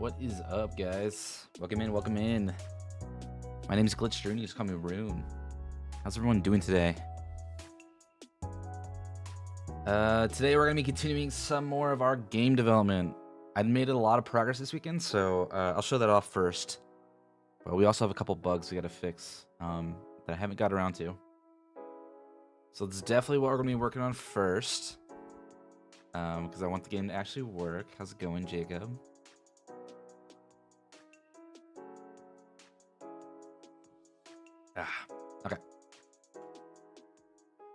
What is up, guys? Welcome in, welcome in. My name is Glitchster, and you just call me Rune. How's everyone doing today? Today we're going to be continuing some more of our game development. I made a lot of progress this weekend, so I'll show that off first. But we also have a couple bugs we got to fix that I haven't got around to. So that's definitely what we're going to be working on first. Because I want the game to actually work. How's it going, Jacob? Okay.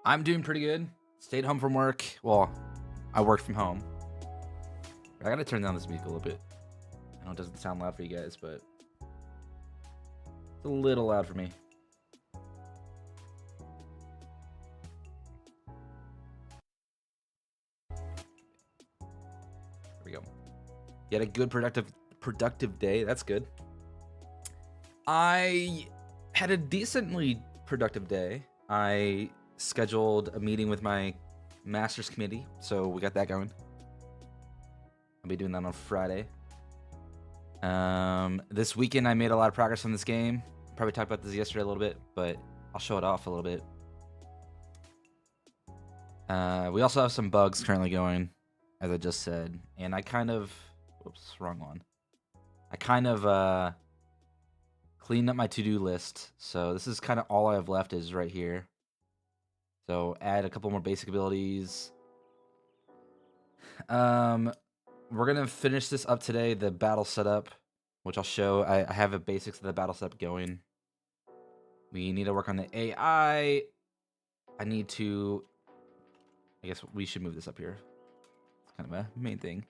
I'm doing pretty good. Stayed home from work. Well, I worked from home. I gotta turn down this music a little bit. I know it doesn't sound loud for you guys, but it's a little loud for me. There we go. You had a good productive day. That's good. I had a decently productive day. I scheduled a meeting with my master's committee, so we got that going. I'll be doing that on Friday. This weekend I made a lot of progress on this game. Probably talked about this yesterday a little bit, but I'll show it off a little bit. We also have some bugs currently going, as I just said, and I kind of, whoops, wrong one. I kind of cleaned up my to-do list, so this is kind of all I have left is right here. So add a couple more basic abilities. We're gonna finish this up today, the battle setup, which I'll show. I have the basics of the battle setup going. We need to work on the AI. I guess we should move this up here. It's kind of a main thing.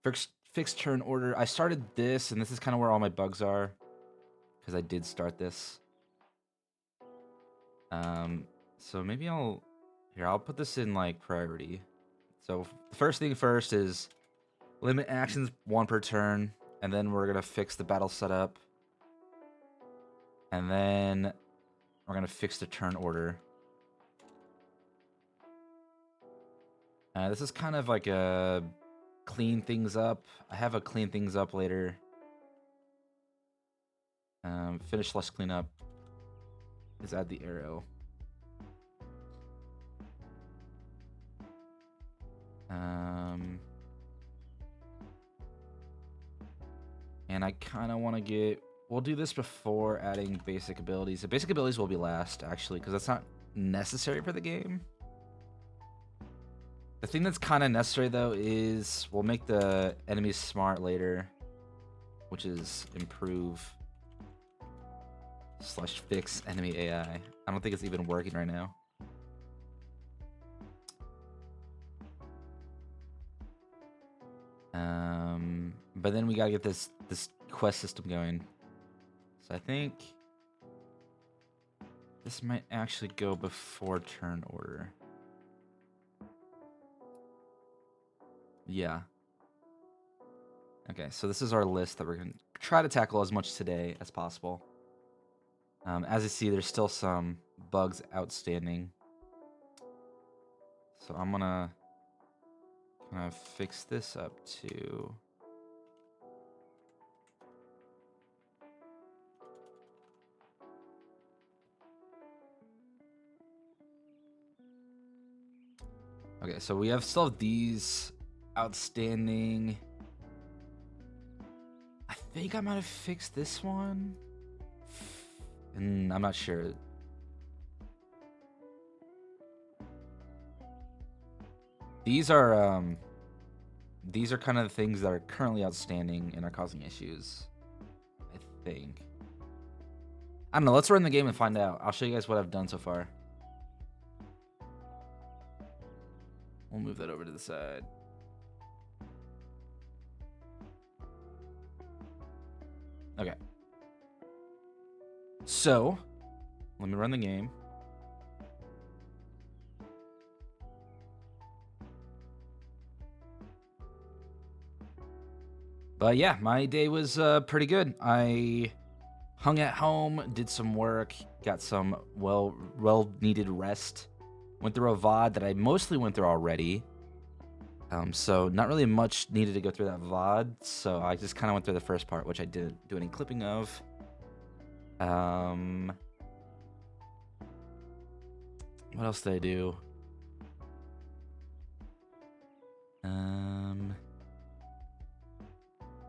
Fixed turn order. I started this, and this is kind of where all my bugs are, because I did start this. So maybe I'll put this in like priority. So the first thing first is limit actions 1 per turn, and then we're gonna fix the battle setup, and then we're gonna fix the turn order. This is kind of like a clean things up. I have a clean things up later. Finish less cleanup is add the arrow. And I kind of want to get, we'll do this before adding basic abilities. The basic abilities will be last, actually, because that's not necessary for the game. The thing that's kind of necessary, though, is we'll make the enemies smart later, which is improve / fix enemy AI. I don't think it's even working right now. But then we gotta get this quest system going. So I think this might actually go before turn order. Yeah. Okay, so this is our list that we're gonna try to tackle as much today as possible. As you see, there's still some bugs outstanding. So I'm gonna kind of fix this up too. Okay, so we still have these outstanding. I think I might have fixed this one. And I'm not sure. These are kind of the things that are currently outstanding and are causing issues, I think. I don't know, let's run the game and find out. I'll show you guys what I've done so far. We'll move that over to the side. Okay. So, let me run the game. But yeah, my day was pretty good. I hung at home, did some work, got some well-needed rest. Went through a VOD that I mostly went through already. So not really much needed to go through that VOD. So I just kind of went through the first part, which I didn't do any clipping of. What else did I do?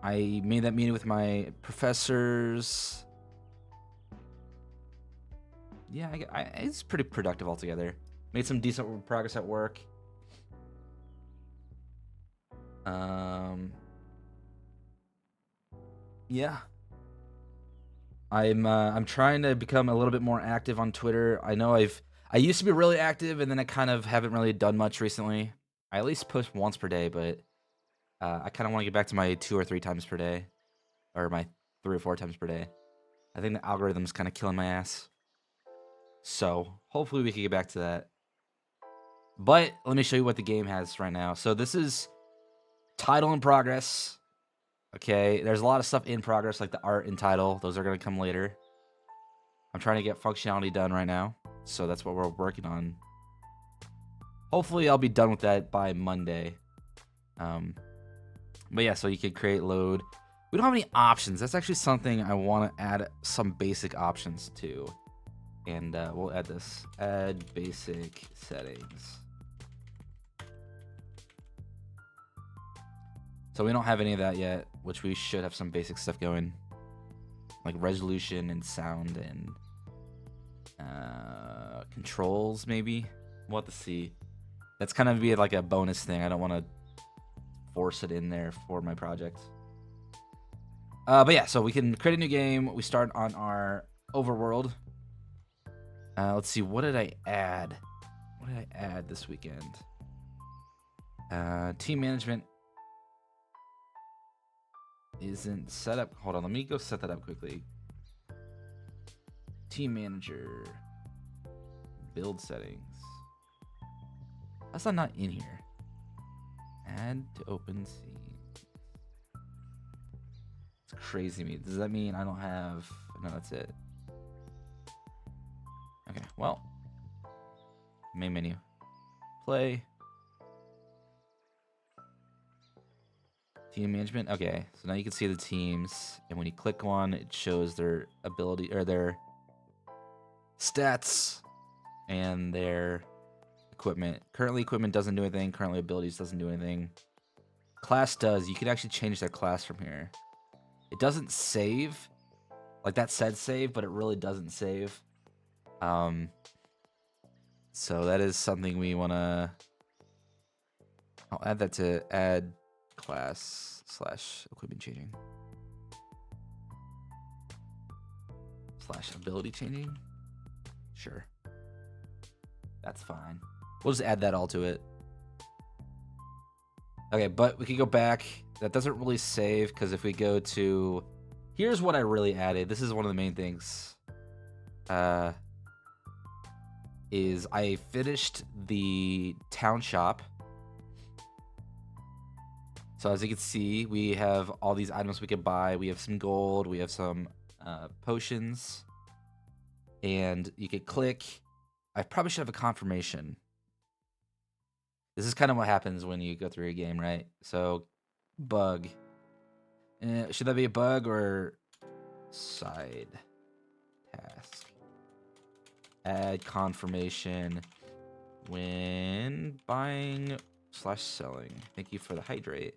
I made that meeting with my professors. Yeah, it's pretty productive altogether. Made some decent progress at work. Yeah. I'm trying to become a little bit more active on Twitter. I know I used to be really active, and then I kind of haven't really done much recently. I at least post once per day, but I kind of want to get back to my 2 or 3 times per day, or my 3 or 4 times per day. I think the algorithm's kind of killing my ass. So hopefully we can get back to that. But let me show you what the game has right now. So this is title in progress. Okay, there's a lot of stuff in progress, like the art and title. Those are going to come later. I'm trying to get functionality done right now. So that's what we're working on. Hopefully I'll be done with that by Monday. But yeah, so you can create, load. We don't have any options. That's actually something I want to add some basic options to. And we'll add this. Add basic settings. So we don't have any of that yet, which we should have some basic stuff going. Like resolution and sound and controls, maybe. We'll have to see. That's kind of be like a bonus thing. I don't want to force it in there for my project. But yeah, so we can create a new game. We start on our overworld. Let's see, what did I add? What did I add this weekend? Team management isn't set up. Hold on, let me go set that up quickly. Team manager. Build settings. That's not in here. Add to open scene. It's crazy to me. Does that mean I don't have... No, that's it. Okay, well. Main menu. Play. Team management. Okay, so now you can see the teams, and when you click one, it shows their ability or their stats and their equipment. Currently, equipment doesn't do anything. Currently, abilities doesn't do anything. Class does. You can actually change their class from here. It doesn't save. Like that said save, but it really doesn't save. So that is something we want to... I'll add that to add class / equipment changing / ability changing. Sure. That's fine. We'll just add that all to it. Okay, but we can go back. That doesn't really save because if we go to... Here's what I really added. This is one of the main things. Is I finished the town shop. So as you can see, we have all these items we can buy. We have some gold. We have some potions. And you can click. I probably should have a confirmation. This is kind of what happens when you go through a game, right? So, bug. Should that be a bug or side task? Add confirmation when buying / selling. Thank you for the hydrate.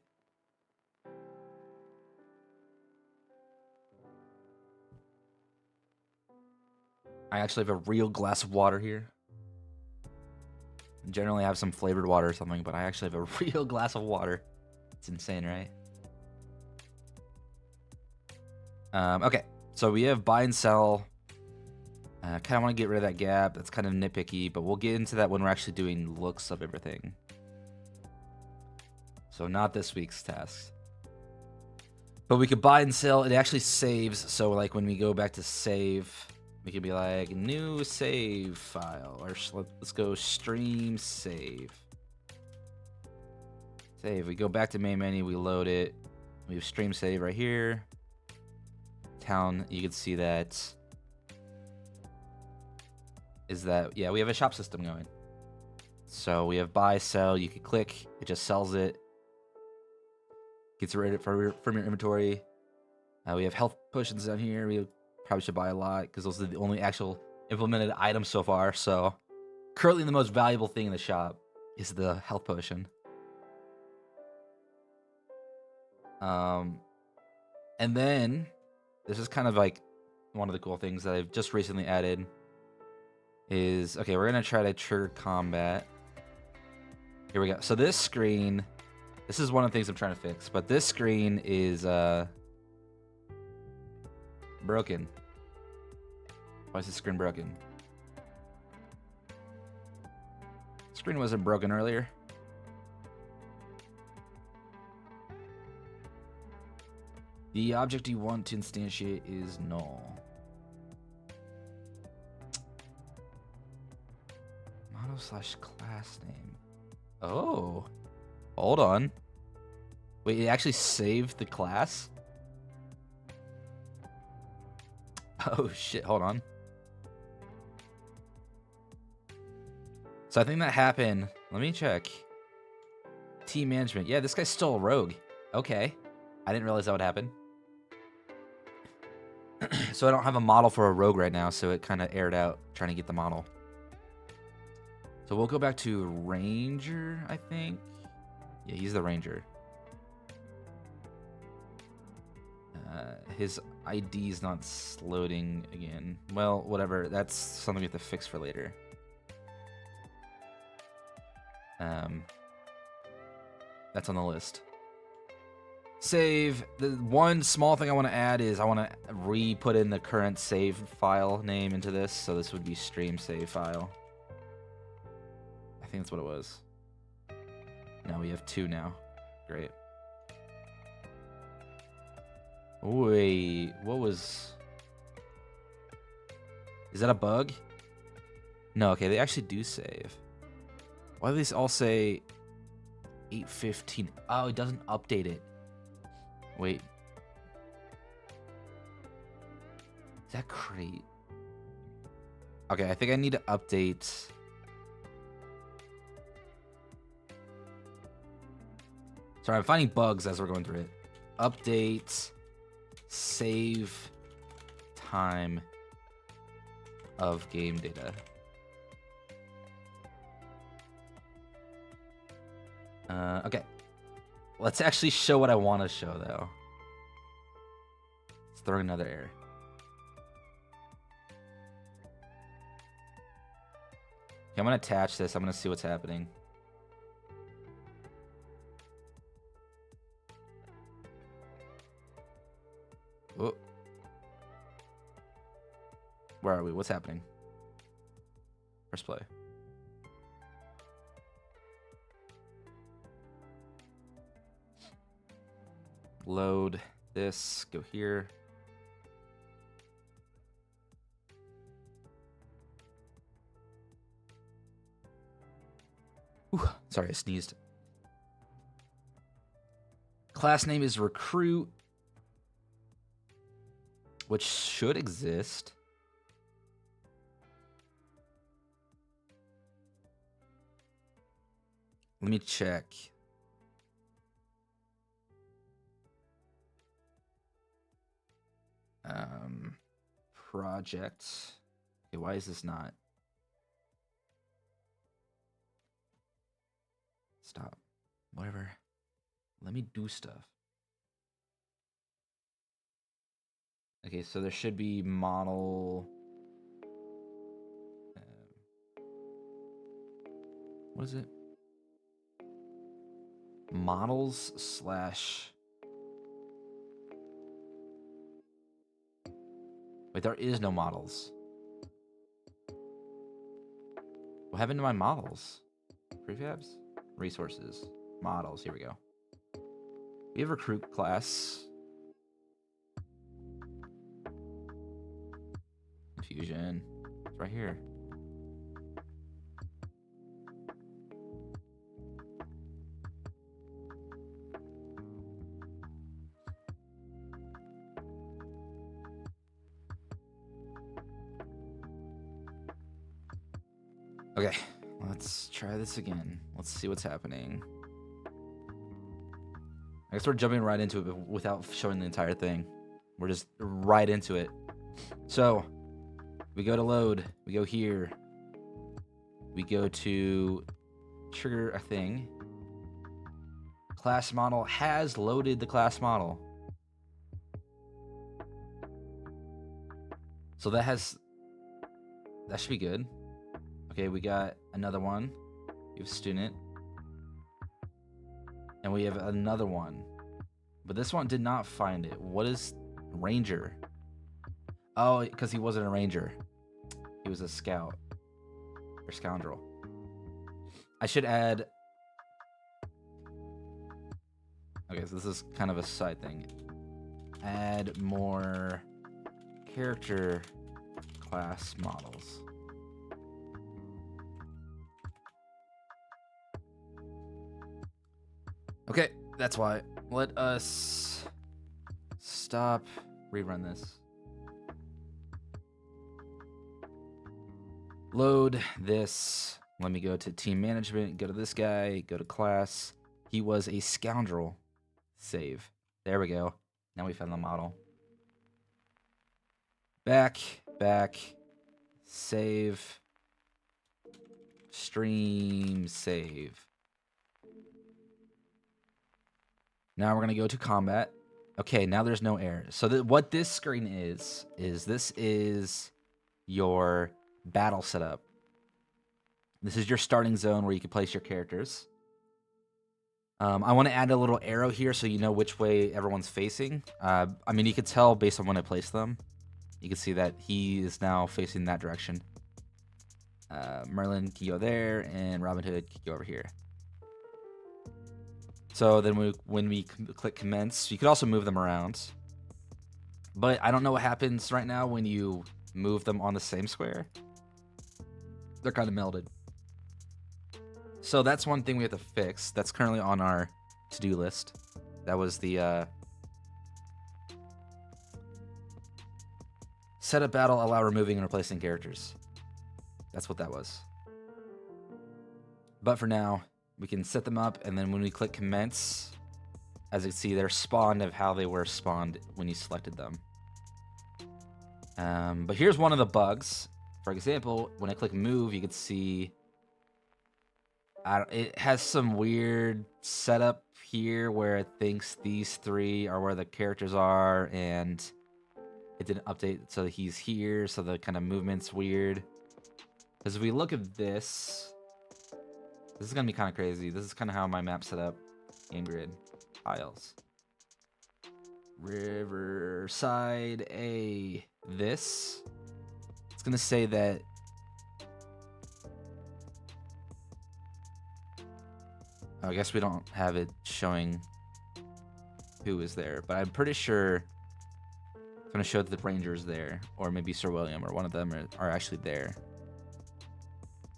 I actually have a real glass of water here. Generally, I have some flavored water or something, but I actually have a real glass of water. It's insane, right? Okay, so we have buy and sell. I kind of want to get rid of that gap. That's kind of nitpicky, but we'll get into that when we're actually doing looks of everything. So not this week's task. But we could buy and sell. It actually saves. So like when we go back to save, we could be like new save file, or let's go stream save. Save. We go back to main menu. We load it. We have stream save right here. Town. You can see that. Is that, yeah, we have a shop system going. So we have buy, sell. You can click. It just sells it. Gets rid of it from your inventory. We have health potions down here. We probably should buy a lot because those are the only actual implemented items so far. So currently the most valuable thing in the shop is the health potion. And then this is kind of like one of the cool things that I've just recently added is, okay, we're going to try to trigger combat. Here we go. So this screen, this is one of the things I'm trying to fix, but this screen is broken. Why is this screen broken? Screen wasn't broken earlier. The object you want to instantiate is null. Model/class name. Oh. Hold on. Wait, it actually saved the class? Oh shit, hold on. So I think that happened. Let me check. Team management. Yeah, this guy's still a rogue. Okay. I didn't realize that would happen. So I don't have a model for a rogue right now, so it kind of aired out trying to get the model. So we'll go back to Ranger, I think. Yeah, he's the Ranger. His ID's not loading again. Well, whatever. That's something we have to fix for later. That's on the list. Save. The one small thing I want to add is I want to re-put in the current save file name into this. So this would be stream save file. I think that's what it was. No, we have 2 now. Great. Wait, what was... Is that a bug? No, okay, they actually do save. Why do these all say 8:15? Oh, it doesn't update it. Wait. Is that crate? Okay, I think I need to update... Sorry, I'm finding bugs as we're going through it. Update... Save... Time... of game data. Okay. Let's actually show what I want to show, though. Let's throw another error. Okay, I'm going to attach this. I'm going to see what's happening. Oh. Where are we? What's happening? Press play. Load this. Go here. Ooh, sorry, I sneezed. Class name is recruit, which should exist. Let me check. Project. Okay, why is this not? Stop. Whatever. Let me do stuff. Okay, so there should be model. What is it? Models slash. Wait, there is no models. What happened to my models? Prefabs? Resources. Models. Here we go. We have recruit class. Fusion. It's right here. Okay, Let's try this again. Let's see what's happening. I guess we're jumping right into it but without showing the entire thing. We're just right into it. So, we go to load. We go here. We go to trigger a thing. Class model has loaded the class model. So that should be good. Okay, we got another one. We have student. And we have another one. But this one did not find it. What is ranger? Oh, because he wasn't a ranger. He was a scout. Or scoundrel. I should add... Okay, so this is kind of a side thing. Add more character class models. Okay, that's why. Let us stop, rerun this. Load this. Let me go to team management, go to this guy, go to class. He was a scoundrel. Save. There we go. Now we found the model. Back, save, stream, save. Now we're gonna go to combat. Okay, now there's no errors. So what this screen is this is your battle setup. This is your starting zone where you can place your characters. I want to add a little arrow here so you know which way everyone's facing. I mean, you could tell based on when I place them. You can see that he is now facing that direction. Merlin can go there, and Robin Hood can go over here. So then when we click commence, you could also move them around. But I don't know what happens right now when you move them on the same square. They're kind of melded. So that's one thing we have to fix. That's currently on our to-do list. That was the set up battle, allow removing and replacing characters. That's what that was. But for now, we can set them up, and then when we click commence, as you can see, they're spawned of how they were spawned when you selected them. But here's one of the bugs. For example, when I click move, you can see it has some weird setup here where it thinks these three are where the characters are, and it didn't update so that he's here, so the kind of movement's weird. Because if we look at this is gonna be kind of crazy. This is kind of how my map's set up. Game grid, tiles, Riverside A. This, it's gonna say that I guess we don't have it showing who is there, but I'm pretty sure it's gonna show that the Ranger's there, or maybe Sir William, or one of them are actually there.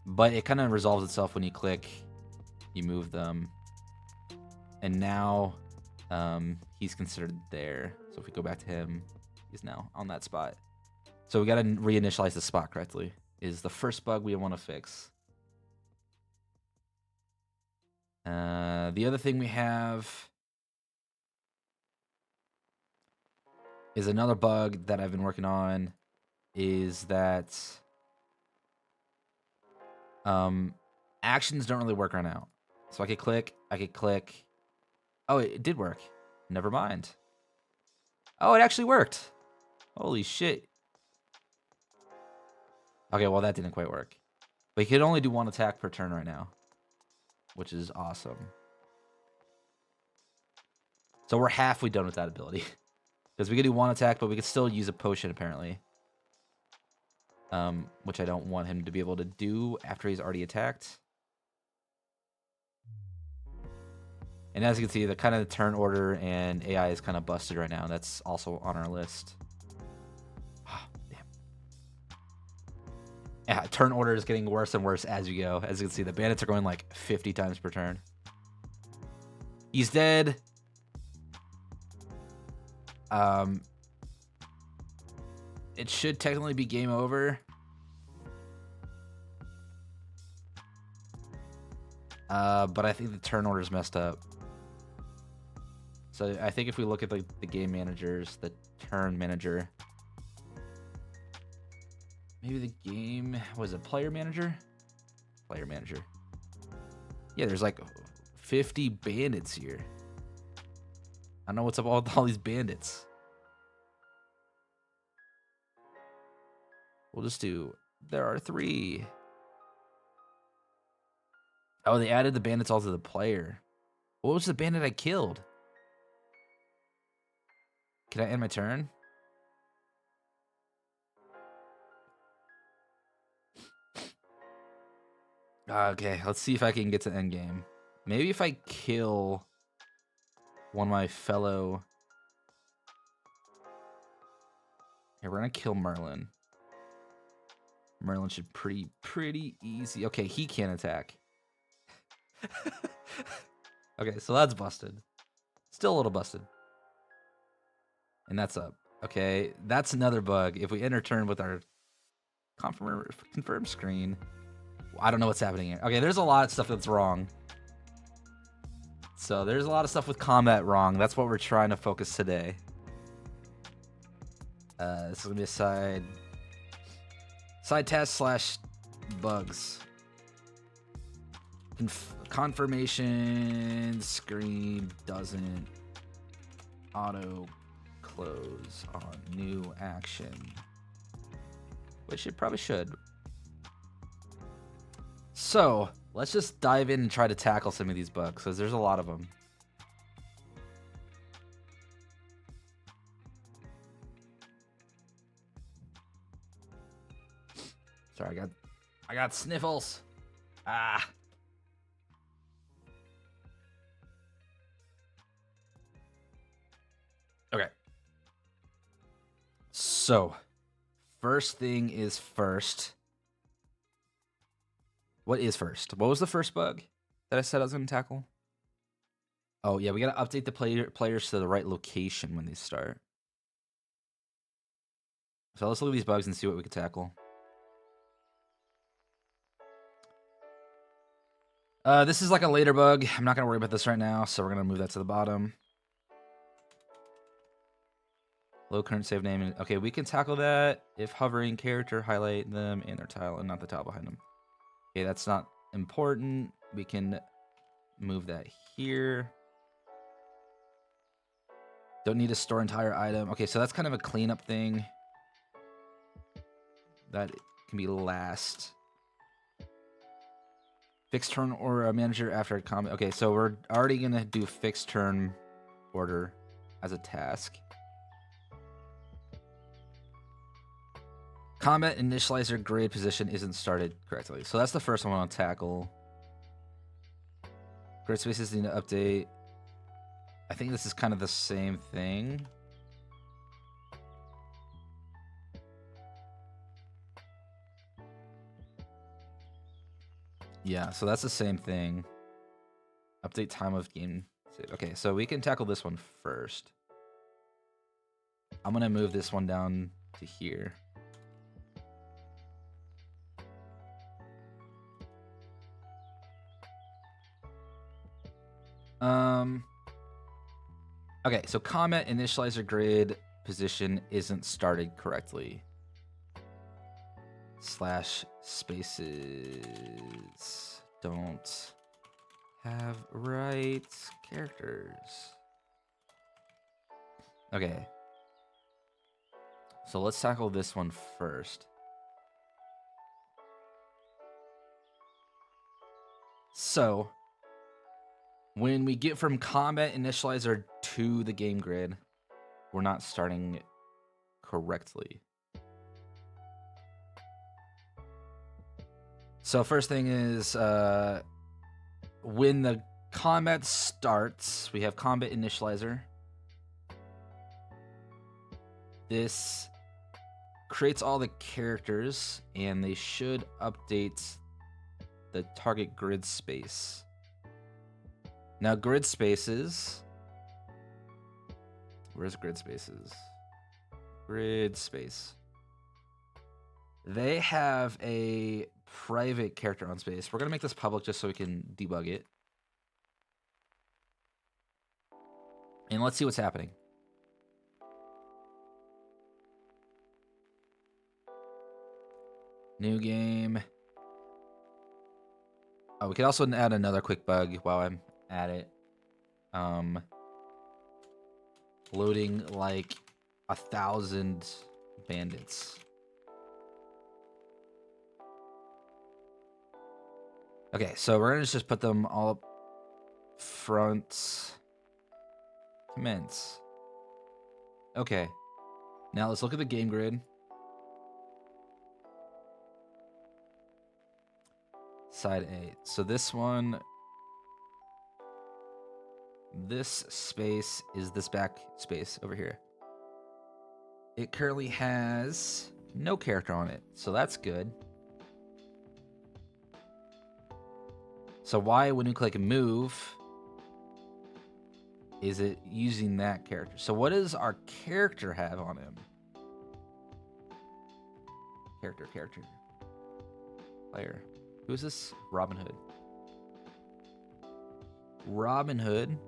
But it kind of resolves itself when you click, you move them, and now he's considered there. So if we go back to him, he's now on that spot. So we got to reinitialize the spot correctly, is the first bug we want to fix. The other thing we have is another bug that I've been working on, is that actions don't really work right now. So I could click. Oh, it did work. Never mind. Oh, it actually worked. Holy shit. Okay, well, that didn't quite work. But you can only do one attack per turn right now, which is awesome. So we're halfway done with that ability. Because we can do one attack, but we can still use a potion, apparently. Which I don't want him to be able to do after he's already attacked. And as you can see, the kind of turn order and AI is kind of busted right now. That's also on our list. Oh, damn. Yeah, turn order is getting worse and worse as you go. As you can see, the bandits are going like 50 times per turn. He's dead. It should technically be game over. But I think the turn order is messed up. So I think if we look at the game managers, the turn manager, maybe the game was a player manager. Player manager. Yeah, there's like 50 bandits here. I don't know what's up with all these bandits. We'll just do, there are 3. Oh, they added the bandits all to the player. What was the bandit I killed? Can I end my turn? Okay, let's see if I can get to end game. Maybe if I kill one of my fellow... Here, we're gonna kill Merlin. Merlin should pretty easy. Okay, he can't attack. Okay, so that's busted. Still a little busted. And that's up. Okay, that's another bug. If we enter turn with our confirm screen, I don't know what's happening here. Okay, there's a lot of stuff that's wrong. So there's a lot of stuff with combat wrong. That's what we're trying to focus today. This is gonna be a side task / bugs. Confirmation screen doesn't auto close on new action, which it probably should. So let's just dive in and try to tackle some of these bugs, because there's a lot of them. Sorry, I got sniffles. Ah. Okay. So, first thing is first. What is first? What was the first bug that I said I was going to tackle? Oh, yeah, we got to update the players to the right location when they start. So let's look at these bugs and see what we can tackle. This is like a later bug. I'm not going to worry about this right now, so we're going to move that to the bottom. Low current save name. Okay, we can tackle that if hovering character, highlight them and their tile and not the tile behind them. Okay, that's not important. We can move that here. Don't need to store entire item. Okay, so that's kind of a cleanup thing. That can be last. Fixed turn or a manager after a combat. Okay, so we're already going to do fixed turn order as a task. Combat initializer grid position isn't started correctly. So that's the first one I want to tackle. Grid spaces need to update. I think this is kind of the same thing. Yeah, so that's the same thing. Update time of game. Okay, so we can tackle this one first. I'm going to move this one down to here. Okay, so combat initializer grid position isn't started correctly. / spaces don't have right characters. Okay. So let's tackle this one first. So when we get from combat initializer to the game grid, we're not starting correctly. So first thing is, when the combat starts, we have combat initializer. This creates all the characters, and they should update the target grid space. Now, grid spaces. Where's grid spaces? Grid space. They have a private character on space. We're gonna make this public just so we can debug it. And let's see what's happening. New game. Oh, we could also add another quick bug while I'm at it. Loading like 1,000 bandits. Okay, so we're gonna just put them all up front. Commence. Okay. Now let's look at the game grid. Side A. So this one, this space is this back space over here. It currently has no character on it, so that's good. So why, when you click move, is it using that character? So what does our character have on him? Character. Player. Who's this? Robin Hood. Robin Hood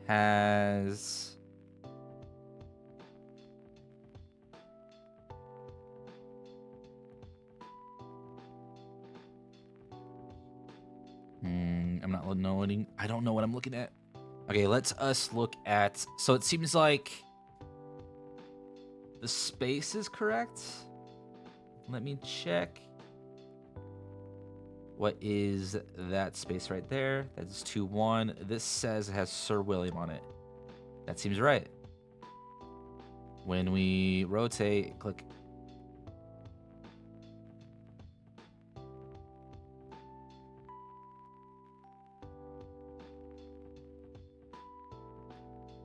has... I'm not loading. I don't know what I'm looking at. Okay, let's us look at... So it seems like the space is correct. Let me check. What is that space right there? That's 2-1. This says it has Sir William on it. That seems right. When we rotate, click.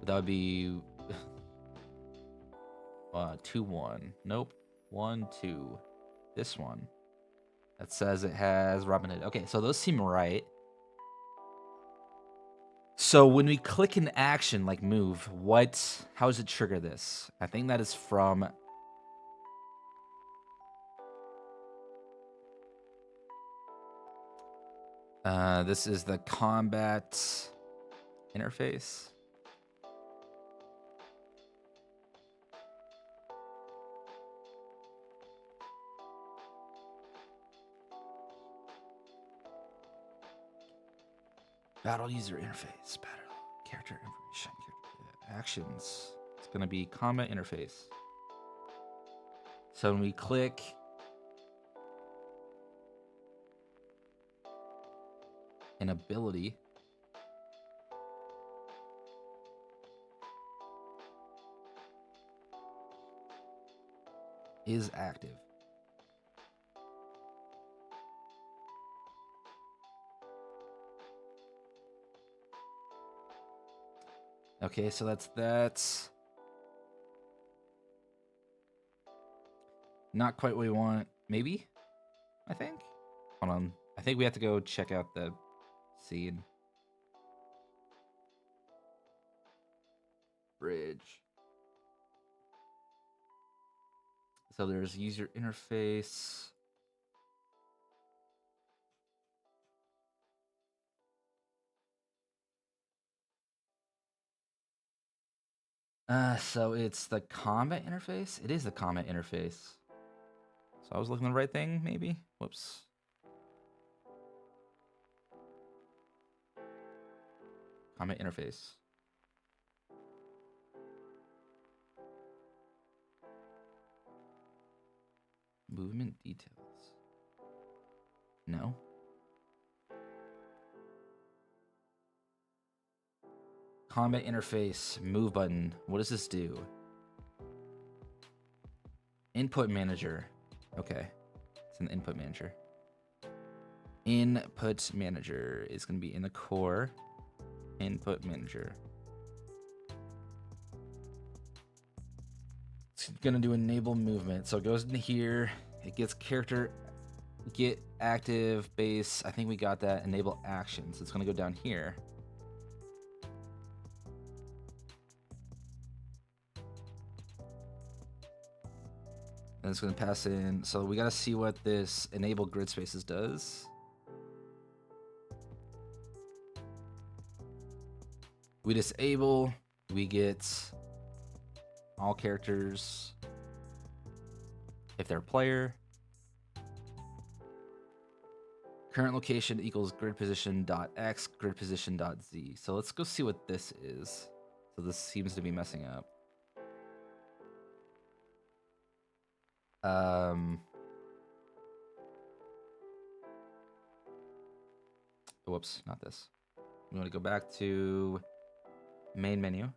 That would be 2-1. Nope. 1-2. This one. That says it has Robin Hood. Okay, so those seem right. So when we click an action like move, how does it trigger this? I think that is from... this is the combat interface. Battle user interface, battle character information, actions. It's gonna be combat interface. So when we click an ability, is active. Okay, so that's that. Not quite what we want. Maybe? I think? Hold on. I think we have to go check out the scene. Bridge. So there's user interface. So it's the combat interface? It is the combat interface. So I was looking at the right thing, maybe? Whoops. Combat interface. Movement details. No. Combat interface, move button. What does this do? Input manager. Okay. It's in the input manager. Input manager is going to be in the core. Input manager. It's going to do enable movement. So it goes into here. It gets character, get active, base. I think we got that. Enable actions. It's going to go down here. And it's going to pass in. So we got to see what this enable grid spaces does. We disable, we get all characters if they're a player. Current location equals grid position dot x, grid position dot z. So let's go see what this is. So this seems to be messing up. Whoops, not this. We want to go back to main menu.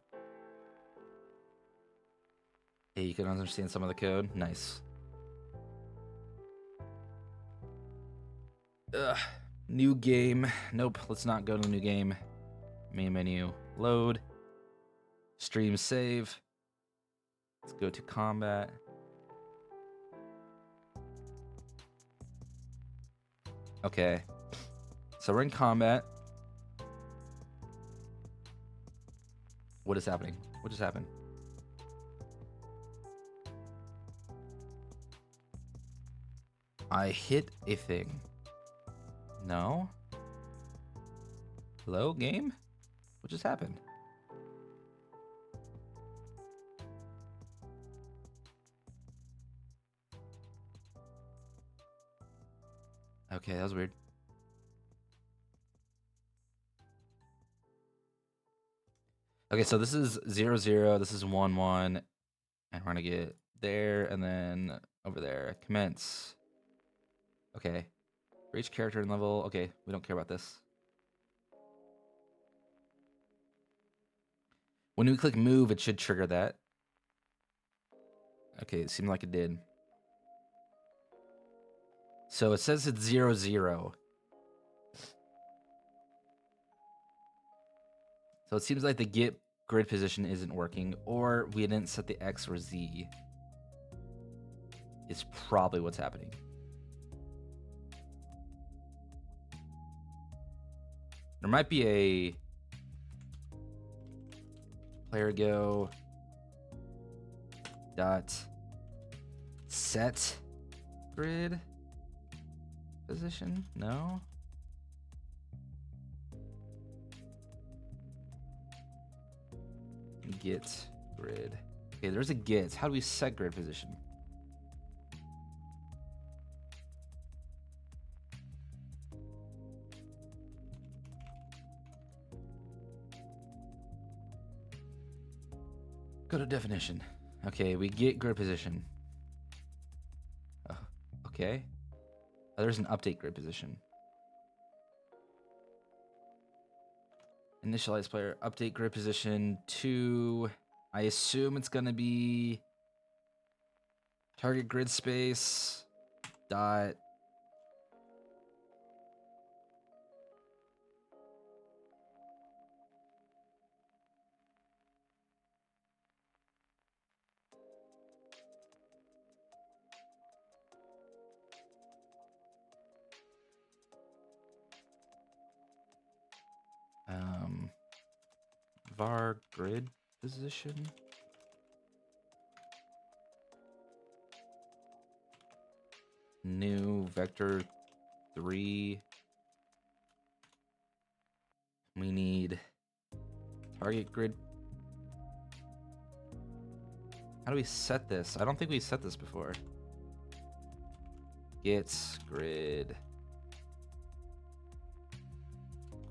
Hey, you can understand some of the code. Nice. Ugh. New game. Nope, let's not go to new game. Main menu. Load. Stream save. Let's go to combat. Okay. So we're in combat. What is happening? What just happened? I hit a thing. No? Hello, game? What just happened? Okay, that was weird. Okay, so this is 0, 0. This is 1, 1. And we're going to get there and then over there. Commence. Okay. For each character and level. Okay, we don't care about this. When we click move, it should trigger that. Okay, it seemed like it did. So it says it's 0, 0. So it seems like the get grid position isn't working, or we didn't set the X or Z. Is probably what's happening. There might be a player go dot set grid position. No. Get grid. Okay, there's a get. How do we set grid position? Go to definition. Okay, we get grid position. Okay. Oh, there's an update grid position. Initialize player, update grid position to, I assume it's gonna be target grid space dot var grid position. New vector 3. We need target grid. How do we set this? I don't think we set this before. Get grid.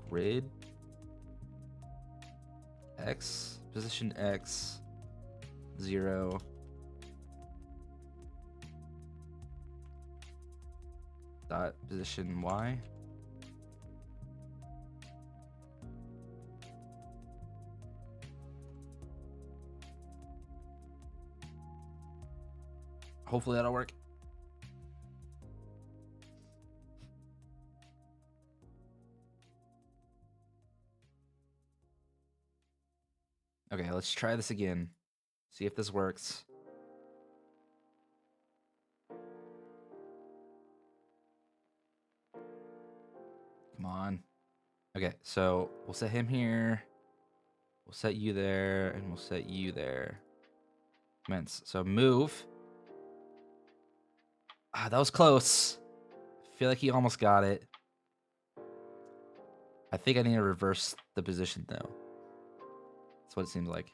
Grid X, position X, 0. Dot position Y. Hopefully that'll work. Okay, let's try this again. See if this works. Come on. Okay, so we'll set him here. We'll set you there, and we'll set you there. Commence. So move. Ah, that was close. I feel like he almost got it. I think I need to reverse the position, though. That's what it seems like.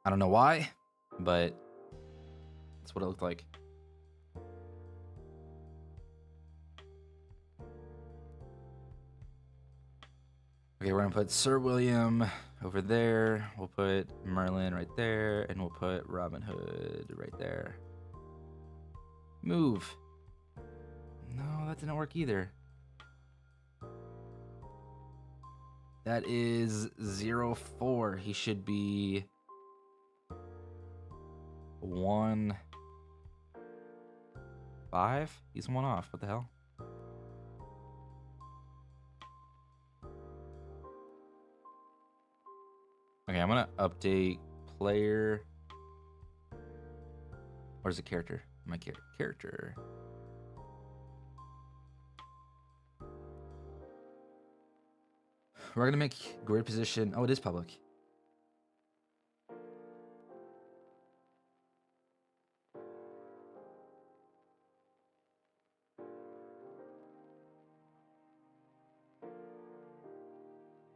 I don't know why, but that's what it looked like. Okay, we're gonna put Sir William over there. We'll put Merlin right there, and we'll put Robin Hood right there. Move. No, that didn't work either. That is 0-4. He should be 1-5. He's 1 off. What the hell? Okay, I'm gonna update player. Where's the character? My character. We're gonna make grid position. Oh, it is public.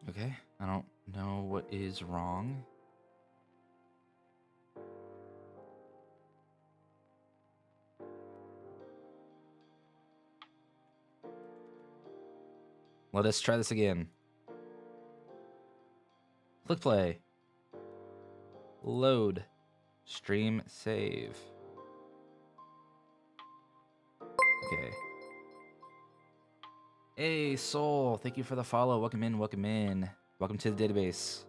Okay, I don't know what is wrong. Let us try this again. Click play. Load. Stream save. Okay. Hey, Soul. Thank you for the follow. Welcome in. Welcome in. Welcome to the database.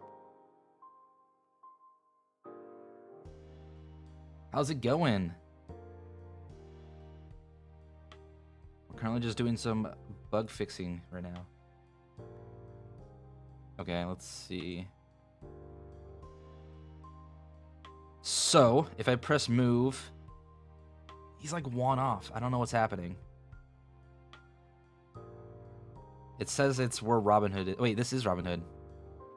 How's it going? We're currently just doing some bug fixing right now. Okay, let's see. So, if I press move, he's like 1 off. I don't know what's happening. It says it's where Robin Hood is. Wait, this is Robin Hood.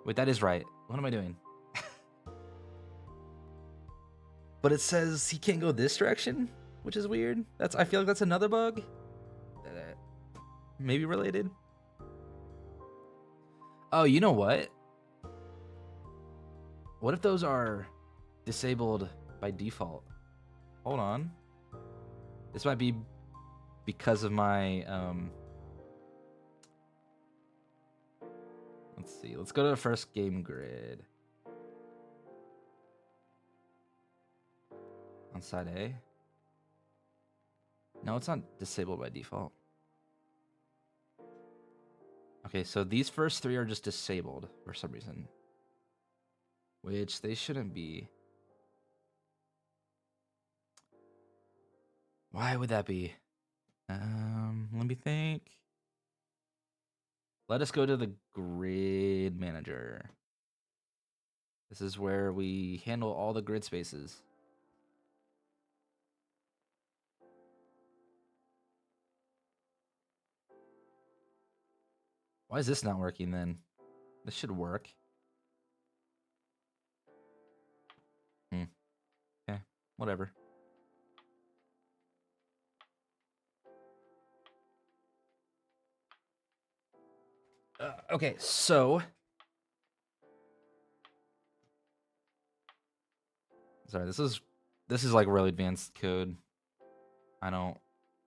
Wait, that is right. What am I doing? But it says he can't go this direction, which is weird. I feel like that's another bug. Maybe related. Oh, you know what? What if those are disabled by default? Hold on. This might be because of my let's see. Let's go to the first game grid. On side A. No, it's not disabled by default. Okay, so these first 3 are just disabled for some reason. Which they shouldn't be. Why would that be? Let me think. Let us go to the grid manager. This is where we handle all the grid spaces. Why is this not working then? This should work. Okay, whatever. Okay, so sorry, this is like really advanced code. I don't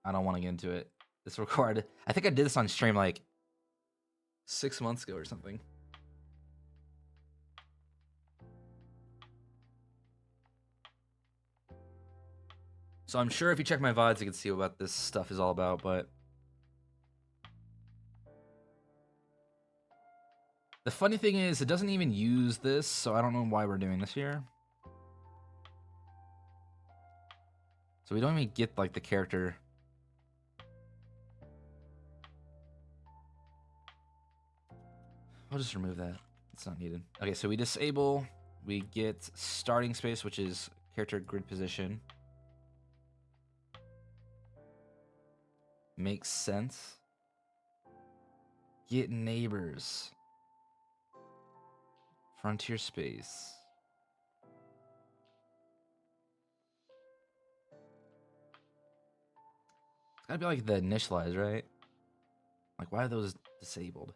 want to get into it. This required. I think I did this on stream like 6 months ago or something. So I'm sure if you check my VODs, you can see what this stuff is all about, but the funny thing is it doesn't even use this, so I don't know why we're doing this here. So we don't even get like the character. I'll just remove that. It's not needed. Okay, so we disable, we get starting space, which is character grid position. Makes sense. Get neighbors. Frontier space. It's gotta be like the initialize, right? Like, why are those disabled?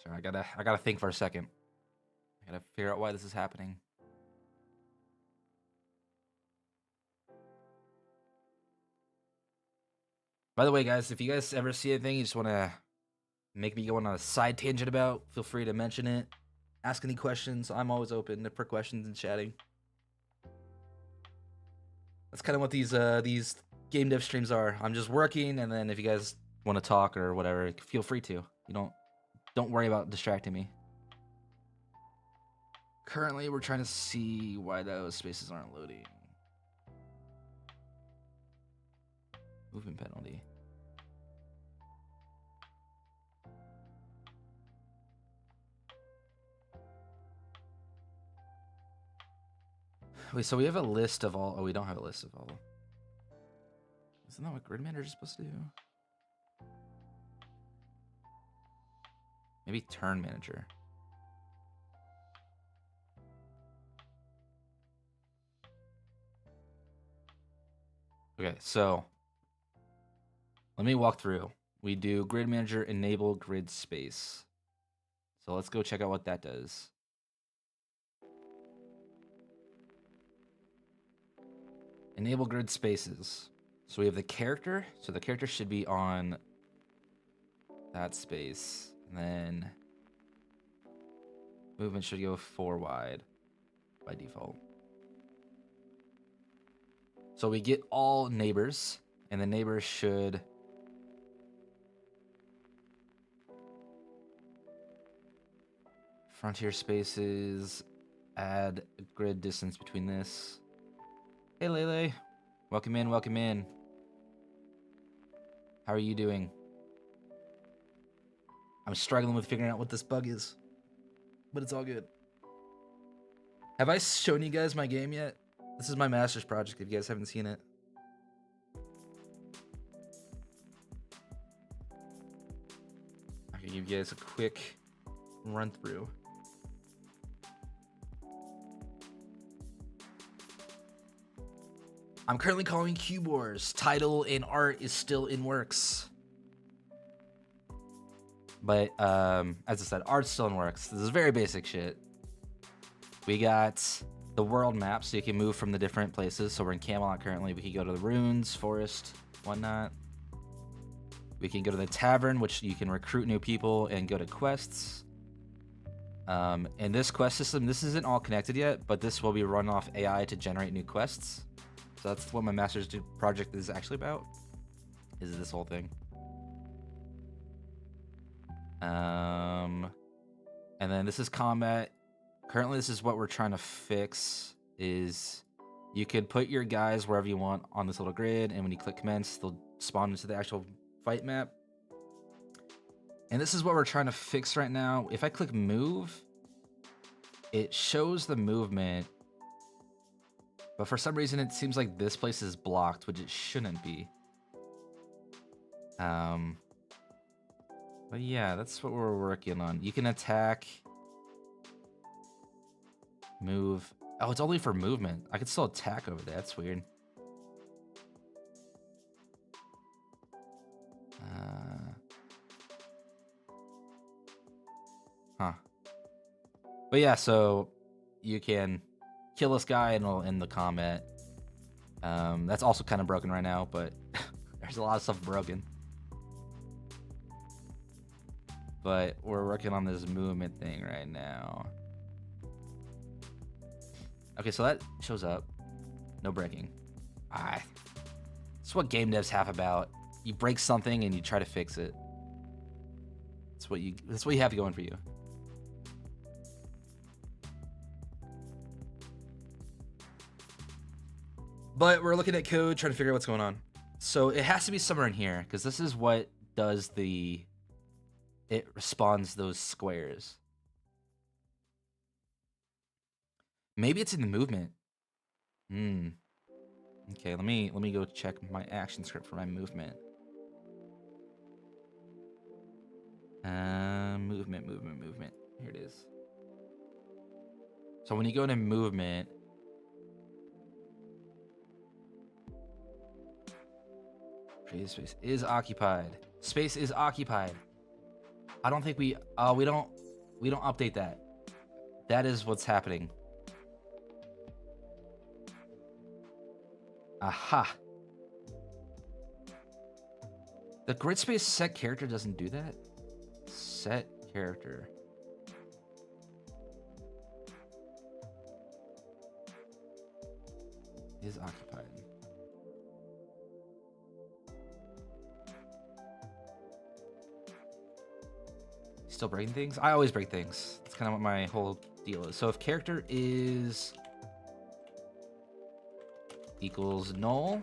Sorry, I gotta think for a second. I gotta figure out why this is happening. By the way, guys, if you guys ever see anything you just want to make me go on a side tangent about, feel free to mention it. Ask any questions. I'm always open for questions and chatting. That's kind of what these game dev streams are. I'm just working, and then if you guys want to talk or whatever, feel free to. You don't worry about distracting me. Currently, we're trying to see why those spaces aren't loading. Movement penalty. Wait, so we have a list of all... Oh, we don't have a list of all. Isn't that what Grid Manager is supposed to do? Maybe Turn Manager. Okay, so... Let me walk through. We do Grid Manager, Enable Grid Space. So let's go check out what that does. Enable grid spaces. So we have the character. So the character should be on that space. And then movement should go 4 wide by default. So we get all neighbors, and the neighbors should frontier spaces, add a grid distance between this. Hey Lele, welcome in, welcome in. How are you doing? I'm struggling with figuring out what this bug is, but it's all good. Have I shown you guys my game yet? This is my master's project if you guys haven't seen it. I can give you guys a quick run through. I'm currently calling Cube Wars. Title and art is still in works. But, as I said, art's still in works. This is very basic shit. We got the world map, so you can move from the different places. So we're in Camelot currently. We can go to the ruins, forest, whatnot. We can go to the tavern, which you can recruit new people and go to quests. In this quest system, this isn't all connected yet, but this will be run off AI to generate new quests. So that's what my master's project is actually about, is this whole thing. And then this is combat. Currently, this is what we're trying to fix, is you could put your guys wherever you want on this little grid, and when you click commence, they'll spawn into the actual fight map. And this is what we're trying to fix right now. If I click move, it shows the movement, but for some reason it seems like this place is blocked, which it shouldn't be. But yeah, that's what we're working on. You can attack, move. Oh, it's only for movement. I can still attack over there. That's weird. Huh. But yeah, so you can kill this guy and it'll end the combat. That's also kind of broken right now, but there's a lot of stuff broken. But we're working on this movement thing right now. Okay, so that shows up. No breaking. That's what game devs have about. You break something and you try to fix it. That's what you have going for you. But we're looking at code, trying to figure out what's going on. So it has to be somewhere in here, because this is what does the it spawns those squares. Maybe it's in the movement. Okay, let me go check my action script for my movement. Movement. Here it is. So when you go into movement, space is occupied. Space is occupied. I don't think we don't update that. That is what's happening. Aha. The grid space set character doesn't do that. Set character. Is occupied. Still breaking things? I always break things. That's kind of what my whole deal is. So if character is equals null,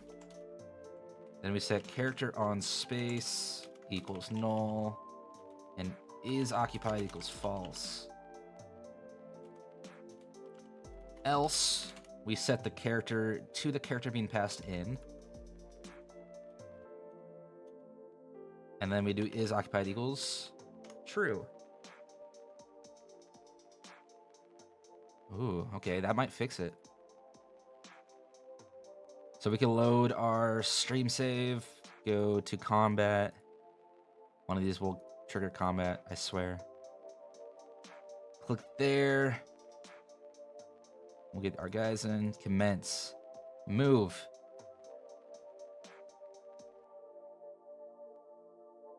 then we set character on space equals null, and is occupied equals false. Else, we set the character to the character being passed in. And then we do is occupied equals true. Ooh, okay, that might fix it. So we can load our stream save, go to combat. One of these will trigger combat, I swear. Click there. We'll get our guys in. Commence. Move.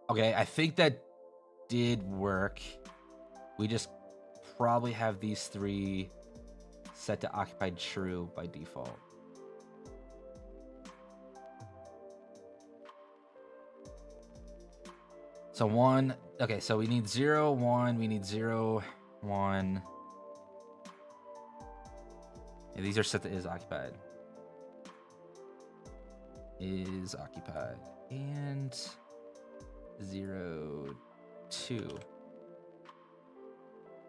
Okay, I think that did work. We just probably have these three set to occupied true by default. So 1, okay, so we need 0, 1, we need 0, 1. Yeah, these are set to is occupied. Is occupied. And 0, 2.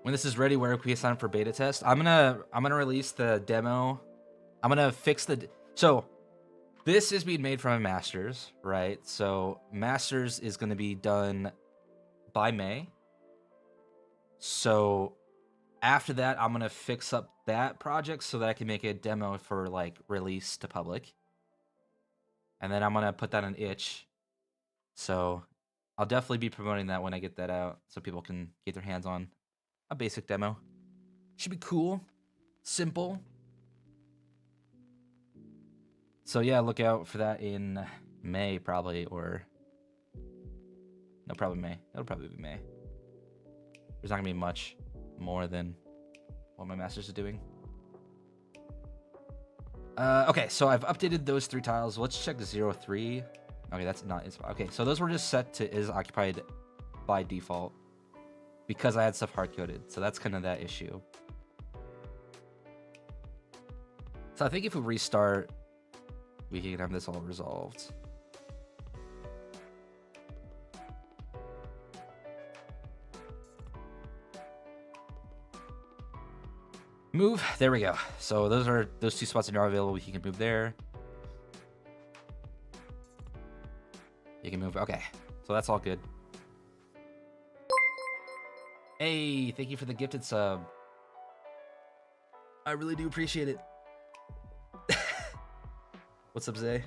When this is ready, where can we sign up for beta test? I'm gonna release the demo. I'm gonna fix so this is being made from a masters, right? So masters is gonna be done by May. So after that, I'm gonna fix up that project so that I can make a demo for like release to public. And then I'm gonna put that on itch. So I'll definitely be promoting that when I get that out so people can get their hands on a basic demo. Should be cool, simple. So yeah, look out for that in May probably, or no, probably May. That'll probably be May. There's not gonna be much more than what my masters is doing. Okay, so I've updated those 3 tiles. Let's check 0, 3. Okay, that's not is okay. So those were just set to is occupied by default because I had stuff hard coded. So that's kind of that issue. So I think if we restart, we can have this all resolved. Move. There we go. So those 2 spots are now available. You can move there. You can move. Okay. So that's all good. Hey, thank you for the gifted sub. I really do appreciate it. What's up, Zay?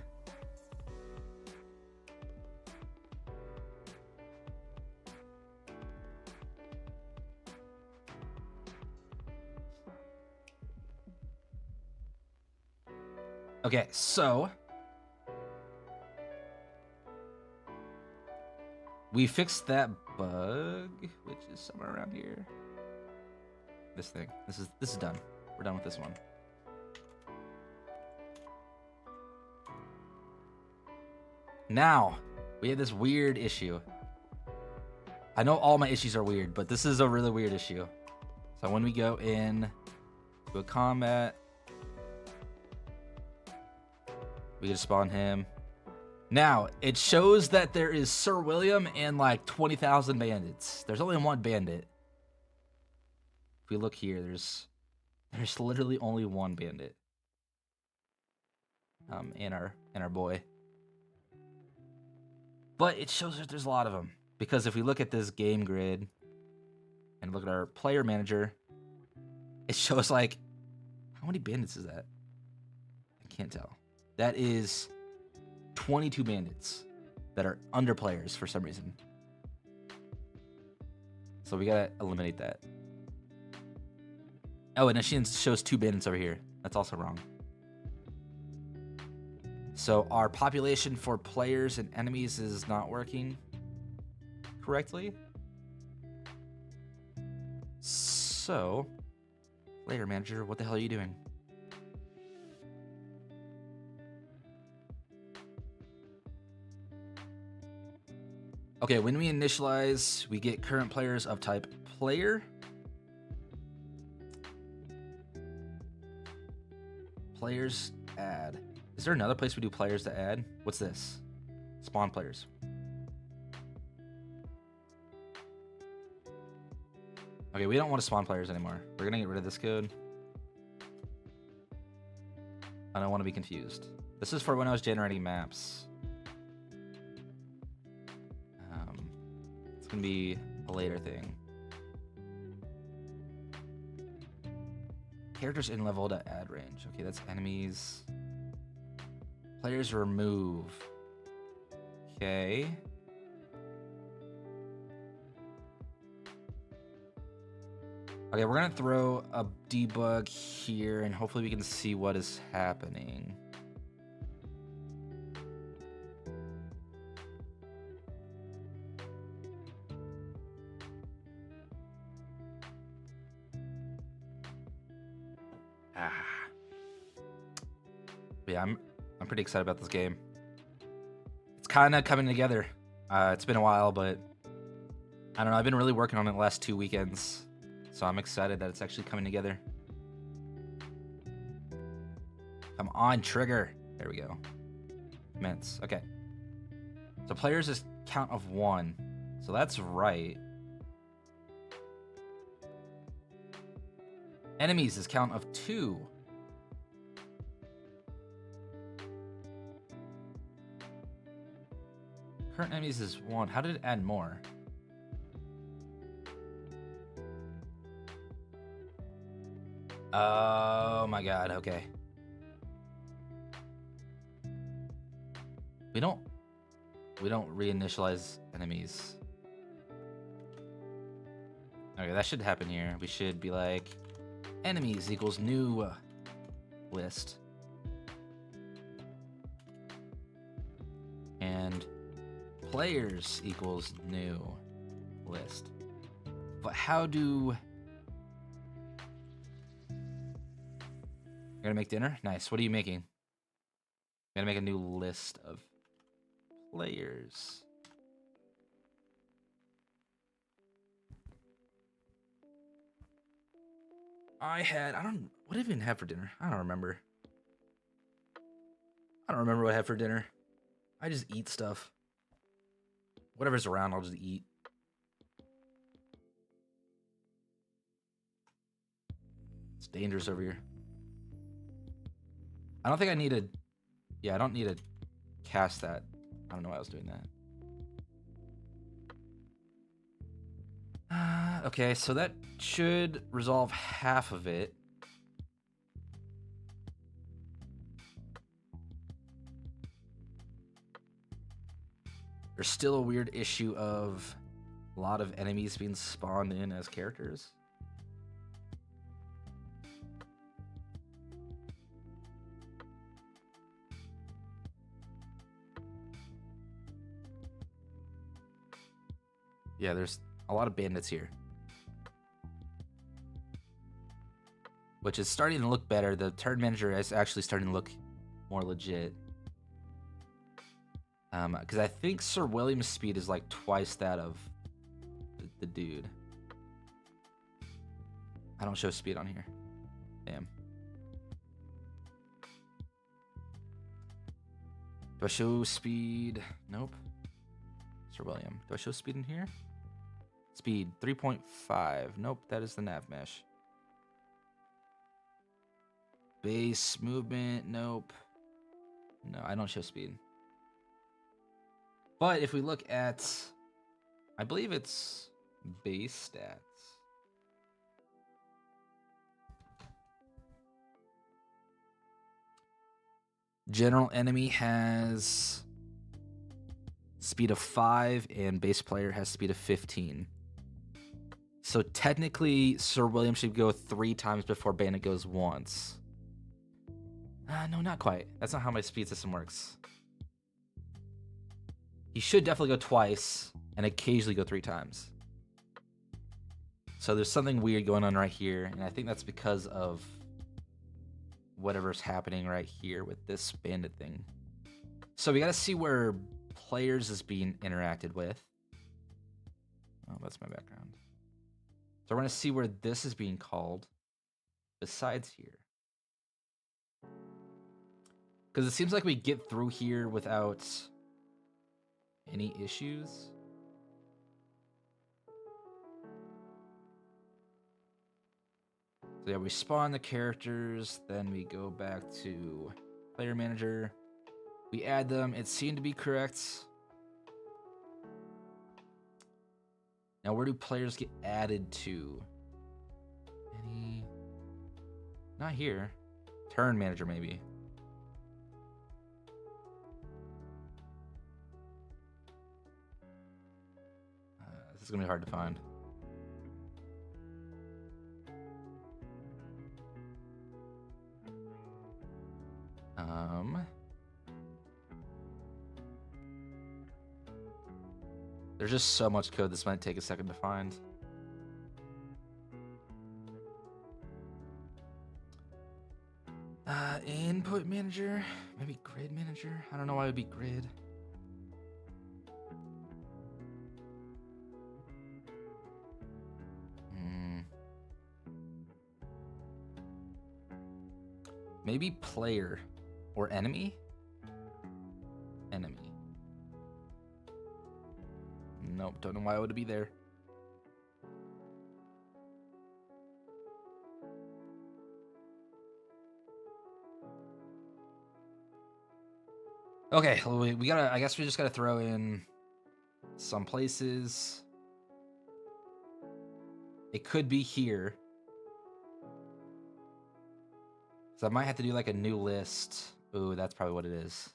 Okay, so we fixed that bug, which is somewhere around here. This thing. This is done. We're done with this one. Now, we have this weird issue. I know all my issues are weird, but this is a really weird issue. So when we go in to a combat, we can spawn him. Now, it shows that there is Sir William and like 20,000 bandits. There's only one bandit. If we look here, there's literally only one bandit. And our boy. But it shows that there's a lot of them. Because if we look at this game grid and look at our player manager, it shows like, how many bandits is that? I can't tell. That is 22 bandits that are under players for some reason. So we gotta eliminate that. Oh, and she shows 2 bandits over here. That's also wrong. So our population for players and enemies is not working correctly. So, player manager, what the hell are you doing? Okay, when we initialize, we get current players of type player. Players add. Is there another place we do players to add? What's this? Spawn players. Okay, we don't want to spawn players anymore. We're gonna get rid of this code. I don't want to be confused. This is for when I was generating maps. It's gonna be a later thing. Characters in level to add range. Okay, that's enemies. Players remove. Okay. Okay, we're gonna throw a debug here and hopefully we can see what is happening. Yeah, I'm pretty excited about this game. It's kind of coming together. It's been a while, but I don't know. I've been really working on it the last 2 weekends, so I'm excited that it's actually coming together. Come on, trigger. There we go. Commence. Okay. So players is count of 1, so that's right. Enemies is count of 2. Current enemies is 1. How did it add more? Oh my god, okay. We don't reinitialize enemies. Okay, that should happen here. We should be like enemies equals new list. And players equals new list. But how do... You're gonna make dinner? Nice. What are you making? I'm gonna make a new list of players. What did I even have for dinner? I don't remember. I don't remember what I had for dinner. I just eat stuff. Whatever's around, I'll just eat. It's dangerous over here. I don't think I need to... Yeah, I don't need to cast that. I don't know why I was doing that. Okay, so that should resolve half of it. There's still a weird issue of a lot of enemies being spawned in as characters. Yeah, there's a lot of bandits here. Which is starting to look better. The turn manager is actually starting to look more legit. Because I think Sir William's speed is like twice that of the dude. I don't show speed on here. Damn. Do I show speed? Nope. Sir William. Do I show speed in here? Speed 3.5. Nope, that is the nav mesh. Base movement. Nope. No, I don't show speed. But if we look at, I believe it's base stats. General enemy has speed of 5 and base player has speed of 15. So technically, Sir William should go 3 times before Bandit goes once. No, not quite. That's not how my speed system works. He should definitely go twice and occasionally go 3 times. So there's something weird going on right here, and I think that's because of whatever's happening right here with this bandit thing. So we gotta see where players is being interacted with. Oh, that's my background. So we're gonna see where this is being called besides here. Because it seems like we get through here without any issues. So yeah, we spawn the characters, then we go back to player manager. We add them. It seemed to be correct. Now, where do players get added to? Any? Not here. Turn manager, maybe. This is gonna be hard to find. There's just so much code. This might take a second to find. Input manager, maybe grid manager. I don't know why it would be grid. Maybe player or enemy? Enemy. Nope, don't know why it would be there. Okay, we gotta, I guess we just gotta throw in some places. It could be here. So I might have to do like a new list. Ooh, that's probably what it is.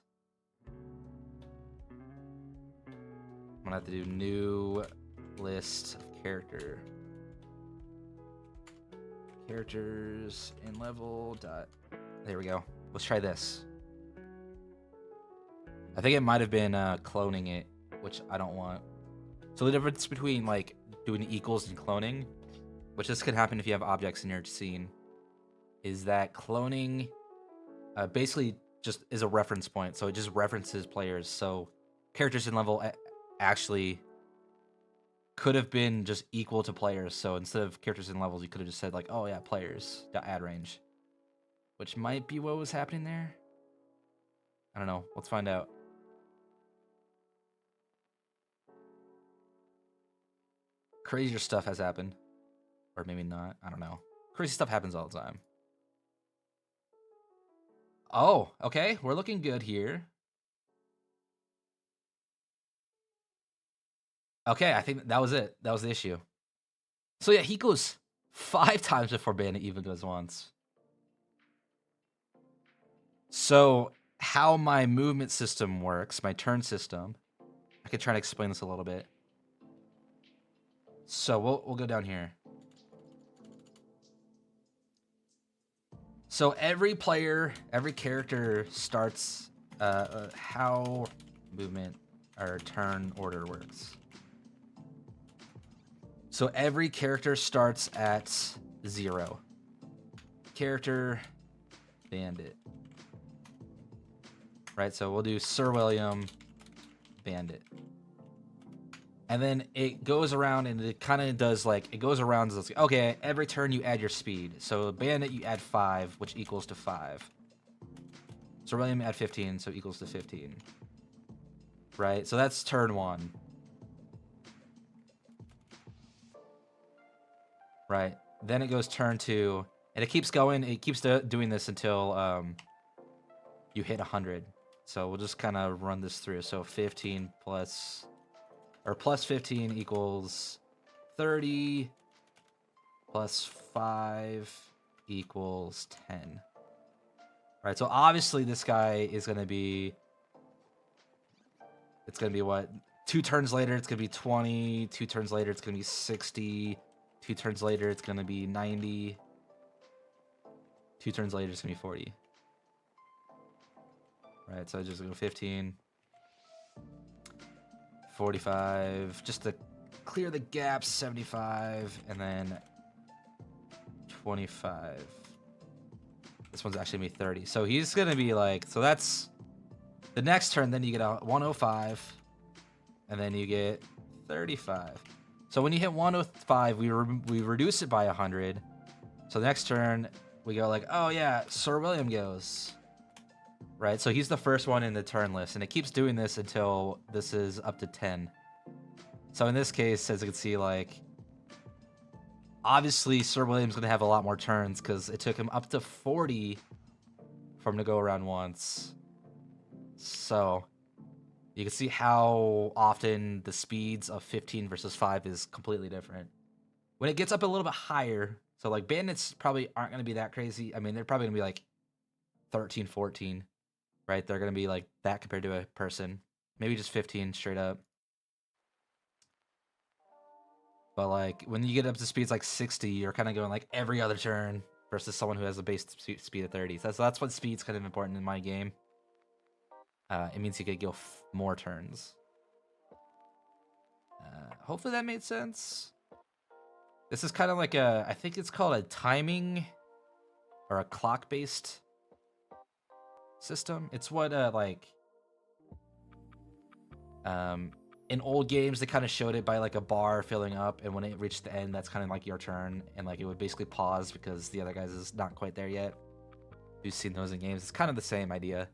I'm gonna have to do new list of character. Characters in level dot. There we go. Let's try this. I think it might have been cloning it, which I don't want. So the difference between like doing equals and cloning, which this could happen if you have objects in your scene, is that cloning basically just is a reference point. So it just references players. So characters in level actually could have been just equal to players. So instead of characters in levels, you could have just said like, oh yeah, players add range, which might be what was happening there. I don't know. Let's find out. Crazier stuff has happened. Or maybe not. I don't know. Crazy stuff happens all the time. Oh, okay. We're looking good here. Okay, I think that was it. That was the issue. So yeah, he goes 5 times before Bandit even goes once. So how my movement system works, my turn system, I could try to explain this a little bit. So we'll go down here. So every player, every character starts how movement or turn order works. So every character starts at 0. Character, bandit. Right, so we'll do Sir William, bandit. And then it goes around and it kind of does like, it goes around, and like, okay, every turn you add your speed. So bandit, you add 5, which equals to 5. Sir William add 15, so equals to 15. right? So that's turn 1. Right. Then it goes turn 2, and it keeps going. It keeps doing this until you hit 100. So we'll just kind of run this through. So 15 plus, or plus 15 equals 30, plus 5 equals 10. Right, so obviously this guy is going to be, it's going to be what? 2 turns later, it's going to be 20. 2 turns later, it's going to be 60. 2 turns later, it's going to be 90. 2 turns later, it's going to be 40. Right, so I just go 15. 45, just to clear the gaps, 75, and then 25. This one's actually going to be 30. So he's going to be like, so that's the next turn. Then you get a 105, and then you get 35. So when you hit 105, we reduce it by 100. So the next turn, we go like, oh yeah, Sir William goes. Right, so he's the first one in the turn list, and it keeps doing this until this is up to 10. So in this case, as you can see, like, obviously Sir William's going to have a lot more turns because it took him up to 40 for him to go around once. So you can see how often the speeds of 15 versus 5 is completely different. When it gets up a little bit higher, so like bandits probably aren't going to be that crazy. I mean, they're probably going to be like 13, 14. Right, they're going to be like that compared to a person. Maybe just 15 straight up. But like when you get up to speeds like 60, you're kind of going like every other turn versus someone who has a base speed of 30. So that's what speed's kind of important in my game. It means you could go more turns. Hopefully that made sense. This is kind of like a, I think it's called a timing or a clock-based system. It's what in old games they kind of showed it by like a bar filling up, and when it reached the end, that's kind of like your turn, and like it would basically pause because the other guys is not quite there yet. You've seen those in games. It's kind of the same idea.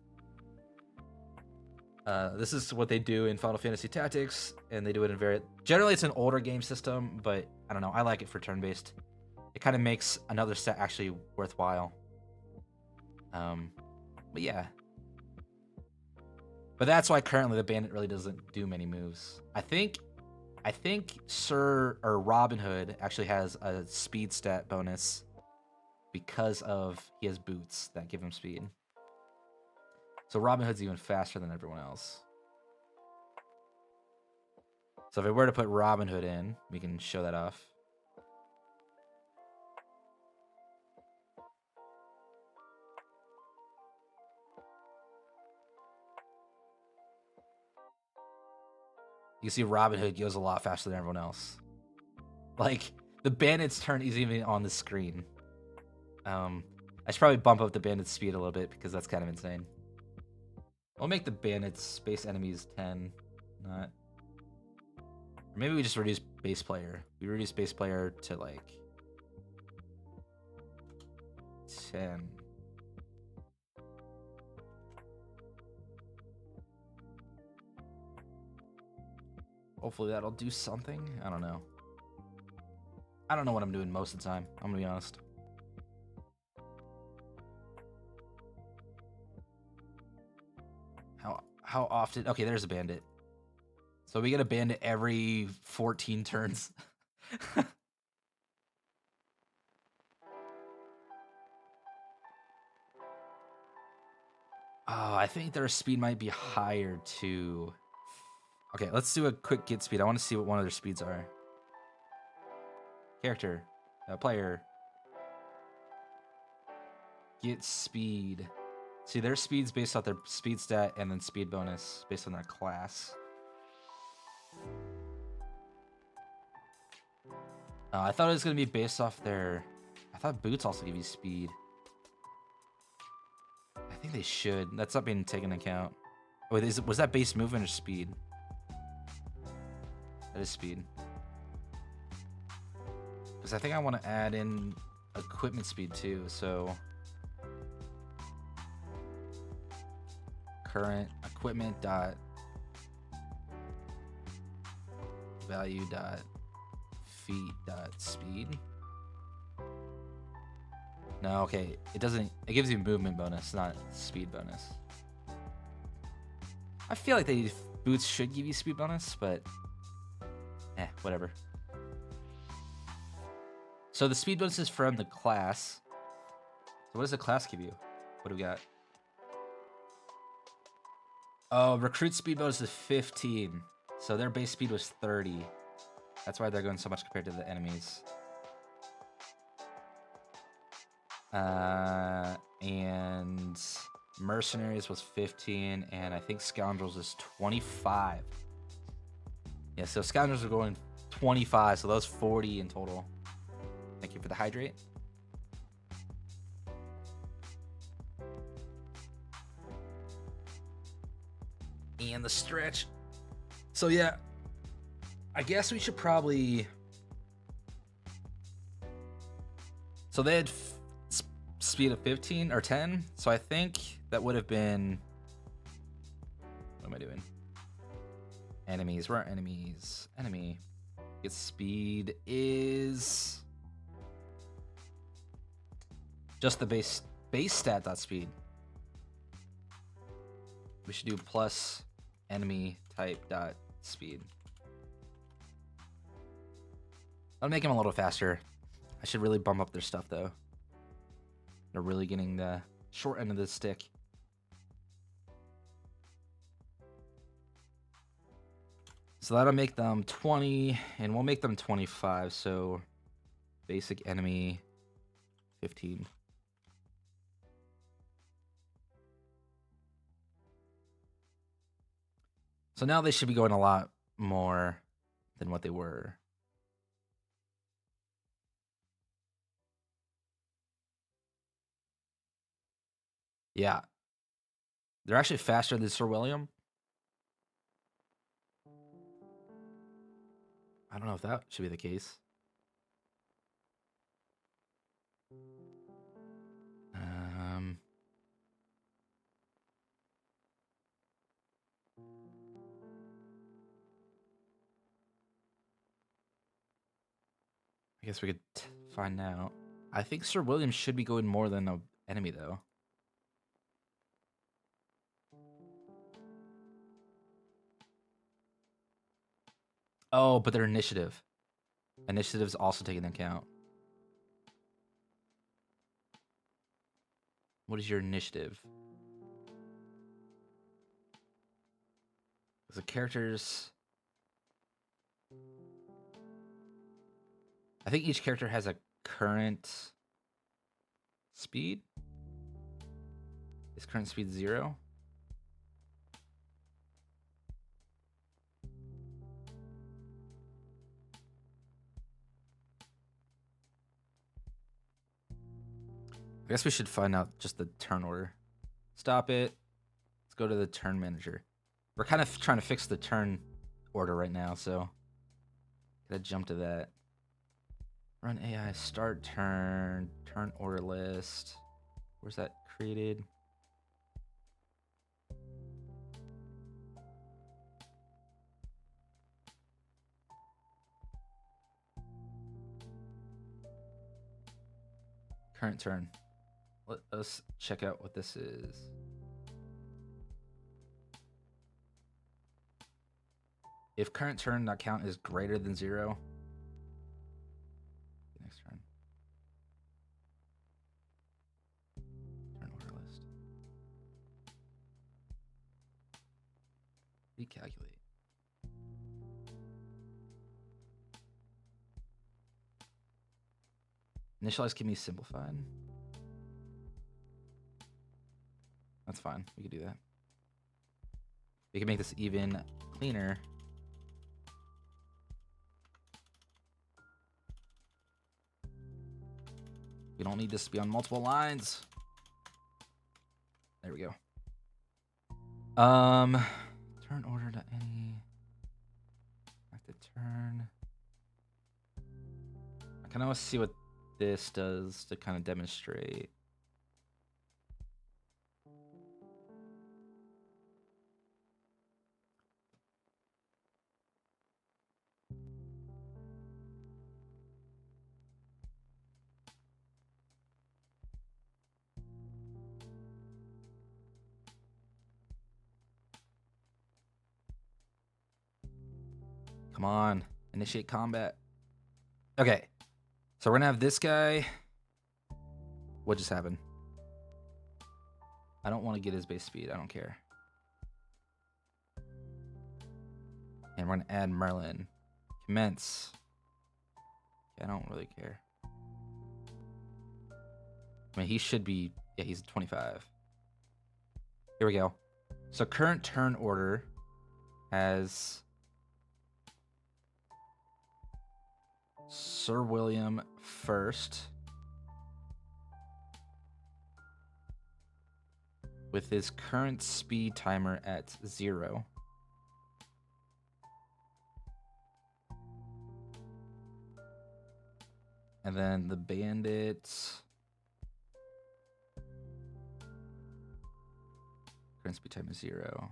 This is what they do in Final Fantasy Tactics, and they do it in generally it's an older game system, but I don't know, I like it for turn-based. It kind of makes another set actually worthwhile. But yeah. But that's why currently the bandit really doesn't do many moves. I think Sir or Robin Hood actually has a speed stat bonus because of he has boots that give him speed. So Robin Hood's even faster than everyone else. So if I were to put Robin Hood in, we can show that off. You can see Robin Hood goes a lot faster than everyone else. Like, the bandit's turn isn't even on the screen. I should probably bump up the bandit's speed a little bit because that's kind of insane. We'll make the bandit's base enemies 10. Not. Or maybe we just reduce base player. We reduce base player to like 10. Hopefully that'll do something. I don't know. I don't know what I'm doing most of the time. I'm gonna be honest. How often? Okay, there's a bandit. So we get a bandit every 14 turns. Oh, I think their speed might be higher too. Okay, let's do a quick get speed. I want to see what one of their speeds are. Character. Player. Get speed. See, their speed's based off their speed stat and then speed bonus based on their class. I thought it was going to be based off their... I thought boots also give you speed. I think they should. That's not being taken into account. Wait, was that base movement or speed? That is speed. Because I think I want to add in equipment speed too, so... Current equipment dot value dot feet dot speed. No, okay, it doesn't. It gives you movement bonus, not speed bonus. I feel like boots should give you speed bonus, but whatever. So the speed bonus is from the class. So what does the class give you? What do we got? Oh, recruit speed bonus is 15. So their base speed was 30. That's why they're going so much compared to the enemies. And mercenaries was 15, and I think scoundrels is 25. Yeah, so scoundrels are going 25, so those 40 in total. Thank you for the hydrate. And the stretch. So yeah, I guess we should probably... So they had speed of 15 or 10, so I think that would have been... What am I doing? Enemies, where are enemies? Enemy. Its speed is... just the base stat dot speed. We should do plus enemy type dot speed. That'll make them a little faster. I should really bump up their stuff though. They're really getting the short end of the stick. So that'll make them 20, and we'll make them 25. So basic enemy 15. So now they should be going a lot more than what they were. Yeah. They're actually faster than Sir William. I don't know if that should be the case. I guess we could find out. I think Sir William should be going more than an enemy, though. Oh, but their initiative. Initiative's also taken into account. What is your initiative? The characters... I think each character has a current speed. Is current speed 0? I guess we should find out just the turn order. Stop it. Let's go to the turn manager. We're kind of trying to fix the turn order right now, so gotta jump to that. Run AI, start turn order list. Where's that created? Current turn. Let us check out what this is. If current turn count is greater than 0, next turn. Turn order list. Recalculate. Initialize can be simplified. That's fine. We can do that. We can make this even cleaner. We don't need this to be on multiple lines. There we go. Turn order to any active turn. I kind of want to see what this does to kind of demonstrate. Come on. Initiate combat. Okay. So we're gonna have this guy. What just happened? I don't want to get his base speed. I don't care. And we're gonna add Merlin. Commence. I don't really care. I mean, he should be... Yeah, he's 25. Here we go. So current turn order has Sir William first with his current speed timer at 0. And then the bandit... Current speed time is 0.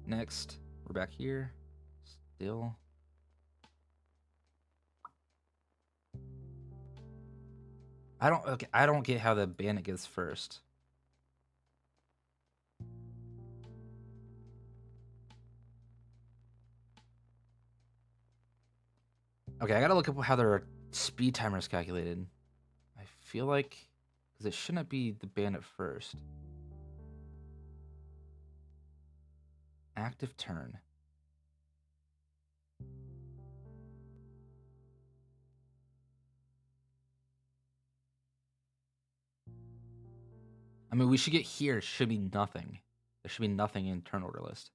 Next, we're back here. Still. I don't get how the bandit gets first. Okay, I gotta look up how their speed timer is calculated. I feel like... Because it shouldn't be the bandit first. Active turn. I mean, we should get here. Should be nothing. There should be nothing in turn order list.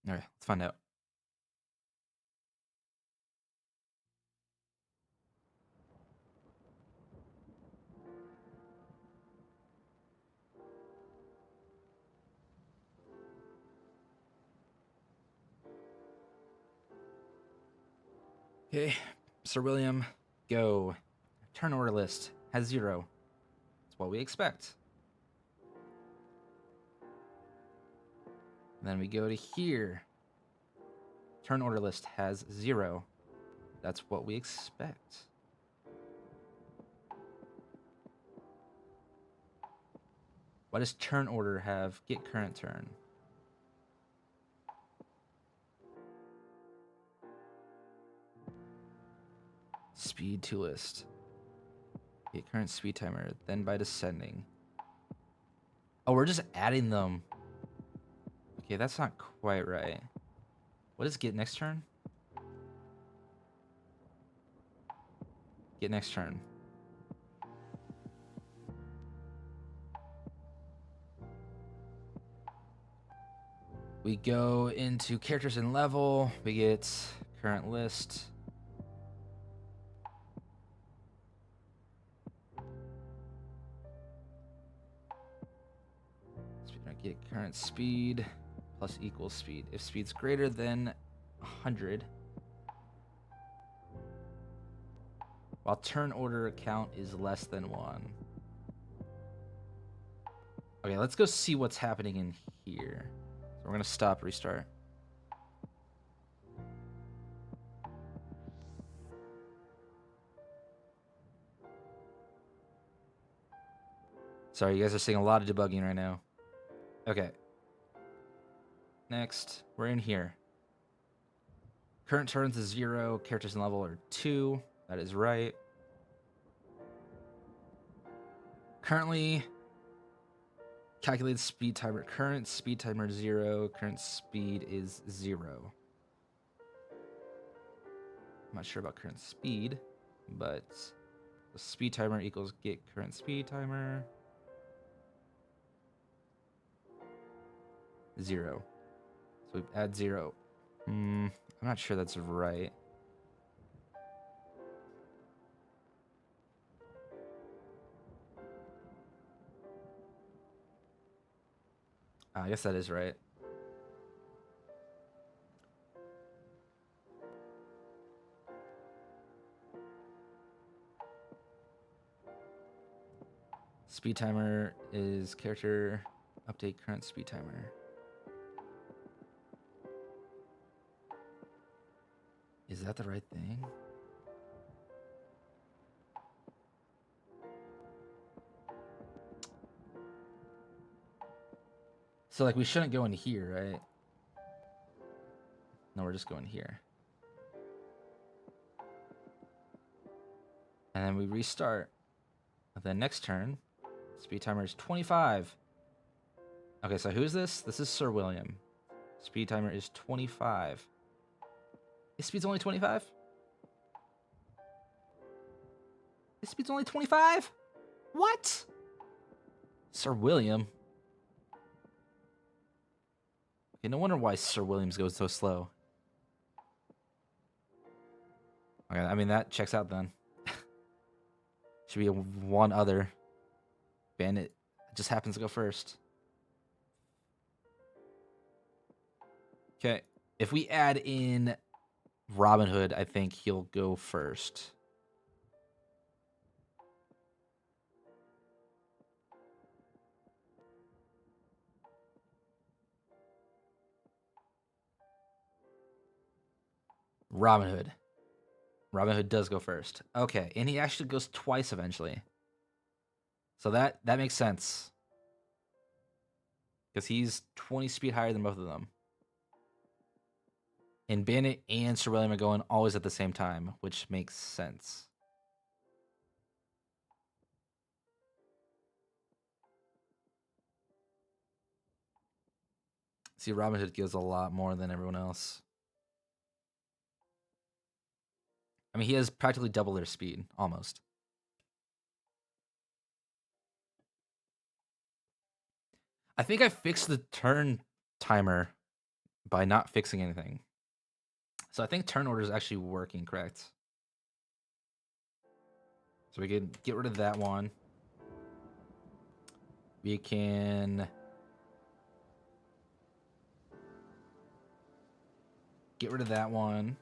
All right, let's find out. Okay, Sir William, go. Turn order list has 0. That's what we expect. And then we go to here. Turn order list has 0. That's what we expect. Why does turn order have get current turn? Speed to list. Get current speed timer, then by descending. Oh, we're just adding them. Okay, that's not quite right. What is get next turn? Get next turn. We go into characters and level. We get current list. Get current speed plus equals speed. If speed's greater than 100, while turn order count is less than 1. Okay, let's go see what's happening in here. So we're gonna stop, restart. Sorry, you guys are seeing a lot of debugging right now. Okay. Next, we're in here. Current turns is 0. Characters and level are 2. That is right. Currently, calculated speed timer. Current speed timer 0. Current speed is 0. I'm not sure about current speed, but the speed timer equals get current speed timer 0. So we add 0. I'm not sure that's right. I guess that is right. Speed timer is character update current speed timer. Is that the right thing? So like we shouldn't go in here, right? No, we're just going here. And then we restart. The next turn, speed timer is 25. Okay, so who's this? This is Sir William. Speed timer is 25. His speed's only 25? His speed's only 25? What? Sir William? Okay, no wonder why Sir Williams goes so slow. Okay, I mean, that checks out then. Should be one other. Bandit just happens to go first. Okay, if we add in Robin Hood, I think he'll go first. Robin Hood. Robin Hood does go first. Okay, and he actually goes twice eventually. So that makes sense. Because he's 20 speed higher than both of them. And Bandit and Sir William are going always at the same time, which makes sense. See, Robin Hood gives a lot more than everyone else. I mean, he has practically double their speed, almost. I think I fixed the turn timer by not fixing anything. So I think turn order is actually working correct. So we can get rid of that one. We can get rid of that one.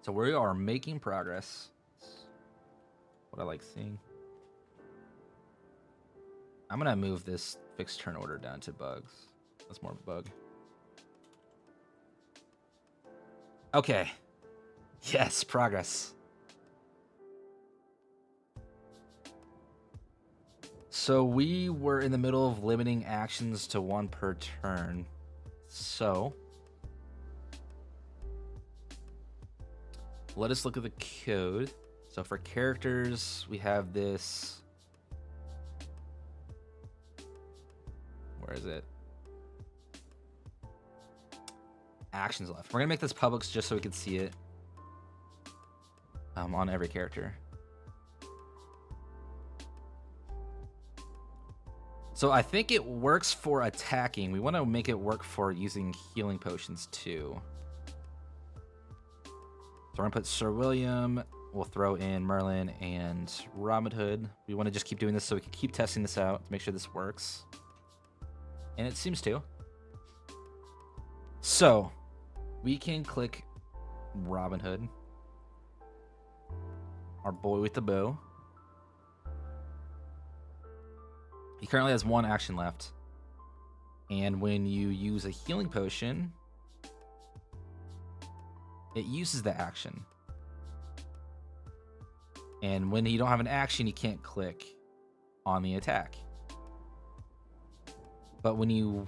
So we are making progress. That's what I like seeing. I'm gonna move this fixed turn order down to bugs. That's more of a bug. Okay. Yes, progress. So we were in the middle of limiting actions to 1 per turn. So let us look at the code. So for characters, we have this. Where is it? Actions left. We're gonna make this public just so we can see it on every character. So I think it works for attacking. We want to make it work for using healing potions too. So we're gonna put Sir William. We'll throw in Merlin and Robin Hood. We want to just keep doing this so we can keep testing this out to make sure this works. And it seems to. So we can click Robin Hood, our boy with the bow. He currently has 1 action left. And when you use a healing potion, it uses the action. And when you don't have an action, you can't click on the attack. But when you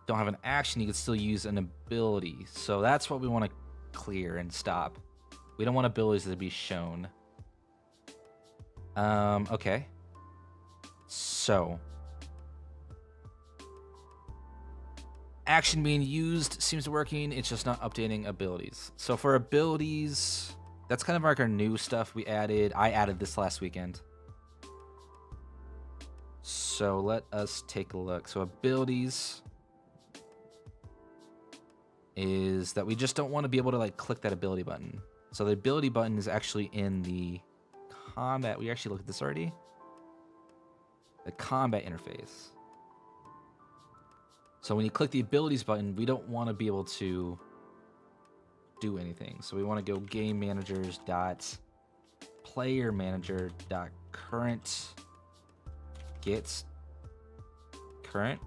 don't have an action, you can still use an ability. So that's what we want to clear and stop. We don't want abilities to be shown. Okay. So action being used seems to be working. It's just not updating abilities. So for abilities, that's kind of like our new stuff we added. I added this last weekend. So let us take a look. So abilities is that we just don't want to be able to like click that ability button. So the ability button is actually in the combat. We actually looked at this already. The combat interface. So when you click the abilities button, we don't want to be able to do anything. So we want to go game managers dot player manager dot current get current.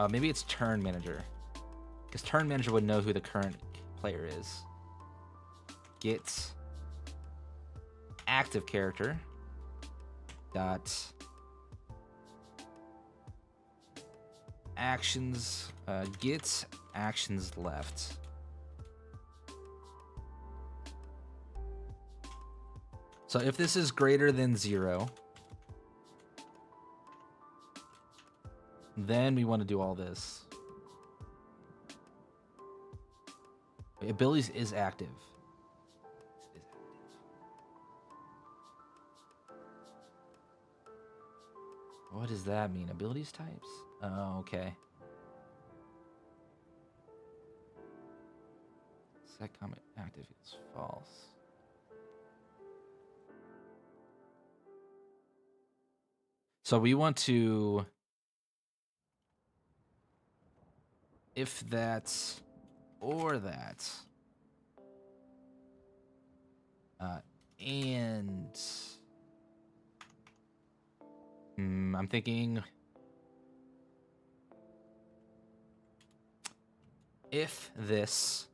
Maybe it's turn manager. because turn manager would know who the current player is. Get active character dot actions, get actions left. So if this is greater than 0, then we want to do all this. Abilities is active. What does that mean? Abilities types? Oh, okay. Set comment active is false. So we want to, if that's or that, and I'm thinking if this,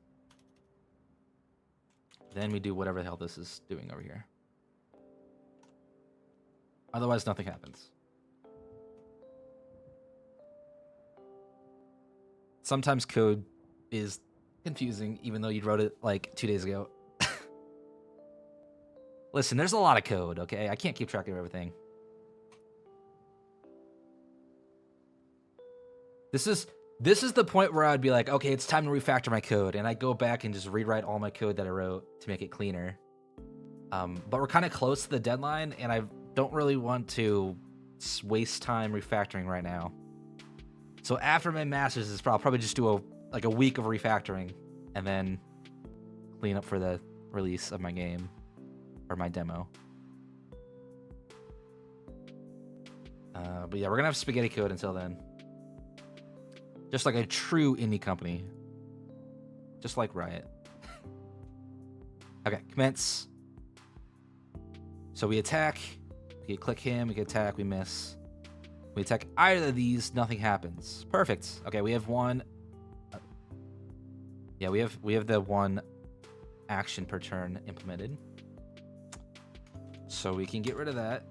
then we do whatever the hell this is doing over here. Otherwise, nothing happens. Sometimes code is confusing, even though you wrote it like 2 days ago. Listen, there's a lot of code, okay? I can't keep track of everything. This is the point where I'd be like, okay, it's time to refactor my code, and I go back and just rewrite all my code that I wrote to make it cleaner. But we're kind of close to the deadline, and I don't really want to waste time refactoring right now. So after my master's, I'll probably just do a week of refactoring, and then clean up for the release of my game or my demo. But yeah, we're gonna have spaghetti code until then. Just like a true indie company. Just like Riot. Okay, commence. So we attack. We click him, we can attack, we miss. We attack either of these, nothing happens. Perfect. Okay, we have one. Yeah, we have the one action per turn implemented. So we can get rid of that.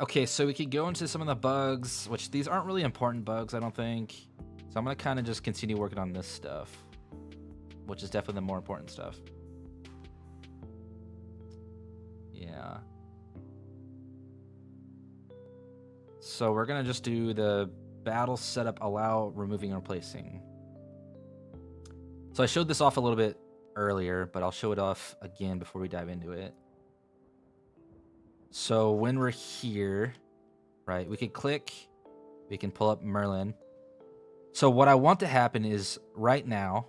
Okay, so we could go into some of the bugs, which these aren't really important bugs, I don't think. So I'm gonna kind of just continue working on this stuff, which is definitely the more important stuff. Yeah. So we're gonna just do the battle setup, allow removing and replacing. So I showed this off a little bit earlier, but I'll show it off again before we dive into it. So when we're here, right, we can click, we can pull up Merlin. So what I want to happen is right now,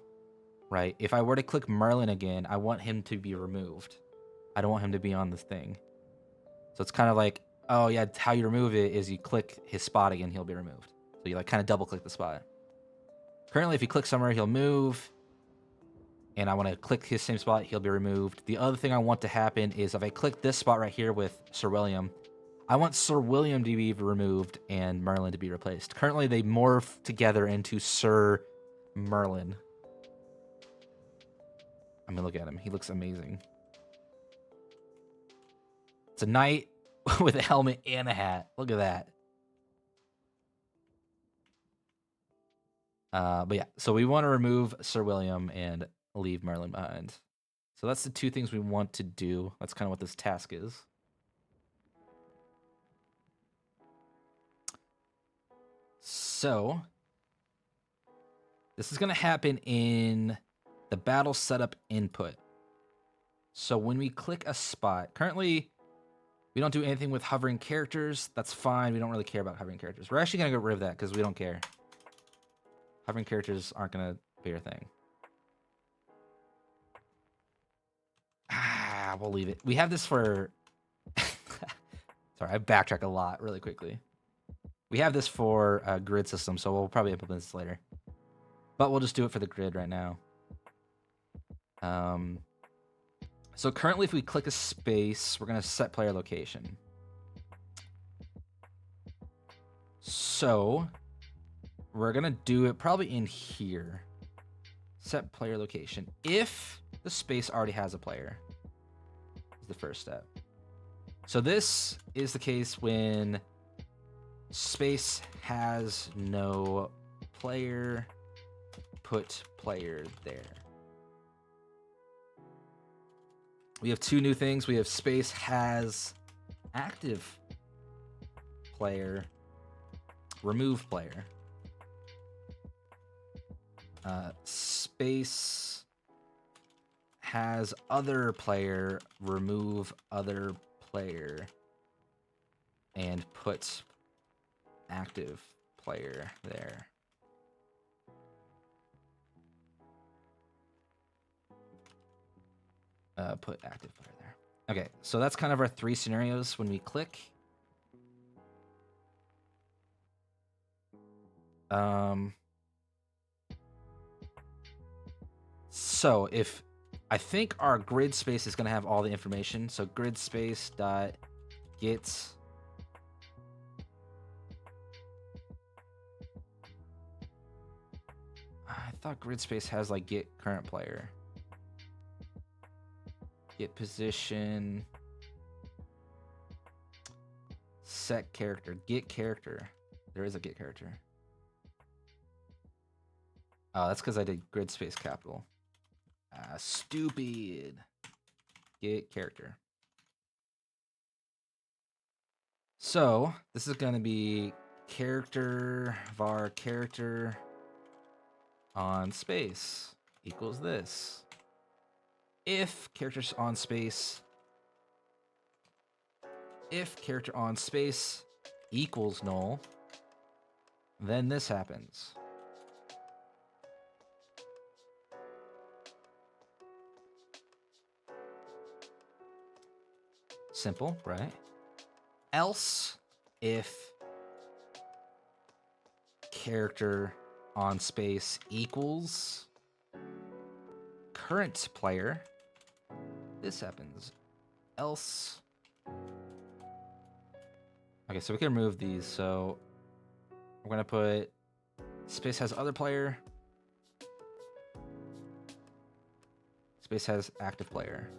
right, if I were to click Merlin again, I want him to be removed. I don't want him to be on this thing. So it's kind of like, oh yeah, how you remove it is you click his spot again, he'll be removed. So you like kind of double click the spot. Currently, if you click somewhere, he'll move. And I want to click his same spot, he'll be removed. The other thing I want to happen is if I click this spot right here with Sir William, I want Sir William to be removed and Merlin to be replaced. Currently, they morph together into Sir Merlin. I mean, look at him. He looks amazing. It's a knight with a helmet and a hat. Look at that. But yeah, so we want to remove Sir William and leave Merlin behind. So that's the two things we want to do. That's kind of what this task is. So this is going to happen in the battle setup input. So when we click a spot, currently we don't do anything with hovering characters. That's fine. We don't really care about hovering characters. We're actually going to get rid of that because we don't care. Hovering characters aren't going to be our thing. We'll leave it. We have this for... Sorry, I backtrack a lot really quickly. We have this for a grid system, so we'll probably implement this later. But we'll just do it for the grid right now. So currently, if we click a space, we're going to set player location. So we're gonna do it probably in here. Set player location. If the space already has a player, is the first step. So this is the case when space has no player, put player there. We have two new things. We have space has active player, remove player. Space has other player, remove other player, and put active player there. Put active player there. Okay, so that's kind of our three scenarios when we click. So if I think our grid space is going to have all the information. So grid space dot get I thought grid space has like get current player, get position, set character, get character. There is a get character. Oh, that's because I did grid space capital. Stupid. Get character. So this is going to be character var character on space equals this. If characters on space, if character on space equals null, then this happens. Simple, right? Else, if character on space equals current player, this happens. Else. Okay, so we can remove these. So we're going to put space has other player. Space has active player.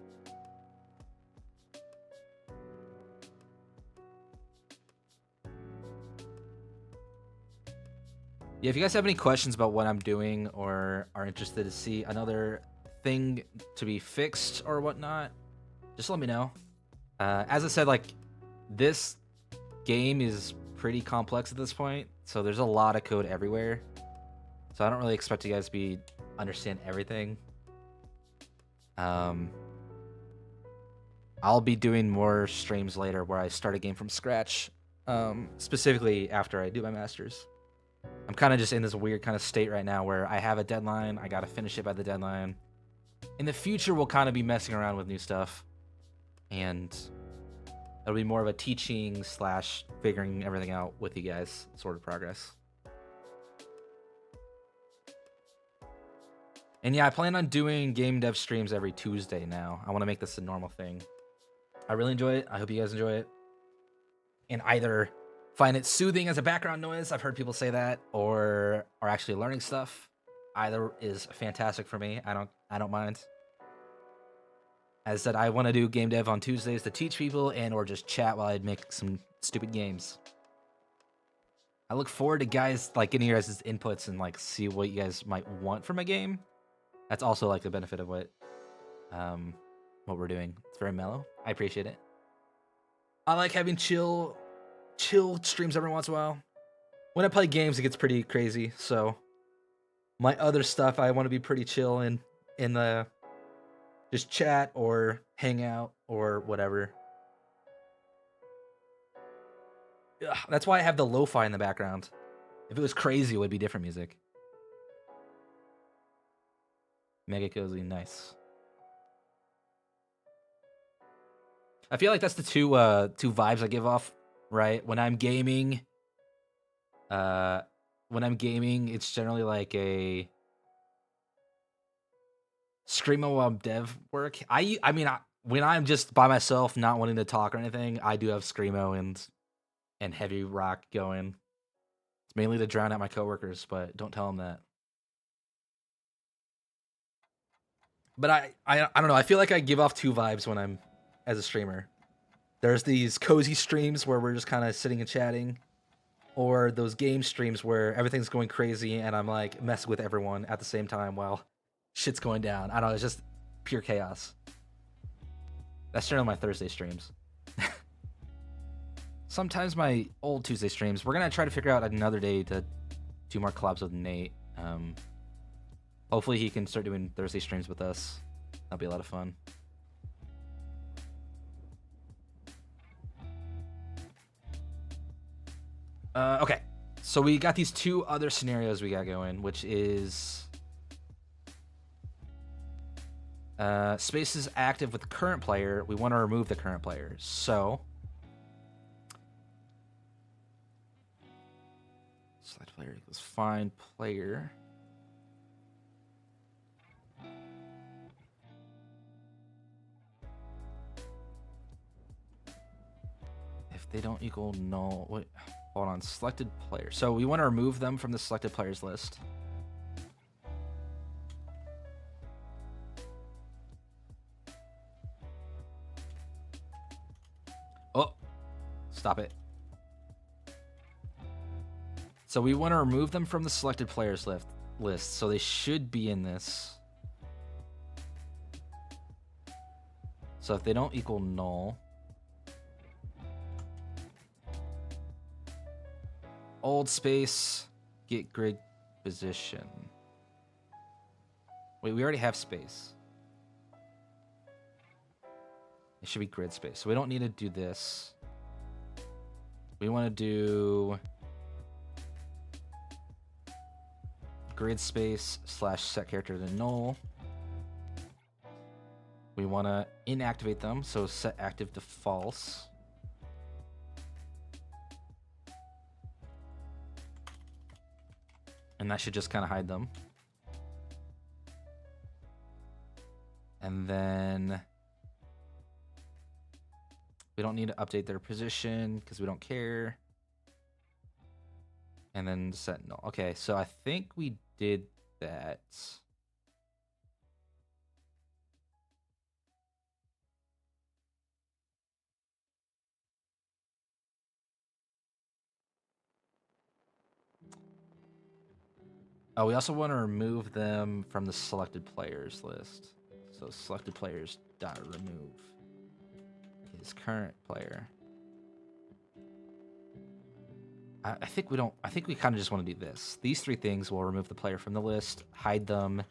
Yeah, if you guys have any questions about what I'm doing or are interested to see another thing to be fixed or whatnot, just let me know. As I said, like, this game is pretty complex at this point, so there's a lot of code everywhere. So I don't really expect you guys to understand everything. I'll be doing more streams later where I start a game from scratch, specifically after I do my masters. I'm kind of just in this weird kind of state right now where I have a deadline. I got to finish it by the deadline. In the future, we'll kind of be messing around with new stuff. And it'll be more of a teaching / figuring everything out with you guys sort of progress. And yeah, I plan on doing game dev streams every Tuesday now. I want to make this a normal thing. I really enjoy it. I hope you guys enjoy it. And either find it soothing as a background noise, I've heard people say that, or are actually learning stuff. Either is fantastic for me. I don't mind. As I said, I want to do game dev on Tuesdays to teach people and or just chat while I make some stupid games. I look forward to guys like getting your guys' inputs and like see what you guys might want from a game. That's also like the benefit of what we're doing. It's very mellow. I appreciate it. I like having chill streams every once in a while. When I play games, it gets pretty crazy. So my other stuff, I want to be pretty chill and in the just chat or hang out or whatever. Ugh, that's why I have the lo-fi in the background. If it was crazy, it would be different music. Mega cozy, nice. I feel like that's the two vibes I give off, right? When I'm gaming, it's generally like a screamo while dev work. When I'm just by myself, not wanting to talk or anything, I do have screamo and heavy rock going. Mainly to drown out my coworkers, but don't tell them that. But I don't know. I feel like I give off two vibes when I'm as a streamer. There's these cozy streams where we're just kind of sitting and chatting, or those game streams where everything's going crazy and I'm like messing with everyone at the same time while shit's going down. I don't know. It's just pure chaos. That's generally my Thursday streams. Sometimes my old Tuesday streams. We're gonna try to figure out another day to do more collabs with Nate. Hopefully he can start doing Thursday streams with us. That'll be a lot of fun. Okay, so we got these two other scenarios we got going, which is space is active with the current player. We want to remove the current player. So select player equals find player. If they don't equal null, wait, hold on, selected player. So we want to remove them from the selected players list. Oh, stop it. So we want to remove them from the selected players list. So they should be in this. So if they don't equal null, old space, get grid position. Wait, we already have space. It should be grid space. So we don't need to do this. We want to do grid space / set character to null. We want to inactivate them, so set active to false. And that should just kind of hide them. And then we don't need to update their position because we don't care. And then set null. Okay, so I think we did that. Oh, we also want to remove them from the selected players list. So selected players dot remove his current player. I think we don't. I think we kind of just want to do this. These three things will remove the player from the list, hide them,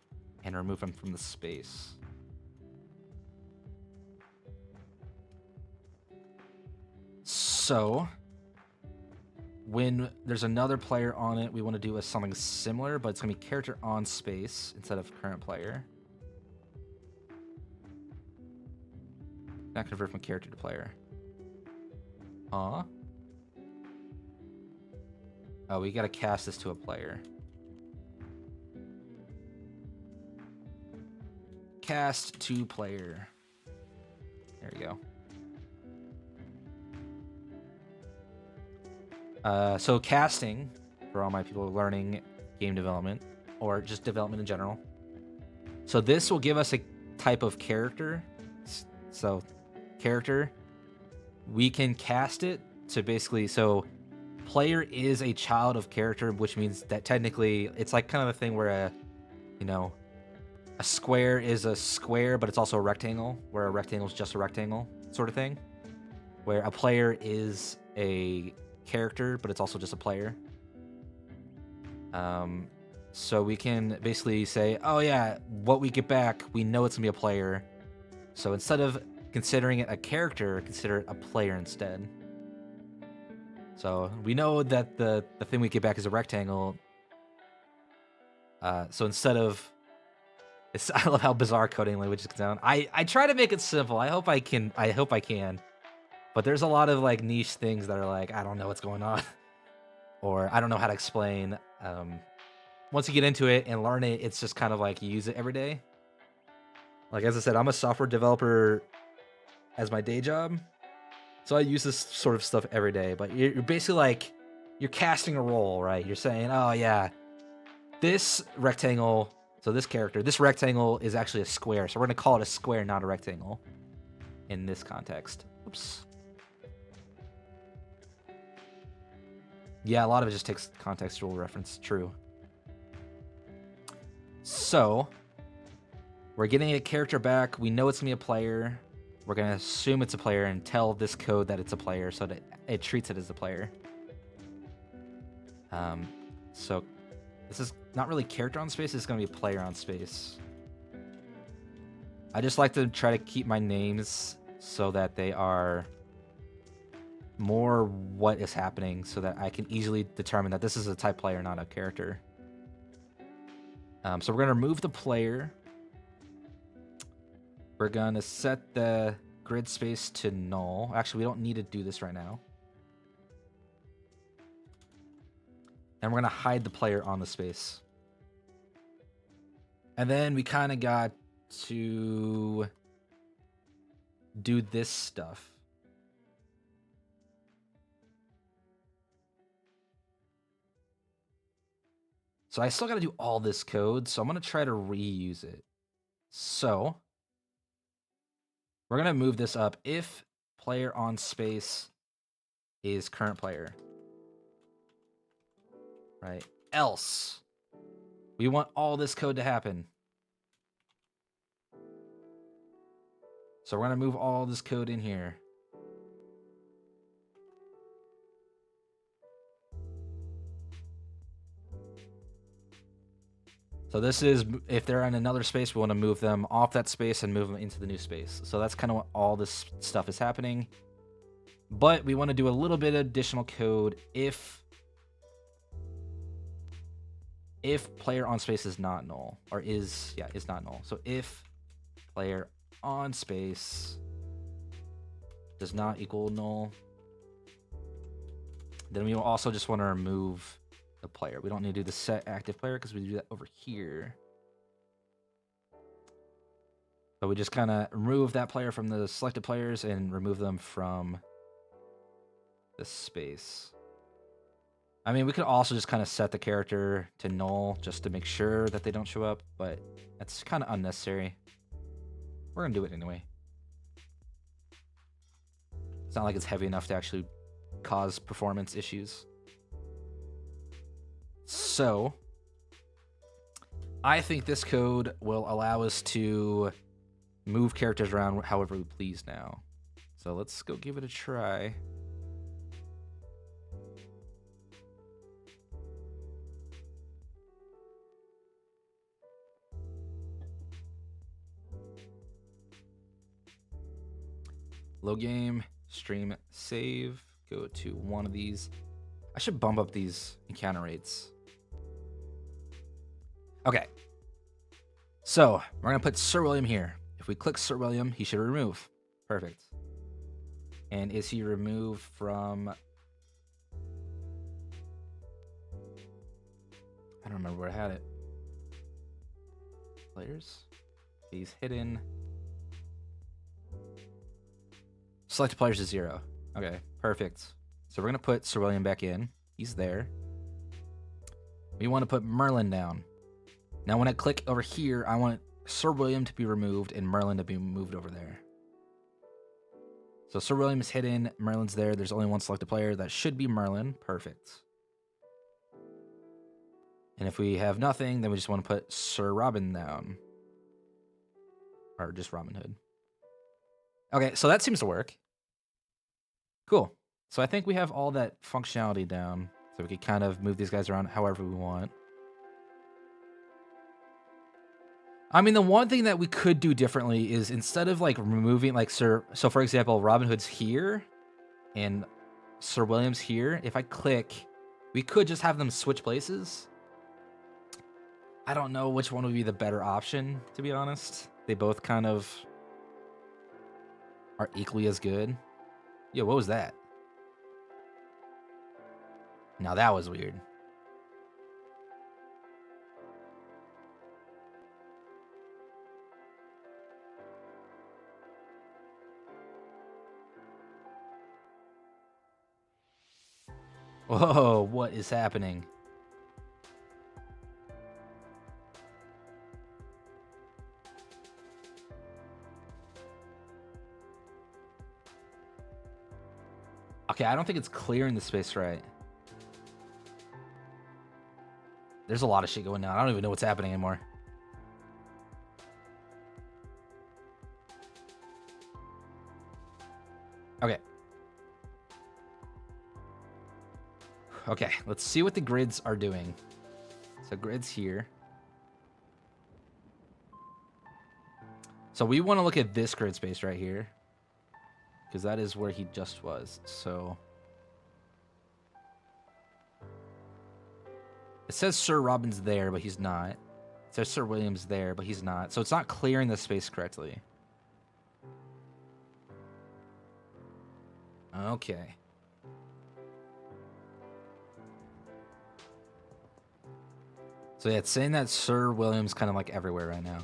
and remove them from the space. So when there's another player on it, we want to do something similar, but it's going to be character on space instead of current player. Not convert from character to player. Huh? Oh, we got to cast this to a player. Cast to player. There you go. So casting, for all my people learning game development, or just development in general. So this will give us a type of character. So character, we can cast it to basically, so player is a child of character, which means that technically it's like kind of a thing where a square is a square, but it's also a rectangle, where a rectangle is just a rectangle sort of thing, where a player is a character, but it's also just a player. So we can basically say, oh yeah, what we get back, we know it's gonna be a player. So instead of considering it a character, consider it a player instead. So we know that the thing we get back is a rectangle. So instead of, I love how bizarre coding languages can sound. I try to make it simple. I hope I can. But there's a lot of like niche things that are like, I don't know what's going on, or I don't know how to explain. Once you get into it and learn it, it's just kind of like you use it every day. Like, as I said, I'm a software developer as my day job, so I use this sort of stuff every day. But you're basically like you're casting a role, right? You're saying, oh yeah, this rectangle, so this character, this rectangle is actually a square. So we're going to call it a square, not a rectangle in this context. Oops. Yeah, a lot of it just takes contextual reference. True. So we're getting a character back. We know it's going to be a player. We're going to assume it's a player and tell this code that it's a player so that it treats it as a player. So this is not really character on space. It's going to be player on space. I just like to try to keep my names so that they are more what is happening so that I can easily determine that this is a type player, not a character. So we're going to remove the player. We're going to set the grid space to null. Actually, we don't need to do this right now. And we're going to hide the player on the space. And then we kind of got to do this stuff. So I still got to do all this code, so I'm going to try to reuse it. So we're going to move this up if player on space is current player. Right? Else, we want all this code to happen. So we're going to move all this code in here. So this is, if they're in another space, we want to move them off that space and move them into the new space. So that's kind of what all this stuff is happening. But we want to do a little bit of additional code if player on space is not null, or is not null. So if player on space does not equal null, then we will also just want to remove the player. We don't need to do the set active player because we do that over here. But we just kind of remove that player from the selected players and remove them from the space. I mean, we could also just kind of set the character to null just to make sure that they don't show up, but that's kind of unnecessary. We're going to do it anyway. It's not like it's heavy enough to actually cause performance issues. So I think this code will allow us to move characters around however we please now. So let's go give it a try. Low game, stream, save, go to one of these. I should bump up these encounter rates. Okay. So we're going to put Sir William here. If we click Sir William, he should remove. Perfect. And is he removed from... I don't remember where I had it. Players. He's hidden. Select players to 0. Okay, perfect. So we're going to put Sir William back in. He's there. We want to put Merlin down. Now when I click over here, I want Sir William to be removed and Merlin to be moved over there. So Sir William is hidden, Merlin's there. There's only one selected player. That should be Merlin. Perfect. And if we have nothing, then we just want to put Sir Robin down. Or just Robin Hood. Okay, so that seems to work. Cool. So I think we have all that functionality down. So we can kind of move these guys around however we want. I mean, the one thing that we could do differently is instead of like removing like so for example, Robin Hood's here and Sir William's here. If I click, we could just have them switch places. I don't know which one would be the better option, to be honest. They both kind of are equally as good. Yo, what was that? Now that was weird. Whoa, what is happening? Okay, I don't think it's clearing the space right. There's a lot of shit going on. I don't even know what's happening anymore. Okay. Okay, let's see what the grids are doing. So grids here. So we want to look at this grid space right here, because that is where he just was. So it says Sir Robin's there, but he's not. It says Sir William's there, but he's not. So it's not clearing the space correctly. Okay. So yeah, it's saying that Sir William's kind of like everywhere right now.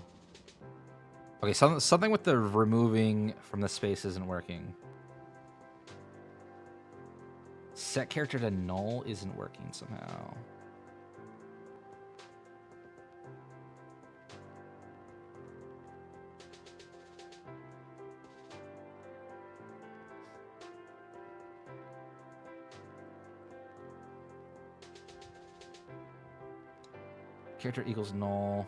Okay, something with the removing from the space isn't working. Set character to null isn't working somehow. Character equals null.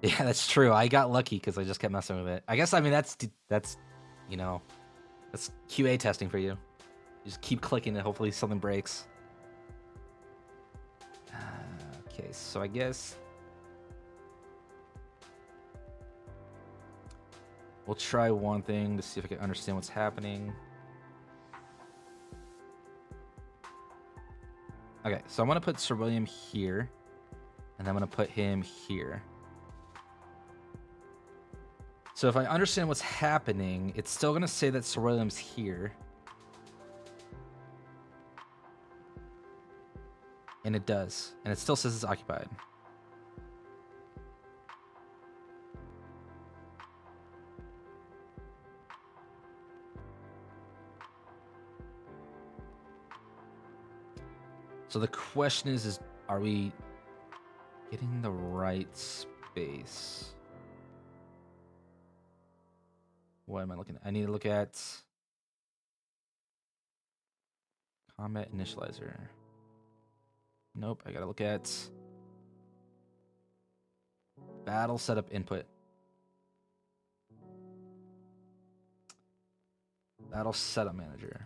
Yeah, that's true. I got lucky because I just kept messing with it. I guess, I mean, that's you know, that's QA testing for you. You just keep clicking and hopefully something breaks. Okay, so I guess we'll try one thing to see if I can understand what's happening. Okay, so I'm going to put Sir William here, and I'm going to put him here. So if I understand what's happening, it's still going to say that Sir William's here. And it does. And it still says it's occupied. So the question is are we getting the right space? What am I looking at? I need to look at combat initializer. Nope, I gotta look at battle setup input. Battle setup manager.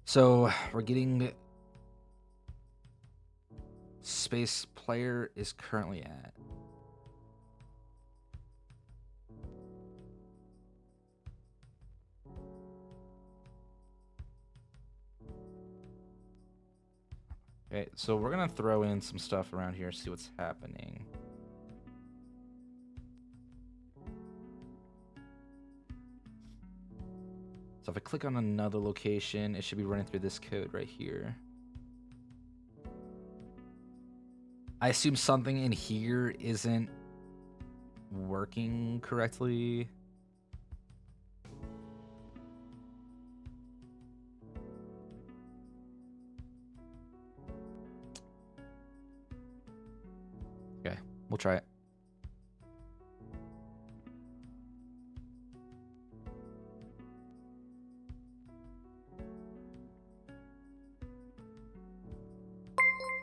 So we're getting space player is currently at. Okay, so we're gonna throw in some stuff around here, see what's happening. So if I click on another location, it should be running through this code right here. I assume something in here isn't working correctly. Okay, we'll try it.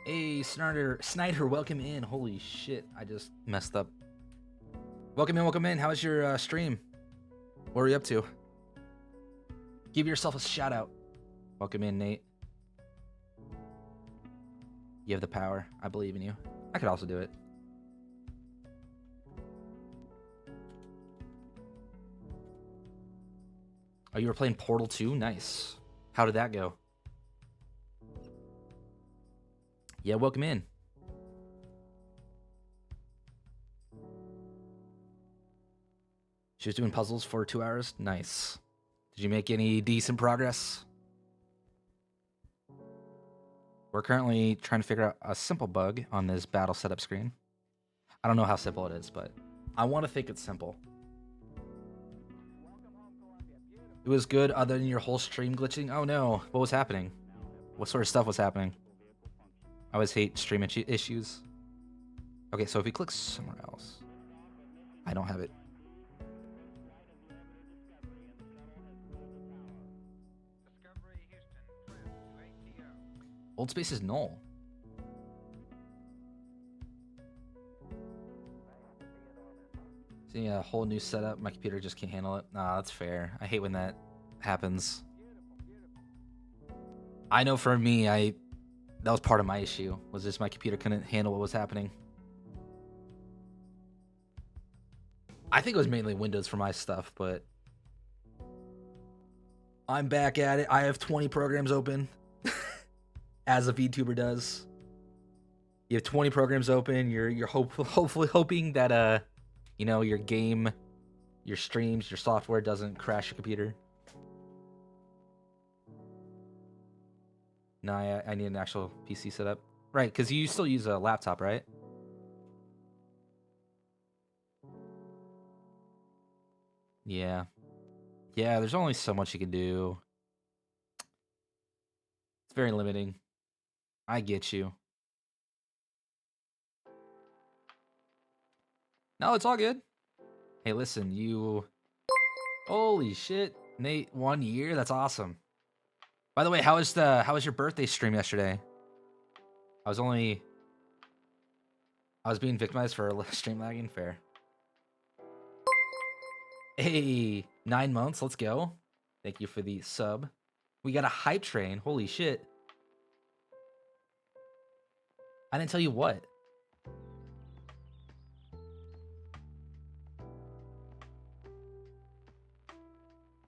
Hey, Snyder, welcome in. Holy shit, I just messed up. Welcome in. How's your stream? What are you up to? Give yourself a shout out. Welcome in, Nate. You have the power. I believe in you. I could also do it. Oh, you were playing Portal 2? Nice. How did that go? Yeah, welcome in. She was doing puzzles for 2 hours? Nice. Did you make any decent progress? We're currently trying to figure out a simple bug on this battle setup screen. I don't know how simple it is, but I want to think it's simple. It was good other than your whole stream glitching? Oh no, what was happening? What sort of stuff was happening? I always hate stream issues. Okay, so if we click somewhere else, I don't have it. Old space is null. See a whole new setup. My computer just can't handle it. Nah, that's fair. I hate when that happens. I know for me, that was part of my issue. Was just my computer couldn't handle what was happening. I think it was mainly Windows for my stuff, but I'm back at it. I have 20 programs open, as a VTuber does. You have 20 programs open. You're hopefully hoping that you know, your game, your streams, your software doesn't crash your computer. No, I need an actual PC setup. Right, because you still use a laptop, right? Yeah. Yeah, there's only so much you can do. It's very limiting. I get you. No, it's all good. Hey, listen, you... Holy shit. Nate, 1 year? That's awesome. By the way, how was your birthday stream yesterday? I was being victimized for stream lagging. Fair. Hey, 9 months. Let's go. Thank you for the sub. We got a hype train. Holy shit. I didn't tell you what.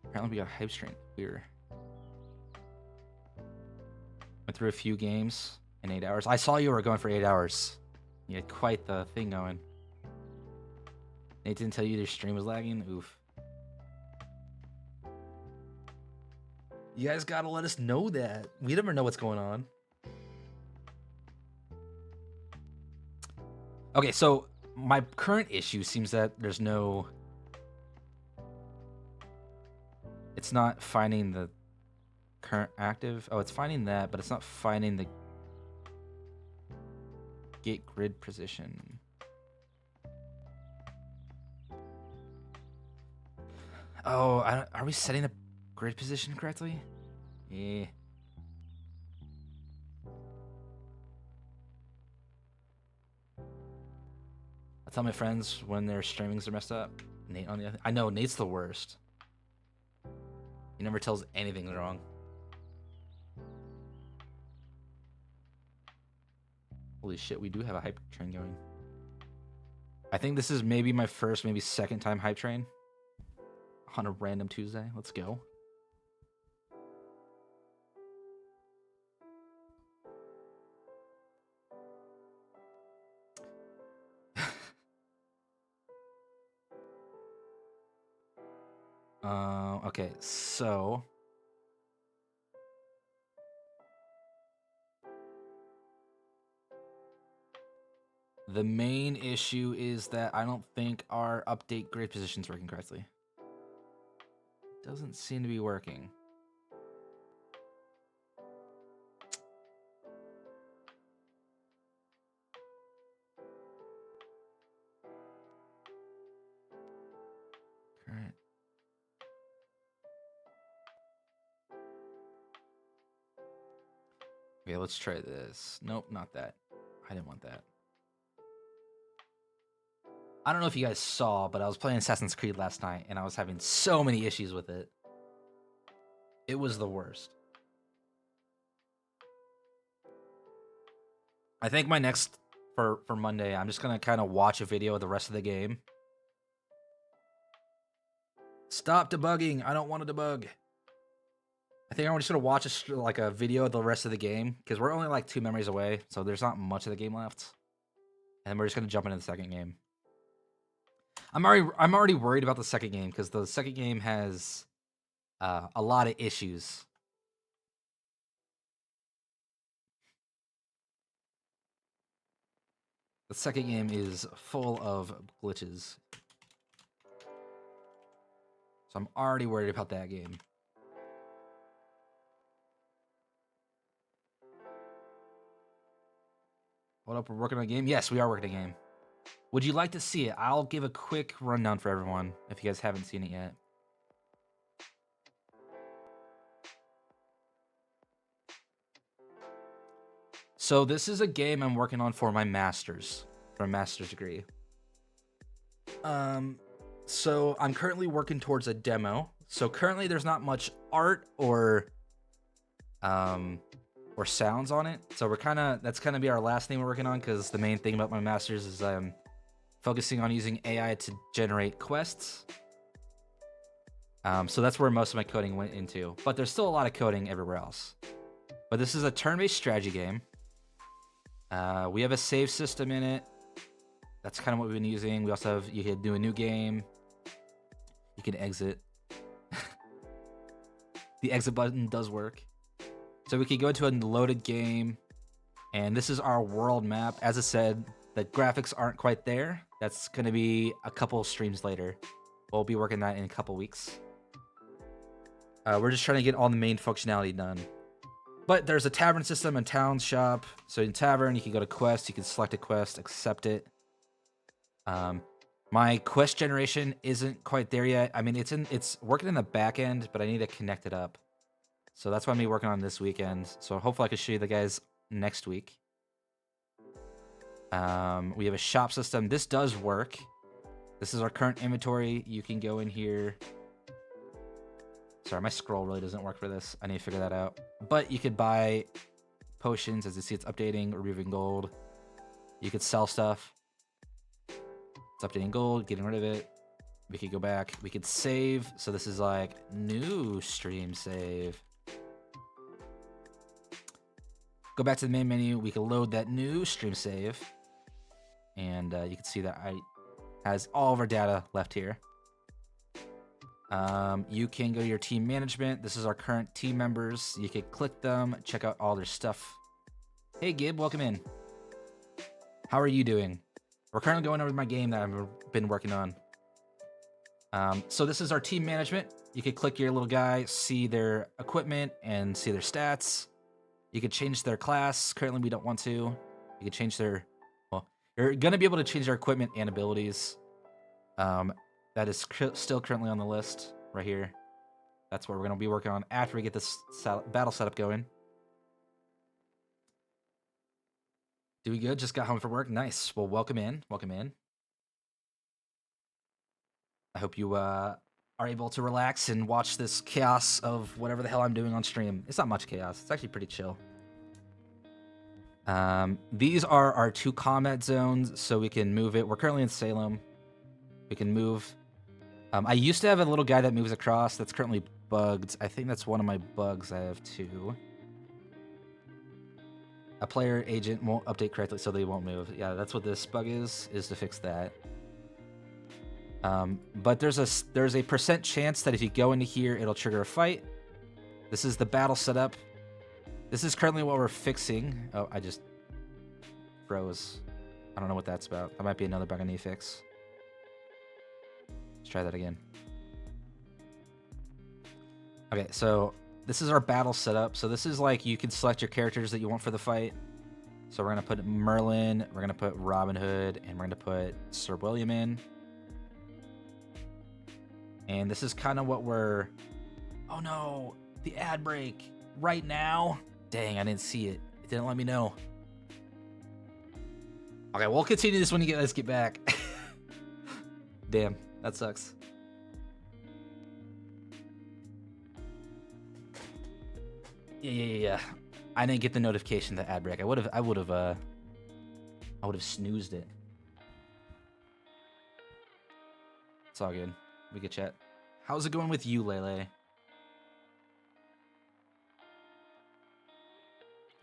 Apparently we got a hype train. Weird. Went through a few games in 8 hours. I saw you were going for 8 hours. You had quite the thing going. Nate didn't tell you your stream was lagging? Oof. You guys gotta let us know that. We never know what's going on. Okay, so my current issue seems that there's no... It's not finding the current active. Oh, it's finding that, but it's not finding the gate grid position. Oh, are we setting the grid position correctly? Yeah. I tell my friends when their streamings are messed up. Nate on the other... I know, Nate's the worst. He never tells anything wrong. Holy shit, we do have a hype train going. I think this is maybe my first, maybe second time hype train on a random Tuesday. Let's go. Okay, so the main issue is that I don't think our update grid position's working correctly. Doesn't seem to be working. Current. Okay, let's try this. Nope, not that. I didn't want that. I don't know if you guys saw, but I was playing Assassin's Creed last night, and I was having so many issues with it. It was the worst. I think my next, for Monday, I'm just going to kind of watch a video of the rest of the game. Stop debugging. I don't want to debug. I think I'm just going to watch a video of the rest of the game, because we're only like 2 memories away, so there's not much of the game left. And we're just going to jump into the second game. I'm already worried about the second game, because the second game has a lot of issues. The second game is full of glitches. So I'm already worried about that game. What up? We're working on a game? Yes, we are working on a game. Would you like to see it? I'll give a quick rundown for everyone if you guys haven't seen it yet. So this is a game I'm working on for my master's, for a master's degree. So I'm currently working towards a demo. So currently there's not much art or sounds on it. So that's kind of be our last thing we're working on, because the main thing about my master's is I'm focusing on using AI to generate quests. So that's where most of my coding went into. But there's still a lot of coding everywhere else. But this is a turn-based strategy game. We have a save system in it. That's kind of what we've been using. We also have, you can do a new game. You can exit. The exit button does work. So we can go into a loaded game. And this is our world map. As I said, the graphics aren't quite there. That's going to be a couple streams later. We'll be working that in a couple weeks. We're just trying to get all the main functionality done. But there's a tavern system and town shop. So in tavern, you can go to quest. You can select a quest, accept it. My quest generation isn't quite there yet. I mean, it's working in the back end, but I need to connect it up. So that's what I'm working on this weekend. So hopefully I can show you the guys next week. We have a shop system. This does work. This is our current inventory. You can go in here. Sorry, my scroll really doesn't work for this. I need to figure that out. But you could buy potions. As you see, it's updating, removing gold. You could sell stuff. It's updating gold, getting rid of it. We could go back. We could save. So this is like new stream save. Go back to the main menu. We can load that new stream save. And you can see that has all of our data left here. You can go to your team management. This is our current team members. You can click them, check out all their stuff. Hey, Gib, welcome in. How are you doing? We're currently going over my game that I've been working on. So this is our team management. You can click your little guy, see their equipment, and see their stats. You can change their class. Currently, we don't want to. You can change their... Well, you're going to be able to change their equipment and abilities. That is still currently on the list right here. That's what we're going to be working on after we get this battle setup going. Doing good. Just got home from work. Nice. Well, welcome in. Welcome in. I hope you are able to relax and watch this chaos of whatever the hell I'm doing on stream. It's not much chaos. It's actually pretty chill. These are our 2 combat zones, so we can move it. We're currently in Salem. We can move. I used to have a little guy that moves across. That's currently bugged. I think that's one of my bugs. I have 2. A player agent won't update correctly, so they won't move. Yeah, that's what this bug is to fix that. But there's a percent chance that if you go into here, it'll trigger a fight. This is the battle setup. This is currently what we're fixing. Oh, I just froze. I don't know what that's about. That might be another bug I need to fix. Let's try that again. Okay, so this is our battle setup. So this is like you can select your characters that you want for the fight. So we're gonna put Merlin, we're gonna put Robin Hood, and we're gonna put Sir William in. And this is kind of what we're... Oh no, the ad break right now. Dang, I didn't see it. It didn't let me know. Okay, we'll continue this when you guys get back. Damn, that sucks. Yeah. I didn't get the notification that ad break. I would have snoozed it. It's all good. We could chat. How's it going with you, Lele?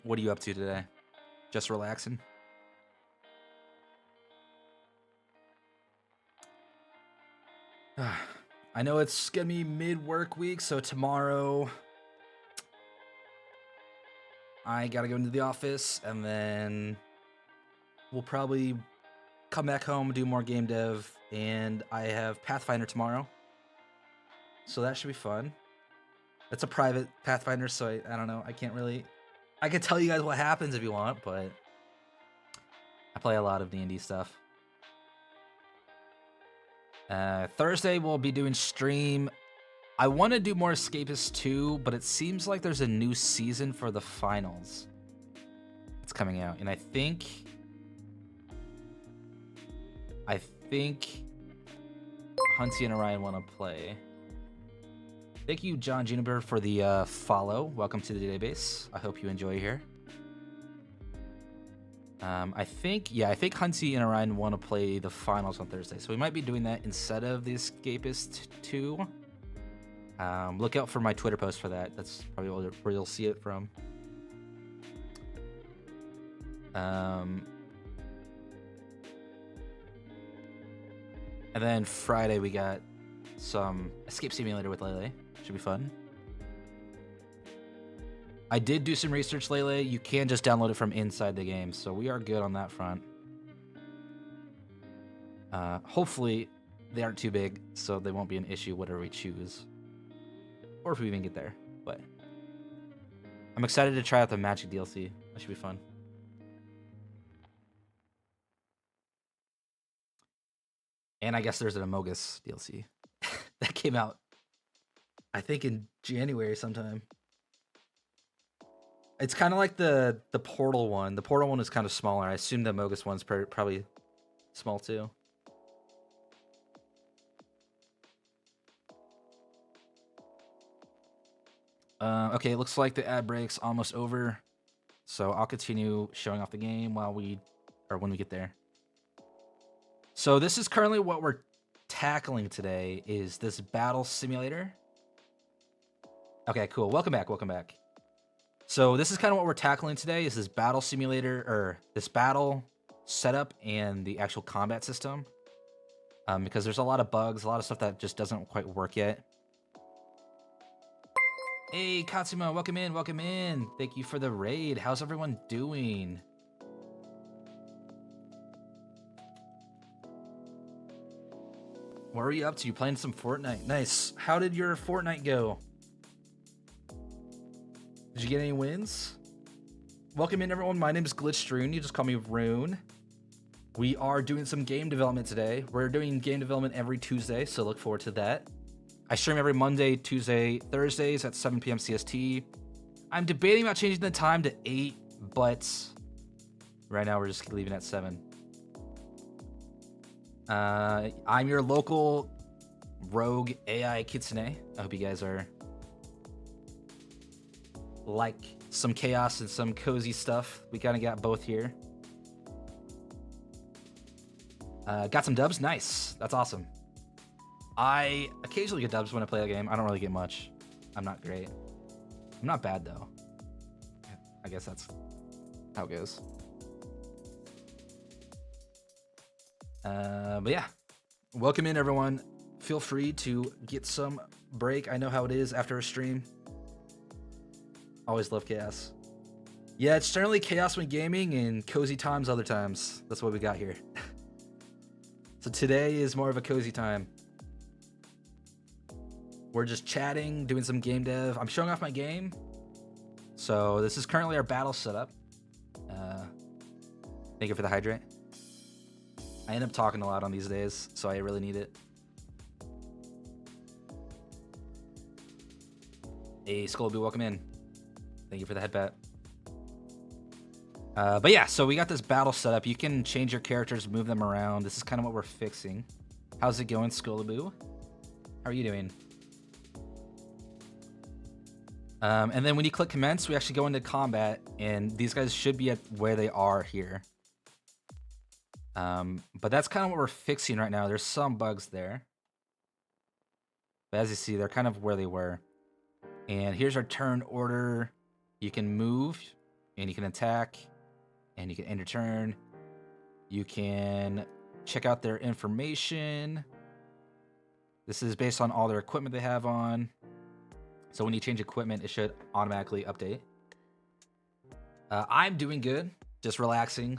What are you up to today? Just relaxing? I know it's gonna be mid-work week, so tomorrow I gotta go into the office, and then we'll probably come back home, do more game dev, and I have Pathfinder tomorrow. So that should be fun. It's a private Pathfinder, so I don't know. I can't really... I could tell you guys what happens if you want, but I play a lot of D&D stuff. Thursday we'll be doing stream. I want to do more Escapist 2, but it seems like there's a new season for the finals. It's coming out, and I think Hunty and Orion want to play. Thank you, John Juniper, for the follow. Welcome to the database. I hope you enjoy here. I think Hunty and Orion want to play the finals on Thursday, so we might be doing that instead of the Escapist 2. Look out for my Twitter post for that. That's probably where you'll see it from. And then Friday we got some Escape Simulator with Lele. Should be fun. I did do some research, Lele. You can just download it from inside the game, so we are good on that front. Hopefully they aren't too big, so they won't be an issue whatever we choose. Or if we even get there, but I'm excited to try out the Magic DLC. That should be fun. And I guess there's an Amogus DLC that came out, I think, in January sometime. It's kind of like the Portal one. The Portal one is kind of smaller. I assume the Amogus one's probably small too. Okay, it looks like the ad break's almost over, so I'll continue showing off the game when we get there. So this is currently what we're tackling today, is this battle simulator. Okay, cool. Welcome back. So this is kind of what we're tackling today, is this battle simulator, or this battle setup and the actual combat system. Because there's a lot of bugs, a lot of stuff that just doesn't quite work yet. Hey, Katsuma, welcome in. Thank you for the raid. How's everyone doing? What are you up to? You playing some Fortnite? Nice. How did your Fortnite go? Did you get any wins? Welcome in, everyone. My name is Glitchdrune. You just call me Rune. We are doing some game development today. We're doing game development every Tuesday, so look forward to that. I stream every Monday, Tuesday, Thursdays at 7 p.m. CST. I'm debating about changing the time to 8, but right now we're just leaving at 7. I'm your local rogue AI Kitsune. I hope you guys are like some chaos and some cozy stuff. We kind of got both here. Got some dubs? Nice. That's awesome. I occasionally get dubs when I play a game. I don't really get much. I'm not great. I'm not bad, though. I guess that's how it goes. But yeah. Welcome in, everyone. Feel free to get some break. I know how it is after a stream. Always love chaos. Yeah, it's generally chaos when gaming and cozy times other times. That's what we got here. So today is more of a cozy time. We're just chatting, doing some game dev. I'm showing off my game. So this is currently our battle setup. Thank you for the hydrate. I end up talking a lot on these days, so I really need it. Hey, Skullboo, welcome in. Thank you for the headbat. But yeah, so we got this battle setup. You can change your characters, move them around. This is kind of what we're fixing. How's it going, Skullboo? How are you doing? And then when you click commence, we actually go into combat, and these guys should be at where they are here. But that's kind of what we're fixing right now. There's some bugs there. But as you see, they're kind of where they were. And here's our turn order. You can move, and you can attack, and you can end your turn. You can check out their information. This is based on all their equipment they have on. So when you change equipment, it should automatically update. I'm doing good. Just relaxing.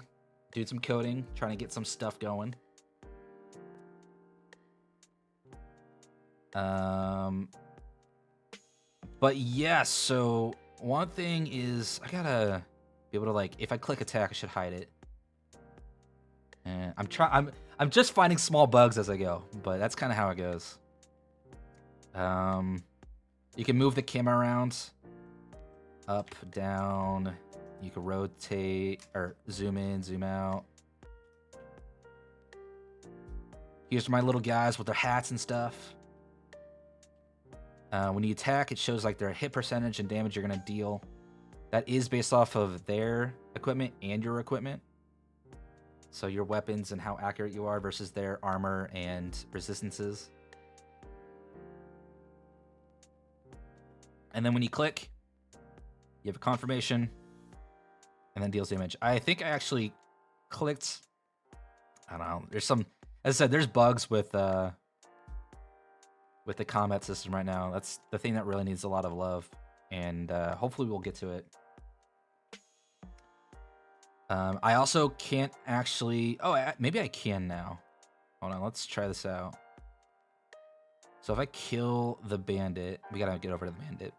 Doing some coding. Trying to get some stuff going. But yeah, so one thing is I gotta be able to, like, if I click attack, I should hide it. And I'm just finding small bugs as I go, but that's kind of how it goes. You can move the camera around, up, down. You can rotate or zoom in, zoom out. Here's my little guys with their hats and stuff. When you attack, it shows like their hit percentage and damage you're gonna deal. That is based off of their equipment and your equipment. So your weapons and how accurate you are versus their armor and resistances. And then when you click, you have a confirmation and then deals damage. I think I actually clicked. I don't know. There's some, as I said, there's bugs with the combat system right now. That's the thing that really needs a lot of love, and hopefully we'll get to it. I also can't actually. Oh, maybe I can now. Hold on, let's try this out. So if I kill the bandit, we gotta get over to the bandit.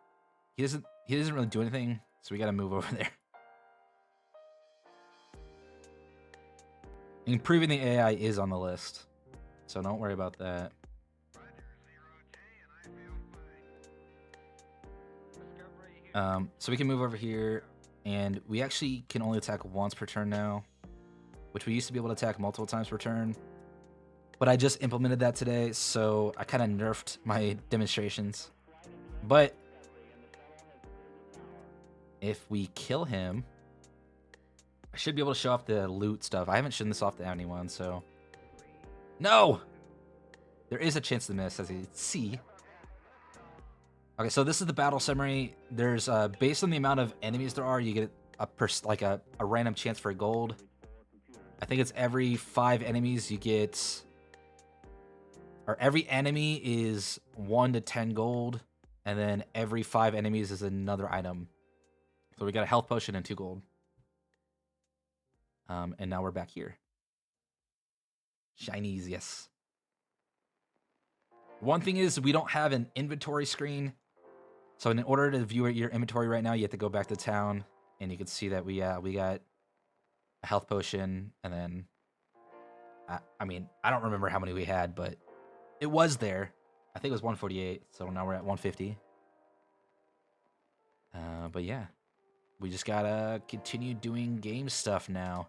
He doesn't really do anything, so we gotta move over there. Improving the AI is on the list, so don't worry about that. So we can move over here, and we actually can only attack once per turn now, which we used to be able to attack multiple times per turn. But I just implemented that today, so I kind of nerfed my demonstrations. But if we kill him, I should be able to show off the loot stuff. I haven't shown this off to anyone, so... No! There is a chance to miss, as you can see. Okay, so this is the battle summary. There's, based on the amount of enemies there are, you get a random chance for gold. I think it's every 5 enemies you get... Or every enemy is 1 to 10 gold, and then every 5 enemies is another item. So we got a health potion and 2 gold. And now we're back here. Shinies, yes. One thing is we don't have an inventory screen. So in order to view your inventory right now, you have to go back to town, and you can see that we got a health potion, and then I mean, I don't remember how many we had, but it was there. I think it was 148, so now we're at 150. But yeah, we just gotta continue doing game stuff now.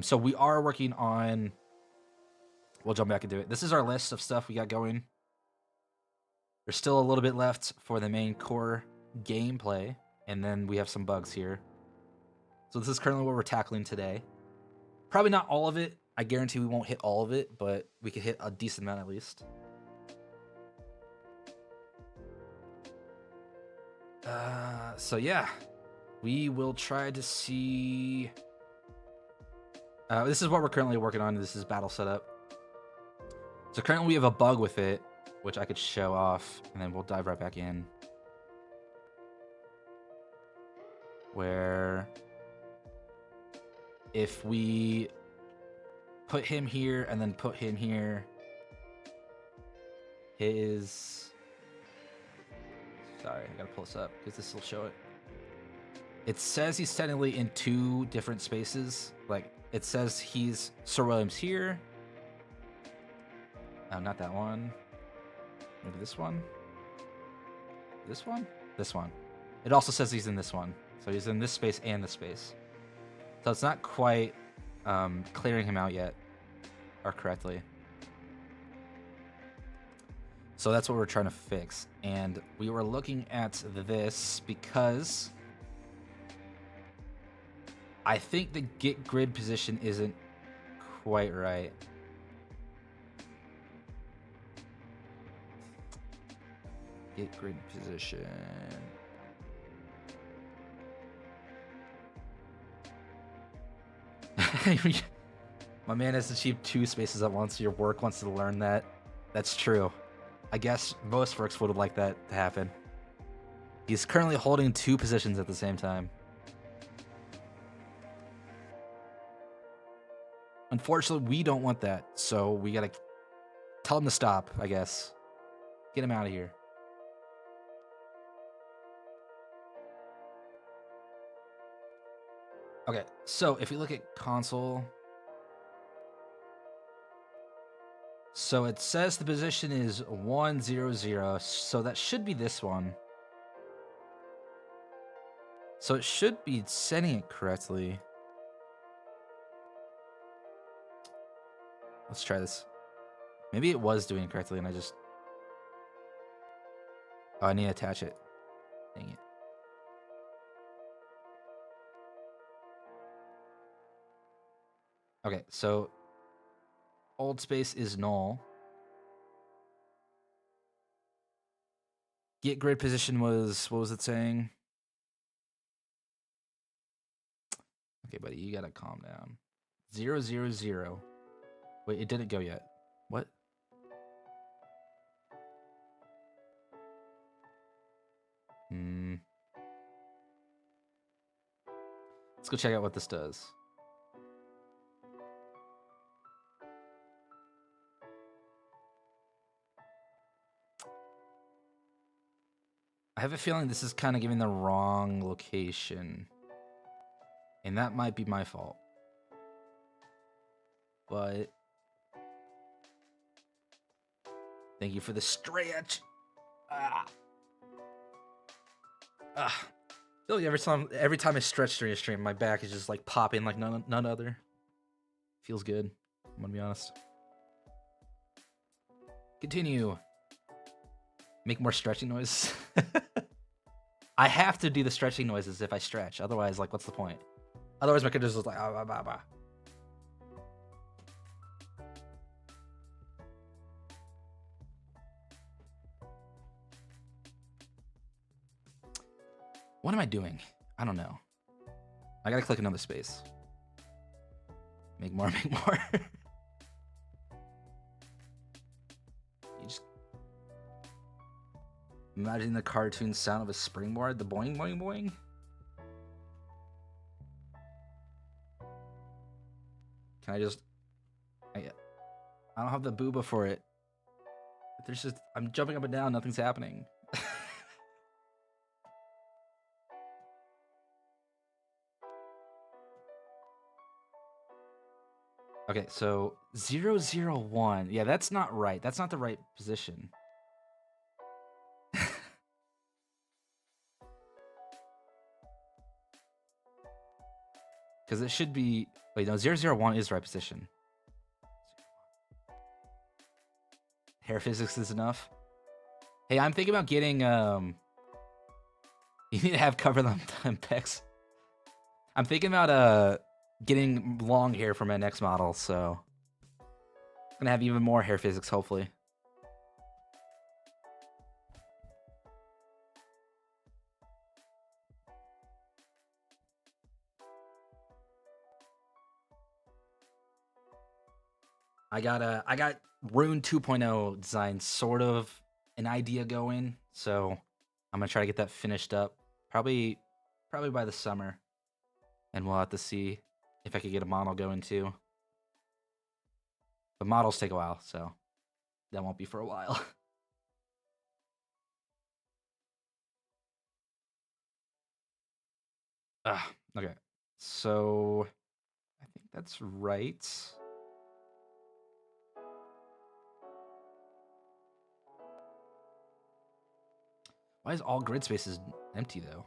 So we are working on... We'll jump back into it. This is our list of stuff we got going. There's still a little bit left for the main core gameplay, and then we have some bugs here. So this is currently what we're tackling today. Probably not all of it. I guarantee we won't hit all of it, but we could hit a decent amount at least. So yeah, we will try to see... this is what we're currently working on. This is battle setup. So currently we have a bug with it, which I could show off, and then we'll dive right back in. Where if we put him here and then put him here, his... Sorry, I gotta pull this up because this will show it. It says he's technically in 2 different spaces. Like, it says he's Sir William's here. Not that one. Maybe this one? This one? This one. It also says he's in this one. So he's in this space and this space. So it's not quite clearing him out yet. Or correctly. So that's what we're trying to fix. And we were looking at this because I think the get grid position isn't quite right. Get grid position. My man has achieved 2 spaces at once. Your work wants to learn that. That's true. I guess most works would have liked that to happen. He's currently holding 2 positions at the same time. Unfortunately, we don't want that, so we gotta tell him to stop, I guess. Get him out of here. Okay, so if you look at console, So it says the position is 100, so that should be this one. So it should be setting it correctly. Let's try this. Maybe it was doing it correctly and I just... Oh, I need to attach it. Dang it. Okay, so old space is null. Get grid position was, what was it saying? Okay, buddy, you gotta calm down. 000. Wait, it didn't go yet. What? Let's go check out what this does. I have a feeling this is kind of giving the wrong location. And that might be my fault. But... Thank you for the stretch. I feel like every time I stretch during a stream, my back is just like popping like none other. Feels good. I'm gonna be honest. Continue. Make more stretching noises. I have to do the stretching noises if I stretch. Otherwise, like, what's the point? Otherwise, my kid just like, ah, bah, bah, bah. What am I doing? I don't know. I gotta click another space. Make more, make more. You just imagine the cartoon sound of a springboard, the boing, boing, boing. Can I just... I don't have the booba for it. There's just... I'm jumping up and down, nothing's happening. Okay, so 001. Yeah, that's not right. That's not the right position. Because it should be... Wait, no, 001 is the right position. Hair physics is enough. Hey, I'm thinking about getting... You need to have cover them pecs. I'm thinking about getting long hair for my next model, so... I'm gonna have even more hair physics, hopefully. I got Rune 2.0 design, sort of an idea going, so I'm gonna try to get that finished up probably by the summer, and we'll have to see if I could get a model going too. But models take a while, so that won't be for a while. Okay, so I think that's right. Why is all grid spaces empty though?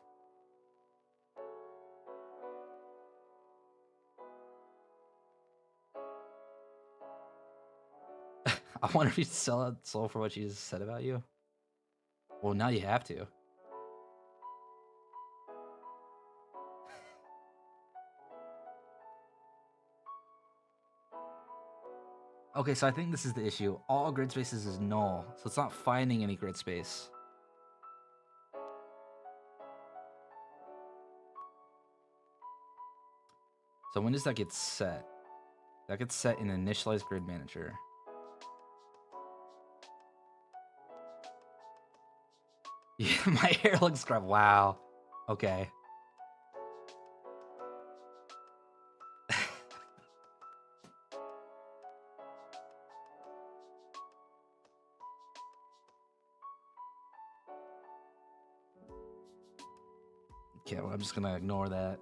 I wonder if you sell it soul for what she just said about you. Well, now you have to. Okay, so I think this is the issue. All grid spaces is null, so it's not finding any grid space. So when does that get set? That gets set in initialize grid manager. Yeah, my hair looks scrubbed. Wow. Okay. Okay, well, I'm just gonna ignore that.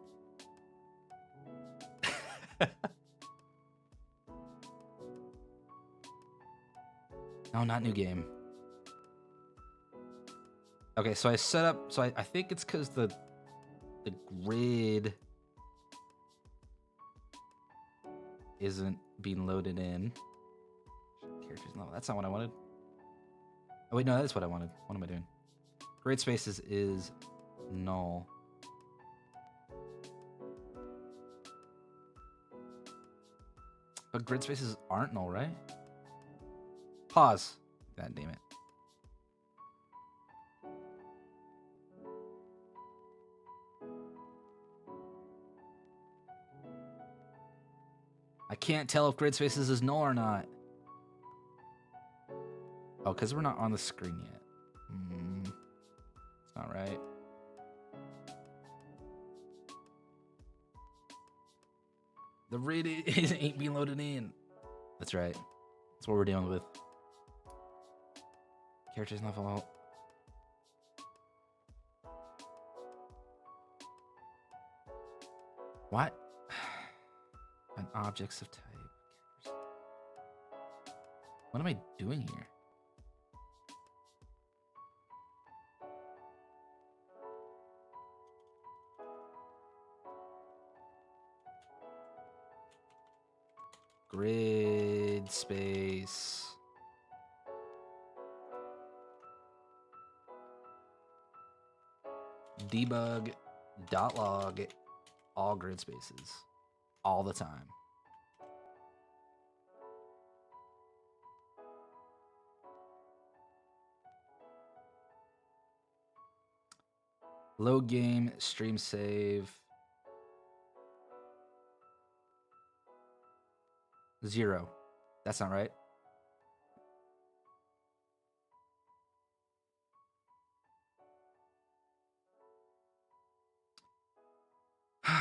No, not new game. Okay, so I set up. So I think it's because the grid isn't being loaded in. Characters. No, that's not what I wanted. Oh wait, no, that's what I wanted. What am I doing? Grid spaces is null. But grid spaces aren't null, right? Pause. God damn it. I can't tell if grid spaces is null or not. Oh, because we're not on the screen yet. It's not right. The read ain't being loaded in. That's right. That's what we're dealing with. Characters not fault. What? And objects of type. What am I doing here? Grid space. Debug .log all grid spaces all the time. Load game, stream save. 0. That's not right.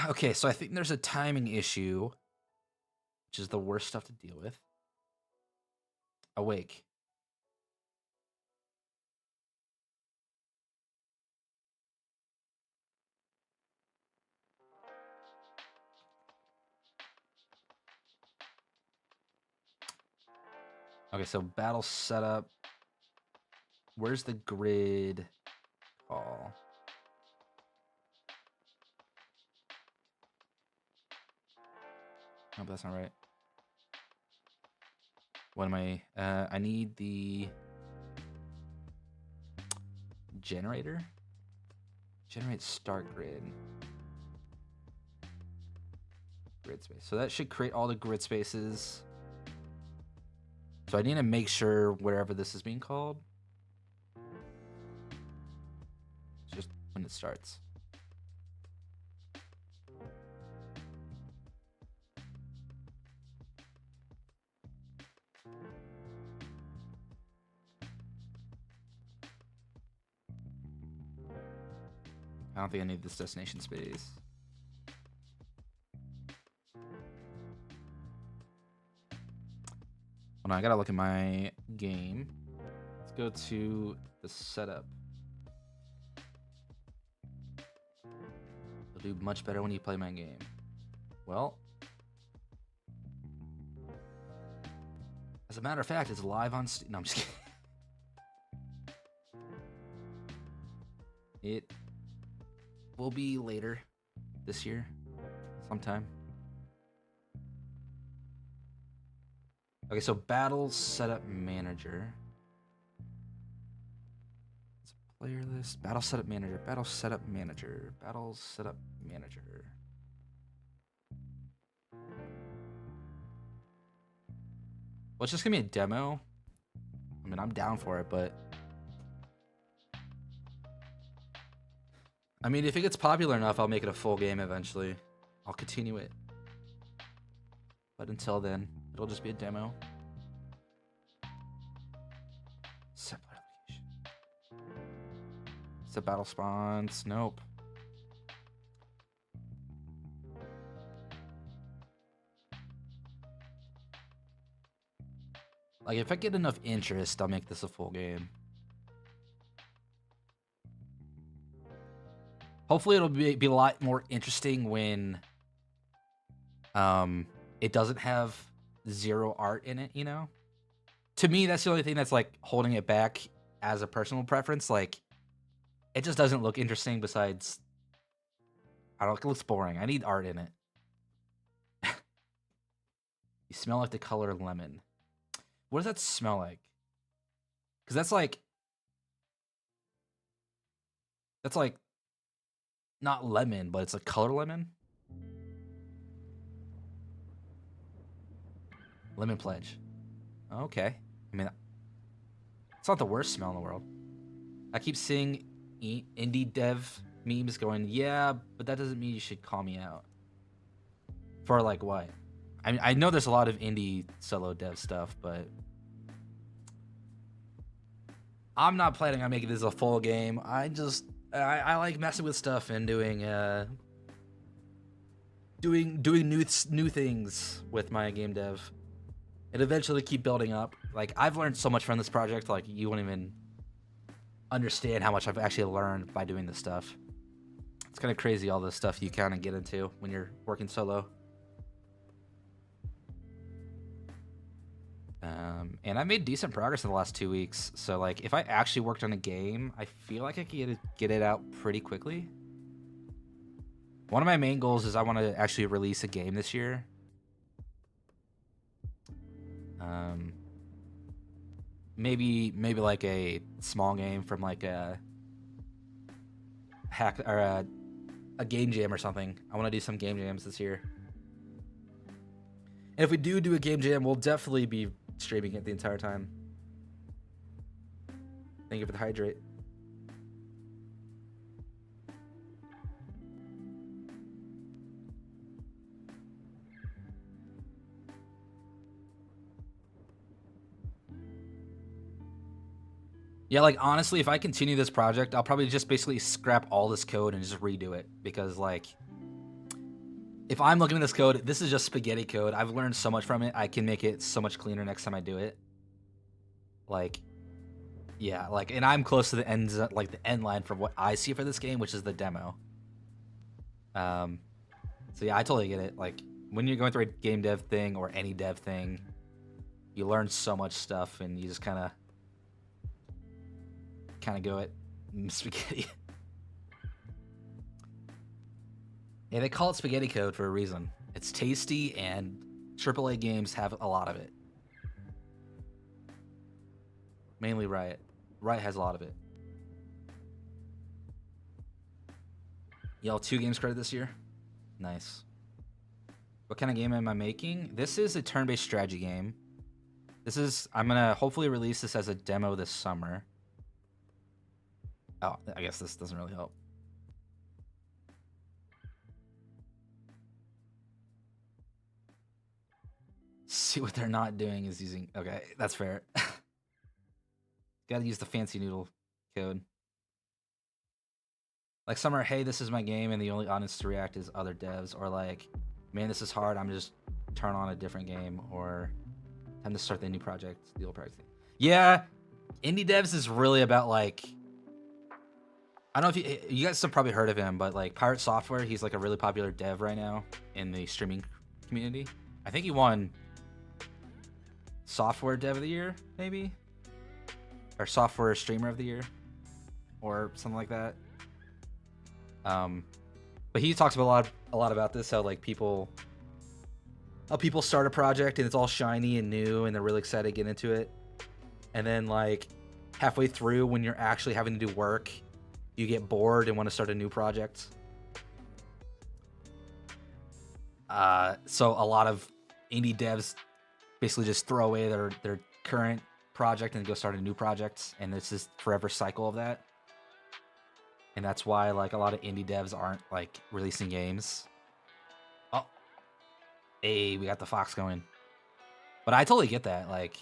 Okay, so I think there's a timing issue, which is the worst stuff to deal with. Awake. Okay, so battle setup. Where's the grid call? No, that's not right. What am I? I need the generator. Generate start grid. Grid space. So that should create all the grid spaces. So I need to make sure wherever this is being called, it's just when it starts. I don't think I need this destination space. Hold on, I gotta look at my game. Let's go to the setup. It'll do much better when you play my game. Well, as a matter of fact, it's live on Steam. No, I'm just kidding. It will be later this year, sometime. Okay, so battle setup manager. It's a player list. Battle setup manager. Battle setup manager. Battle setup manager. Well, it's just gonna be a demo. I mean, I'm down for it, but I mean, if it gets popular enough, I'll make it a full game eventually. I'll continue it. But until then, it'll just be a demo. Set player location. Set battle spawns. Nope. Like, if I get enough interest, I'll make this a full game. Hopefully it'll be a lot more interesting when it doesn't have 0 art in it, you know? to me, that's the only thing that's like holding it back as a personal preference. Like, it just doesn't look interesting. Besides, I don't. It looks boring. I need art in it. You smell like the color lemon. What does that smell like? Because that's like not lemon, but it's a color lemon. Lemon pledge. Okay. I mean, it's not the worst smell in the world. I keep seeing indie dev memes going, yeah, but that doesn't mean you should call me out. For like what? I mean, I know there's a lot of indie solo dev stuff, but I'm not planning on making this a full game. I like messing with stuff and doing new things with my game dev, and eventually keep building up. Like, I've learned so much from this project. Like, you won't even understand how much I've actually learned by doing this stuff. It's kind of crazy, all this stuff you kind of get into when you're working solo. And I made decent progress in the last 2 weeks. So, like, if I actually worked on a game, I feel like I could get it out pretty quickly. One of my main goals is I want to actually release a game this year. Maybe like a small game from like a hack or a game jam or something. I want to do some game jams this year. And if we do a game jam, we'll definitely be streaming it the entire time. Thank you for the hydrate. Yeah, like, honestly, if I continue this project, I'll probably just basically scrap all this code and just redo it. Because, like, if I'm looking at this code, this is just spaghetti code. I've learned so much from it. I can make it so much cleaner next time I do it. Like, yeah, like, and I'm close to the end, like, the end line for what I see for this game, which is the demo. So yeah, I totally get it. Like, when you're going through a game dev thing or any dev thing, you learn so much stuff, and you just kind of go at spaghetti. Yeah, they call it spaghetti code for a reason. It's tasty, and AAA games have a lot of it. Mainly Riot. Riot has a lot of it. Y'all 2 games credit this year? Nice. What kind of game am I making? This is a turn-based strategy game. I'm gonna hopefully release this as a demo this summer. Oh, I guess this doesn't really help. See, what they're not doing is using... Okay, that's fair. Gotta use the fancy noodle code. Like, some are, hey, this is my game, and the only honest to react is other devs. Or like, man, this is hard, I'm just turn on a different game. Or time to start the new project, the old project. Yeah, indie devs is really about, like... I don't know if you guys have probably heard of him, but like Pirate Software, he's like a really popular dev right now in the streaming community. I think he won Software Dev of the Year, maybe, or Software Streamer of the Year, or something like that. But he talks about a lot about this, how like people start a project and it's all shiny and new and they're really excited to get into it, and then like halfway through, when you're actually having to do work, you get bored and want to start a new project. So a lot of indie devs basically just throw away their current project and go start a new project, and it's this forever cycle of that. And that's why like a lot of indie devs aren't like releasing games. Oh, hey, we got the fox going. But I totally get that. Like,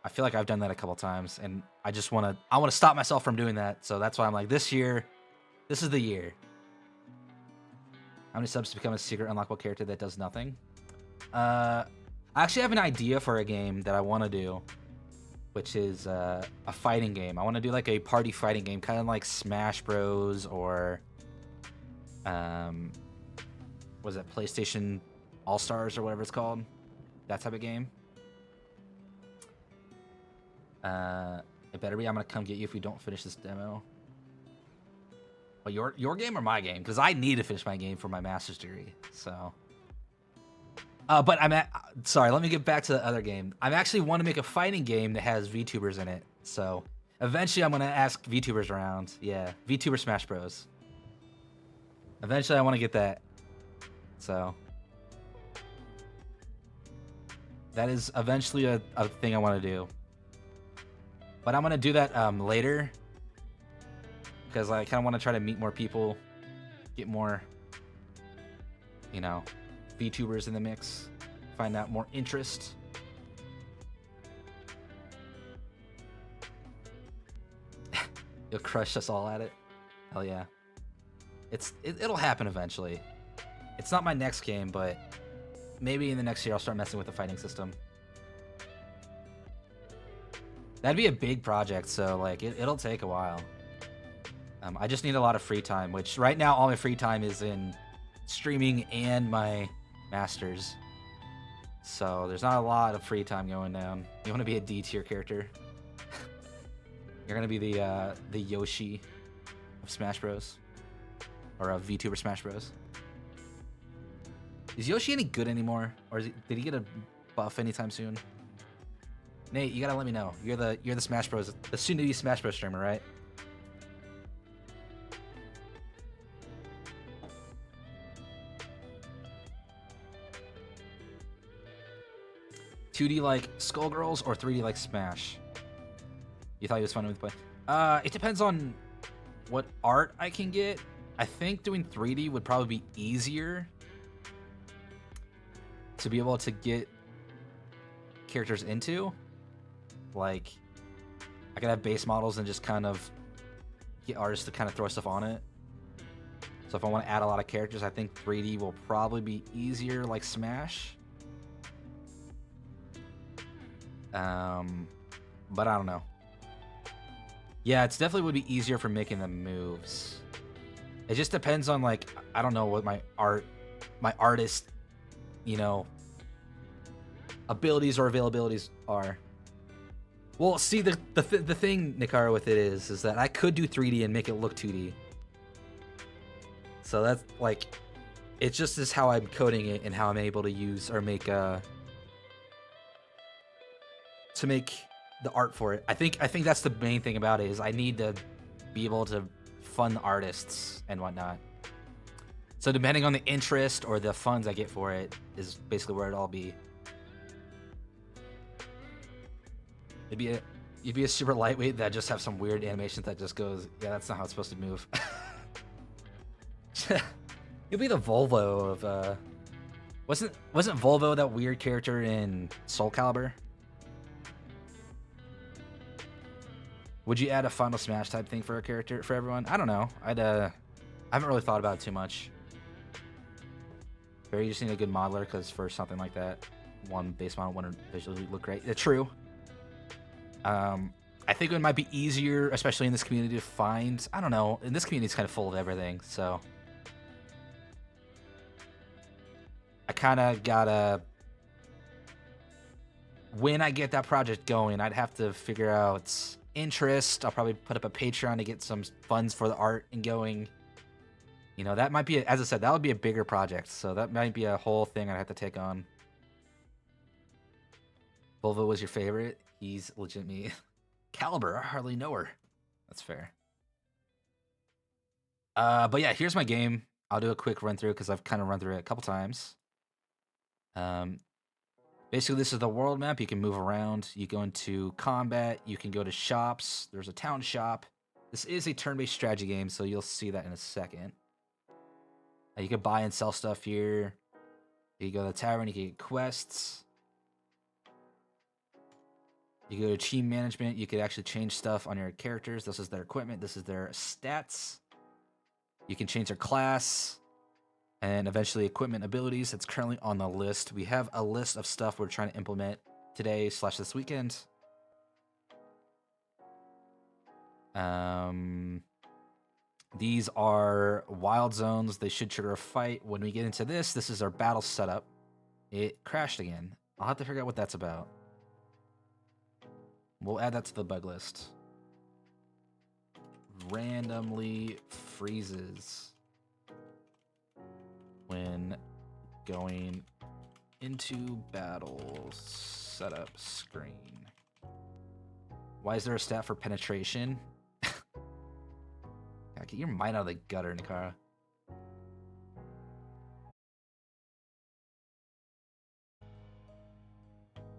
I feel like I've done that a couple times, and I want to stop myself from doing that. So that's why I'm like, this year, this is the year. How many subs to become a secret unlockable character that does nothing? I actually have an idea for a game that I want to do, which is a fighting game. I want to do like a party fighting game, kind of like Smash Bros. Or was it PlayStation All Stars or whatever it's called? That type of game. It better be. I'm gonna come get you if we don't finish this demo. Well, your game or my game? Because I need to finish my game for my master's degree. So. But sorry. Let me get back to the other game. I actually want to make a fighting game that has VTubers in it. So eventually, I'm gonna ask VTubers around. Yeah, VTuber Smash Bros. Eventually, I want to get that. So that is eventually a thing I want to do. But I'm gonna do that later because I kind of want to try to meet more people, get more, you know, VTubers in the mix, find out more interest. You'll crush us all at it. Hell yeah. It'll happen eventually. It's not my next game, but maybe in the next year I'll start messing with the fighting system. That'd be a big project, so like it'll take a while. I just need a lot of free time, which right now all my free time is in streaming and my masters. So there's not a lot of free time going down. You want to be a D tier character? You're gonna be the Yoshi of Smash Bros. Or of VTuber Smash Bros. Is Yoshi any good anymore, or did he get a buff anytime soon? Nate, you gotta let me know. You're the Smash Bros. The soon-to-be Smash Bros. Streamer, right? $2D like Skullgirls or 3D like Smash? You thought he was fun with play? It depends on what art I can get. I think doing 3D would probably be easier to be able to get characters into. Like, I could have base models and just kind of get artists to kind of throw stuff on it. So if I want to add a lot of characters, I think 3D will probably be easier like Smash. But I don't know. Yeah, it's definitely would be easier for making the moves. It just depends on, like, I don't know what my artist, you know, abilities or availabilities are. Well, see, the thing, Nikara, with it is that I could do 3D and make it look 2D. So that's, like, it just is how I'm coding it and how I'm able to use or make, to make the art for it. I think that's the main thing about it, is I need to be able to fund the artists and whatnot. So depending on the interest or the funds I get for it is basically where it all be. You'd be a super lightweight that just have some weird animations that just goes, yeah, that's not how it's supposed to move. You'll be the Volvo of wasn't Volvo that weird character in Soul Calibur? Would you add a Final Smash type thing for a character for everyone? I don't know. I haven't really thought about it too much. You just need a good modeler, because for something like that, one base model wouldn't visually look great. Yeah, true. I think it might be easier, especially in this community, to find. I don't know. In this community, it's kind of full of everything, so I kind of gotta. When I get that project going, I'd have to figure out interest. I'll probably put up a Patreon to get some funds for the art and going. You know, that might be, as I said, that would be a bigger project, so that might be a whole thing I'd have to take on. Volvo was your favorite? He's legit me. Caliber, I hardly know her. That's fair. But yeah, here's my game. I'll do a quick run through because I've kind of run through it a couple times. Basically, this is the world map. You can move around. You go into combat. You can go to shops. There's a town shop. This is a turn-based strategy game, so you'll see that in a second. You can buy and sell stuff here. You go to the tavern. You can get quests. You go to team management. You could actually change stuff on your characters. This is their equipment. This is their stats. You can change their class. And eventually equipment abilities. It's currently on the list. We have a list of stuff we're trying to implement today / this weekend. These are wild zones. They should trigger a fight. When we get into this is our battle setup. It crashed again. I'll have to figure out what that's about. We'll add that to the bug list. Randomly freezes when going into battle setup screen. Why is there a stat for penetration? God, get your mind out of the gutter, Nikara.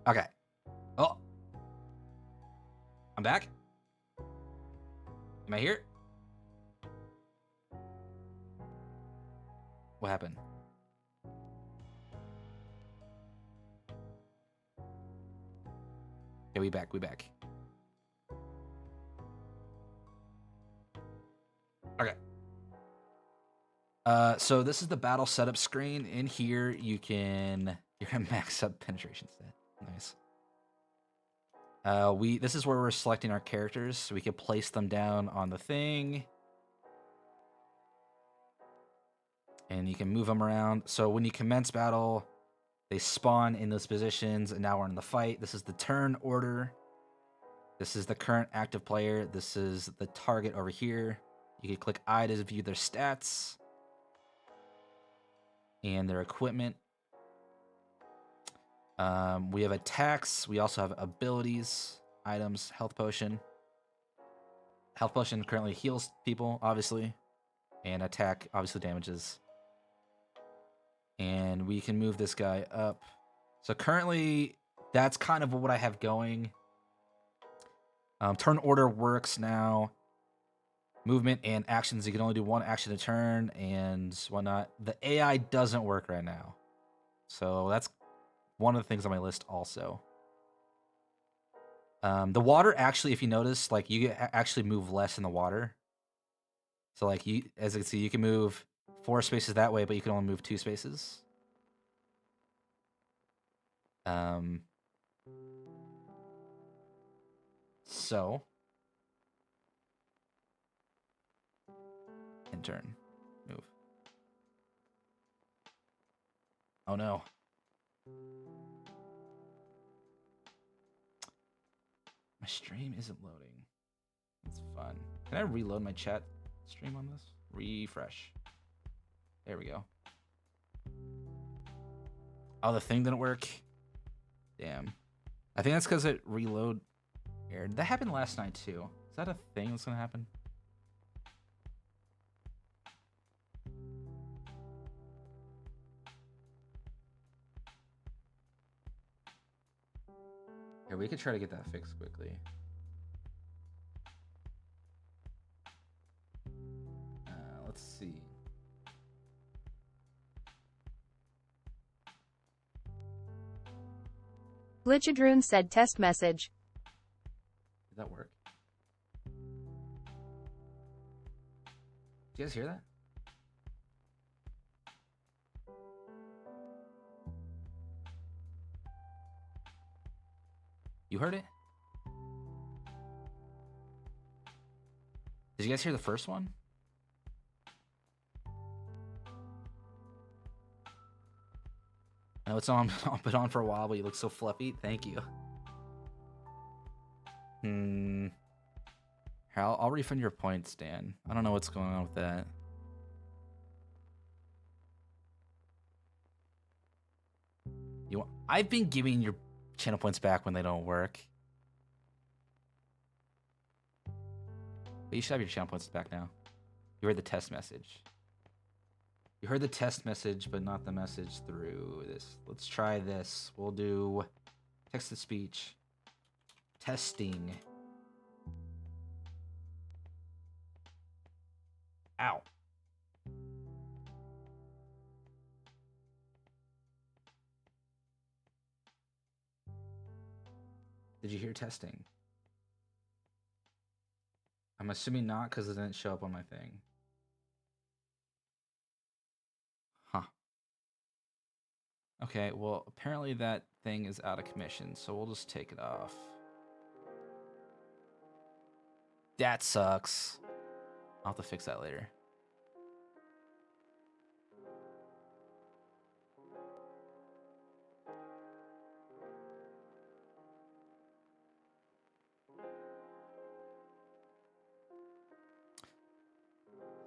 Okay. Oh. I'm back. Am I here? What happened? Okay, we back. Okay. So this is the battle setup screen. In here, you're gonna max up penetration stat. Nice. This is where we're selecting our characters, so we can place them down on the thing. And you can move them around. So when you commence battle, they spawn in those positions, and now we're in the fight. This is the turn order. This is the current active player. This is the target over here. You can click I to view their stats and their equipment. We have attacks. We also have abilities, items, health potion. Health potion currently heals people, obviously, and attack obviously damages. And we can move this guy up. So currently, that's kind of what I have going. Turn order works now. Movement and actions, you can only do one action a turn and whatnot. The AI doesn't work right now. So that's one of the things on my list also. The water, actually, if you notice, like, you actually move less in the water. So, like, as you can see, you can move 4 spaces that way, but you can only move 2 spaces. So, end turn, move. Oh no. My stream isn't loading. That's fun. Can I reload my chat stream on this? Refresh. There we go. Oh, the thing didn't work? Damn. I think that's because it reload aired. That happened last night too. Is that a thing that's gonna happen? Here, we could try to get that fixed quickly. Let's see. Glitchadroon said test message. Did that work? Did you guys hear that? You heard it? Did you guys hear the first one? I know it's on been on for a while, but you look so fluffy. Thank you. Here, I'll refund your points, Dan. I don't know what's going on with that. I've been giving your channel points back when they don't work. But you should have your channel points back now. You heard the test message. You heard the test message, but not the message through this. Let's try this. We'll do text-to-speech. Testing. Ow. Did you hear testing? I'm assuming not because it didn't show up on my thing. Huh. Okay, well, apparently that thing is out of commission, so we'll just take it off. That sucks. I'll have to fix that later.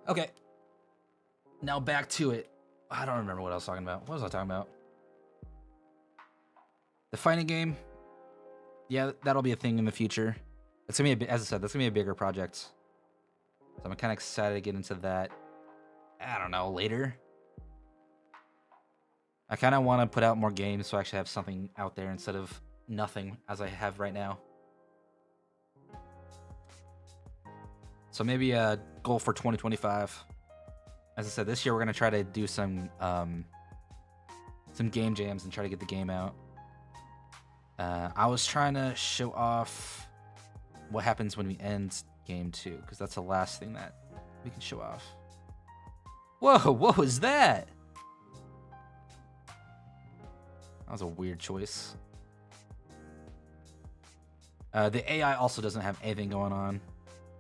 Okay. Now back to it. I don't remember what I was talking about. What was I talking about? The fighting game. Yeah, that'll be a thing in the future. It's gonna be, as I said, that's gonna be a bigger project. So I'm kind of excited to get into that. I don't know, later. I kind of want to put out more games so I actually have something out there instead of nothing as I have right now. So maybe a goal for 2025. As I said, this year we're gonna try to do some game jams and try to get the game out. I was trying to show off what happens when we end game 2, because that's the last thing that we can show off. Whoa, what was that? That was a weird choice. The AI also doesn't have anything going on.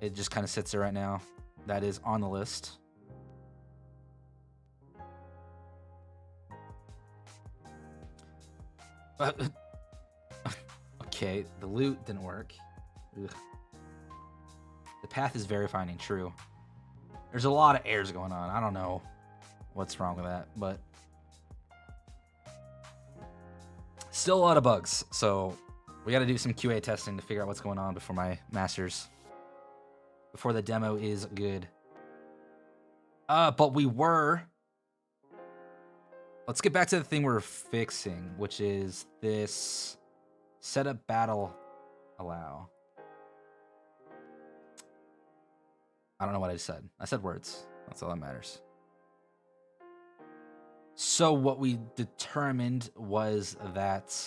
It just kind of sits there right now. That is on the list. Okay, the loot didn't work. Ugh. The path is very finding, true. There's a lot of errors going on. I don't know what's wrong with that, but still a lot of bugs. So we got to do some QA testing to figure out what's going on before my masters, before the demo is good. But let's get back to the thing we're fixing, which is this setup battle allow. I don't know what I said. I said words. That's all that matters. So what we determined was that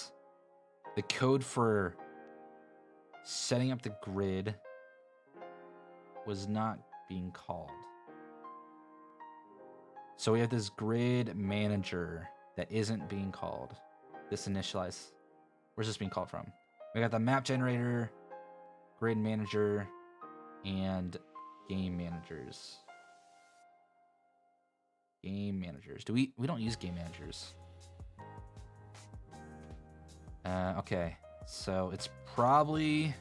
the code for setting up the grid was not being called. So we have this grid manager that isn't being called. This initialize. Where's this being called from? We got the map generator, grid manager, and game managers. Game managers. We don't use game managers. Okay. So it's probably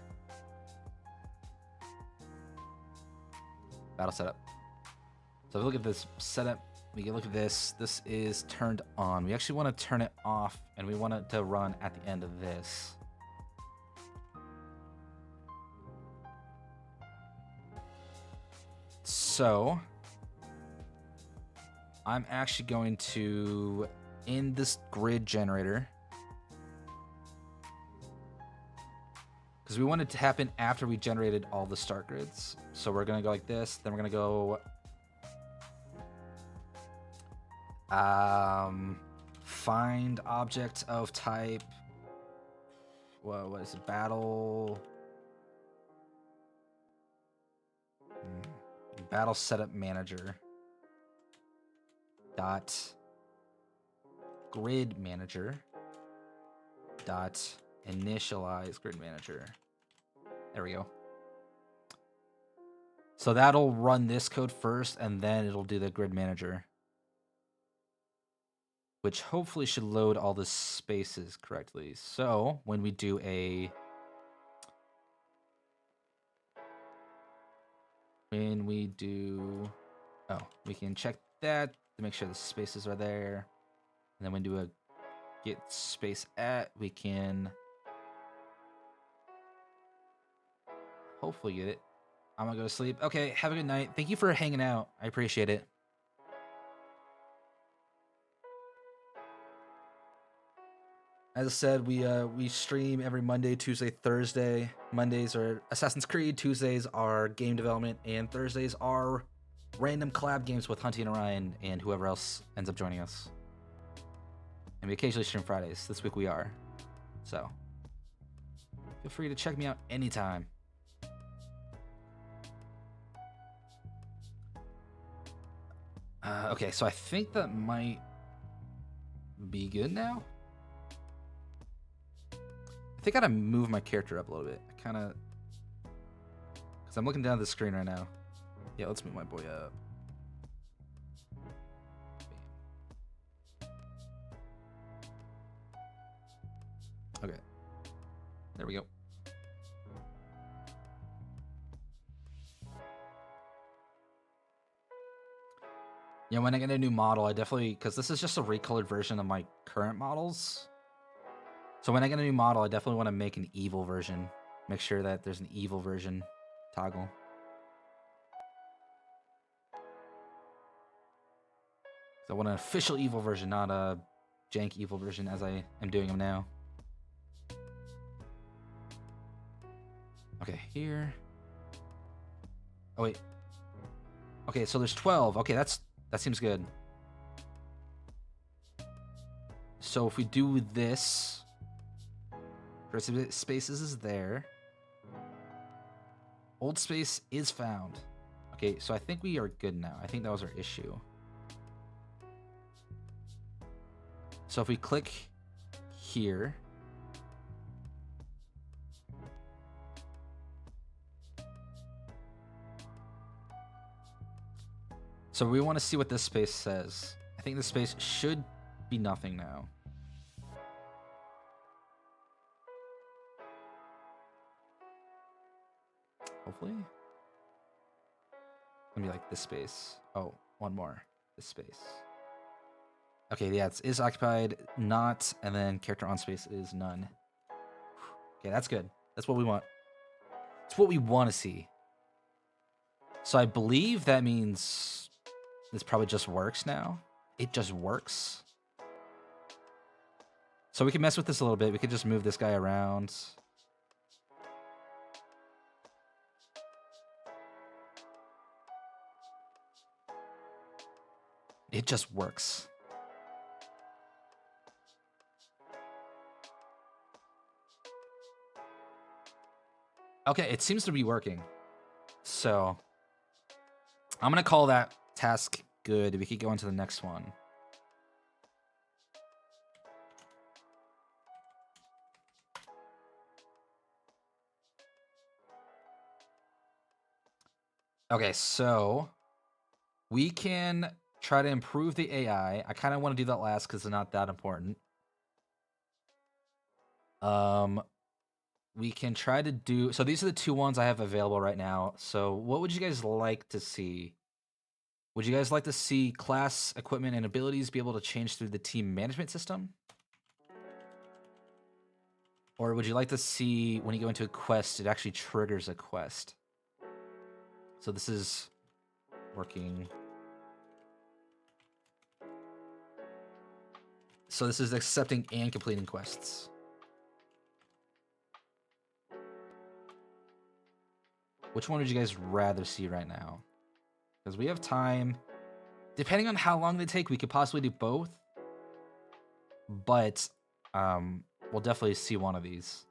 battle setup. So if we look at this setup, we can look at this. This is turned on. We actually want to turn it off, and we want it to run at the end of this. So I'm actually going to, in this grid generator, because we want it to happen after we generated all the start grids. So we're going to go like this. Then we're going to go find object of type. What is it? Battle. Battle setup manager. Dot grid manager. Dot initialize grid manager. There we go. So that'll run this code first, and then it'll do the grid manager, which hopefully should load all the spaces correctly. So when we do we can check that to make sure the spaces are there. And then when we do a get space at, we can hopefully get it. I'm gonna go to sleep. Okay, have a good night. Thank you for hanging out. I appreciate it. As I said, we stream every Monday, Tuesday, Thursday. Mondays are Assassin's Creed, Tuesdays are game development, and Thursdays are random collab games with Hunty and Orion and whoever else ends up joining us. And we occasionally stream Fridays. This week we are. So feel free to check me out anytime. Okay, so I think that might be good now. I think I gotta move my character up a little bit. I kind of, because I'm looking down at the screen right now. Yeah, let's move my boy up. Okay, there we go. Yeah, when I get a new model, I definitely, because this is just a recolored version of my current models. So when I get a new model, I definitely want to make an evil version. Make sure that there's an evil version toggle. So I want an official evil version, not a jank evil version as I am doing them now. Okay, here. Oh wait. Okay, so there's 12. Okay, that seems good. So if we do this, first spaces is there. Old space is found. Okay, so I think we are good now. I think that was our issue. So if we click here, so we want to see what this space says. I think this space should be nothing now. Hopefully. It's gonna be like this space. Oh, one more. This space. Okay, yeah, it is occupied, not, and then character on space is none. Okay, that's good. That's what we want. It's what we want to see. So I believe that means this probably just works now. It just works. So we can mess with this a little bit. We could just move this guy around. It just works. Okay, it seems to be working. So I'm going to call that task good. We could go on to the next one. Okay, so we can try to improve the AI. I kind of want to do that last because it's not that important. We can try to do... So these are the two ones I have available right now. So what would you guys like to see? Would you guys like to see class, equipment, and abilities be able to change through the team management system? Or would you like to see when you go into a quest, it actually triggers a quest? So this is working. So this is accepting and completing quests. Which one would you guys rather see right now? Because we have time. Depending on how long they take, we could possibly do both. But we'll definitely see one of these.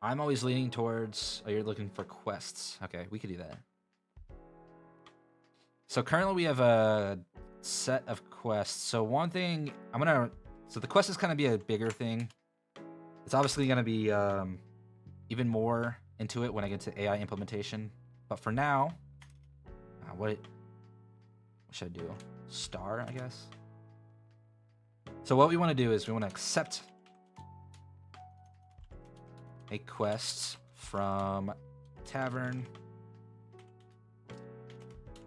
I'm always leaning towards... Oh, you're looking for quests. Okay, we could do that. So currently we have a set of quests. So one thing I'm gonna... So the quest is gonna be a bigger thing. It's obviously gonna be even more into it when I get to AI implementation. But for now, what should I do? Star, I guess. So what we want to do is we want to accept a quest from Tavern.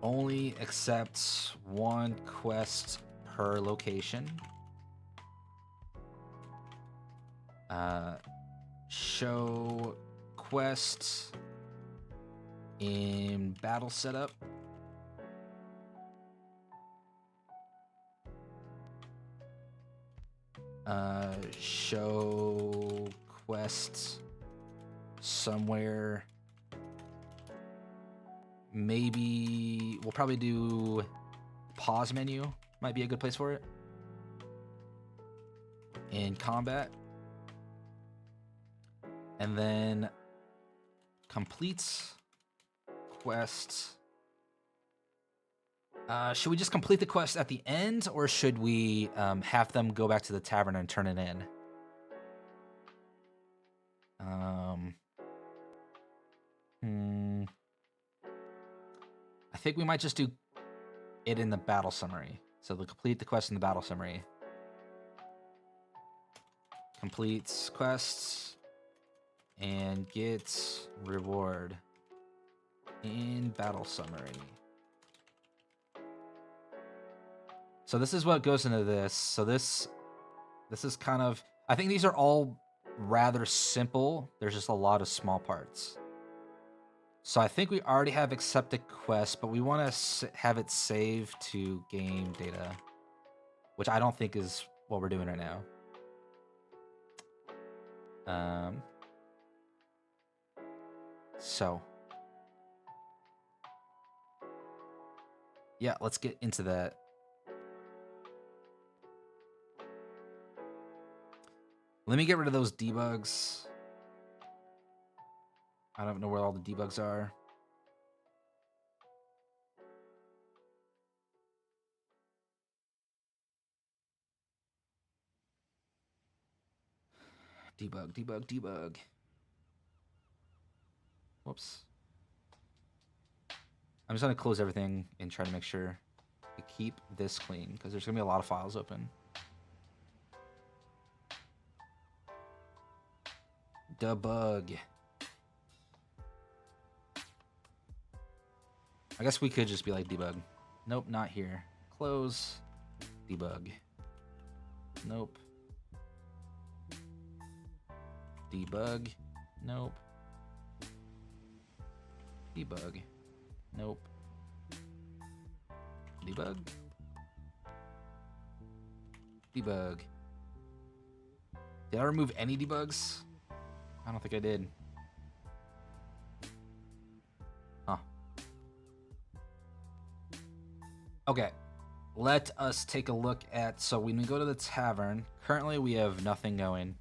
Only accept one quest per location. Show quests in battle setup. Show quests somewhere. Maybe we'll probably do pause menu. Might be a good place for it. In combat. And then completes quest. Should we just complete the quest at the end, or should we have them go back to the tavern and turn it in? I think we might just do it in the battle summary. So they'll complete the quest in the battle summary. Completes quests and gets reward In battle summary. So this is what goes into this. So this is kind of, I think these are all rather simple. There's just a lot of small parts. So I think we already have accepted quest, but we want to have it saved to game data, which I don't think is what we're doing right now. So yeah, let's get into that. Let me get rid of those debugs. I don't know where all the debugs are. Debug. Whoops. I'm just gonna close everything and try to make sure to keep this clean because there's gonna be a lot of files open. Debug. I guess we could just be like debug. Nope, not here. Close. Debug. Nope. Debug. Nope. Debug. Nope. Debug. Debug. Did I remove any debugs? I don't think I did. Huh. Okay. Let us take a look at, so when we go to the tavern, currently we have nothing going.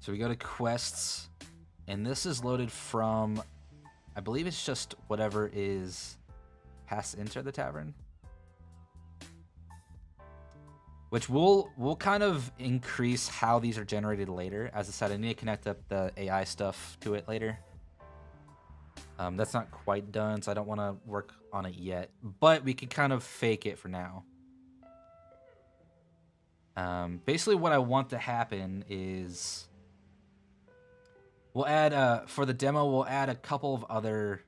So we go to quests, and this is loaded from, I believe it's just whatever is has to enter the tavern. Which we'll kind of increase how these are generated later. As I said, I need to connect up the AI stuff to it later. That's not quite done, so I don't want to work on it yet. But we can kind of fake it for now. Basically what I want to happen is we'll add, for the demo, we'll add a couple of other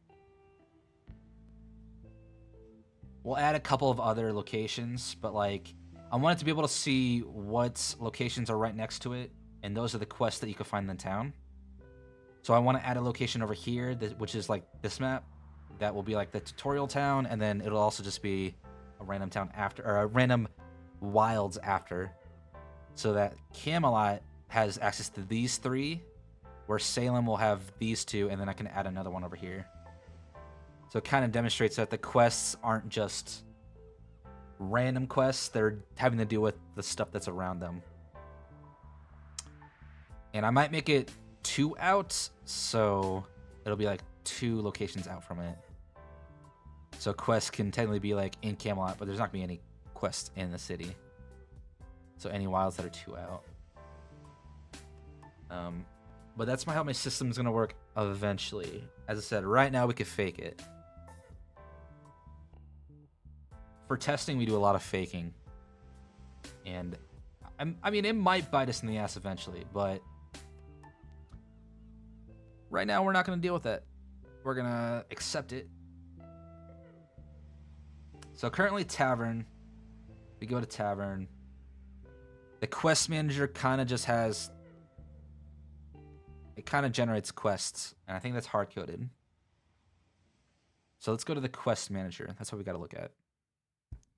locations, but like, I want it to be able to see what locations are right next to it, and those are the quests that you can find in the town. So I want to add a location over here, which is like this map. That will be like the tutorial town, and then it'll also just be a random town after, or a random wilds after. So that Camelot has access to these three, where Salem will have these two, and then I can add another one over here. So it kind of demonstrates that the quests aren't just random quests, they're having to do with the stuff that's around them. And I might make it 2 out, so it'll be like 2 locations out from it. So quests can technically be like in Camelot, but there's not gonna be any quests in the city. So any wilds that are 2 out. But that's how my system's gonna work eventually. As I said, right now we could fake it. For testing, we do a lot of faking. And I mean, it might bite us in the ass eventually, but right now we're not gonna deal with it. We're gonna accept it. So currently tavern, we go to tavern. The quest manager kind of just has, it kind of generates quests, and I think that's hard-coded. So let's go to the quest manager. That's what we got to look at.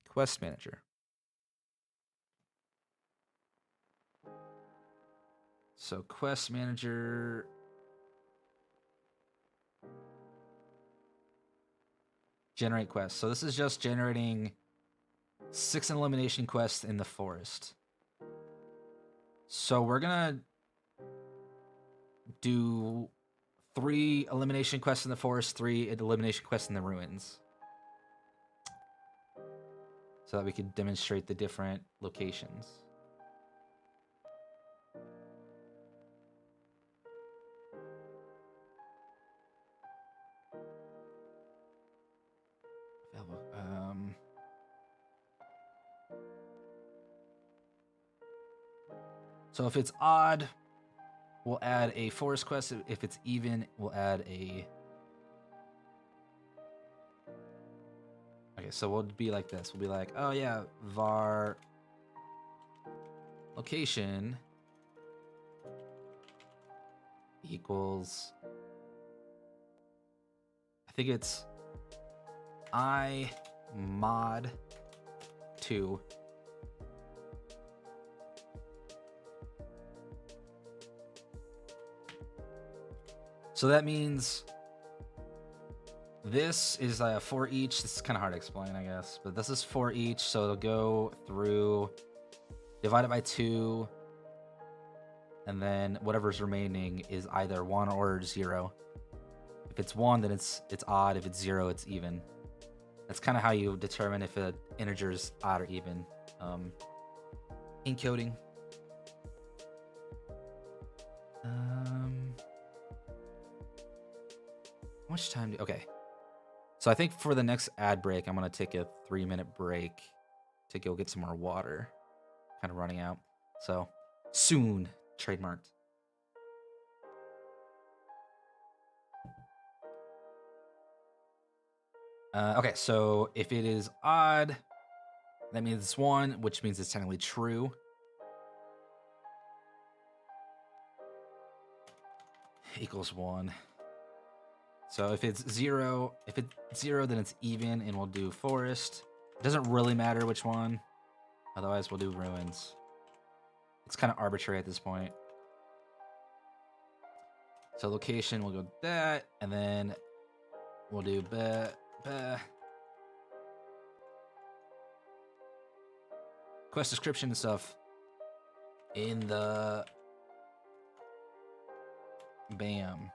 Quest manager. So quest manager. Generate quests. So this is just generating 6 elimination quests in the forest. So we're gonna do 3 elimination quests in the forest, 3 elimination quests in the ruins. So that we can demonstrate the different locations. So if it's odd, we'll add a forest quest. If it's even, we'll add a... Okay, so we'll be like this. We'll be like, oh yeah, var location equals... I think it's I mod 2. So that means this is for each. This is kind of hard to explain, I guess, but this is for each. So it'll go through, divide it by 2, and then whatever's remaining is either 1 or 0. If it's 1, then it's odd. If it's 0, it's even. That's kind of how you determine if an integer is odd or even. Encoding. How much time do... Okay. So I think for the next ad break, I'm going to take a 3-minute break to go get some more water. Kind of running out. So, soon. Trademarked. Okay, so if it is odd, that means it's 1, which means it's technically true. Equals 1. So if it's 0, then it's even, and we'll do forest. It doesn't really matter which one. Otherwise, we'll do ruins. It's kind of arbitrary at this point. So location, we'll go that, and then we'll do quest description and stuff in the bam.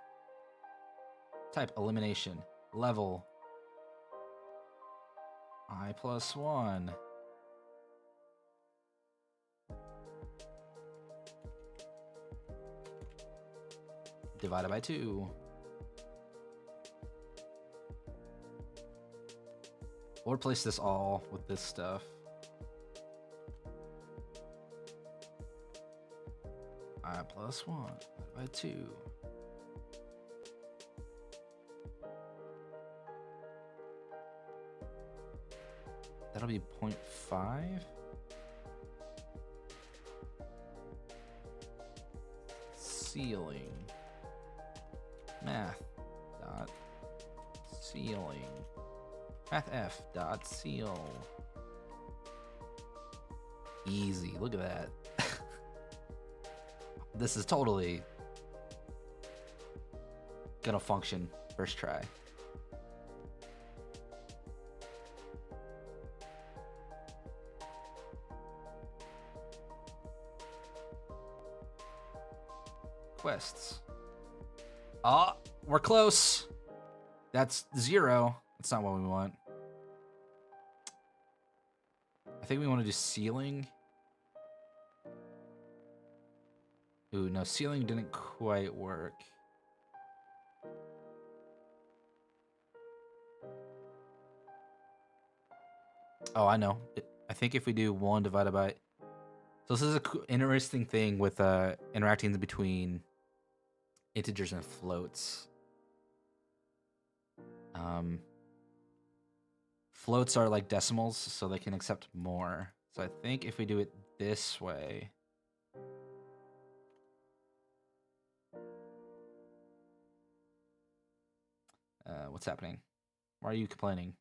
Type elimination level I+1. Divided by 2. We'll replace this all with this stuff. I+1 divided by 2. That'll be 0.5. Ceiling. Math dot ceiling. Math F dot seal. Easy. Look at that. This is totally gonna function first try. Quests. Oh, we're close. That's 0. That's not what we want. I think we want to do ceiling. Ooh, no, ceiling didn't quite work. Oh, I know. I think if we do 1 divided by... So this is an interesting thing with interacting between integers and floats. Floats are like decimals, so they can accept more. So I think if we do it this way... what's happening? Why are you complaining?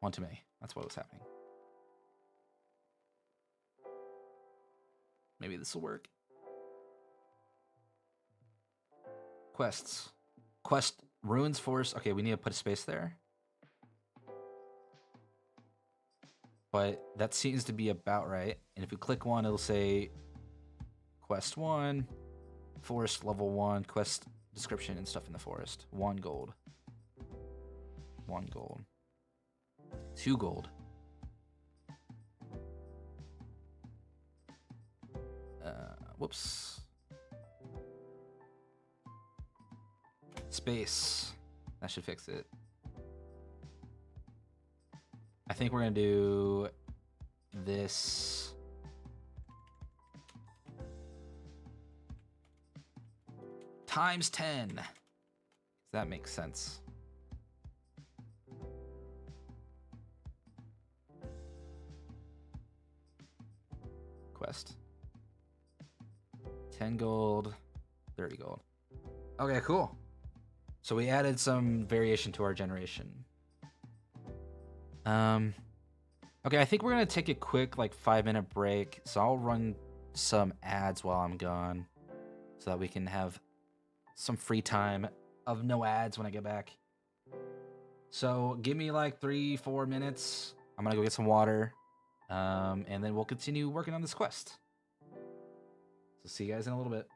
One to me. That's what was happening. Maybe this will work. Quests. Quest ruins forest. Okay, we need to put a space there. But that seems to be about right. And if we click 1, it'll say quest 1, forest level 1, quest description and stuff in the forest. 1 gold. 1 gold. 2 gold. Whoops. Space. That should fix it. I think we're gonna do this times 10. That makes sense. Quest. 10 gold, 30 gold. Okay, cool. So we added some variation to our generation. Okay, I think we're gonna take a quick 5-minute break. So I'll run some ads while I'm gone, so that we can have some free time of no ads when I get back. So give me 3-4 minutes. I'm gonna go get some water, and then we'll continue working on this quest. So see you guys in a little bit.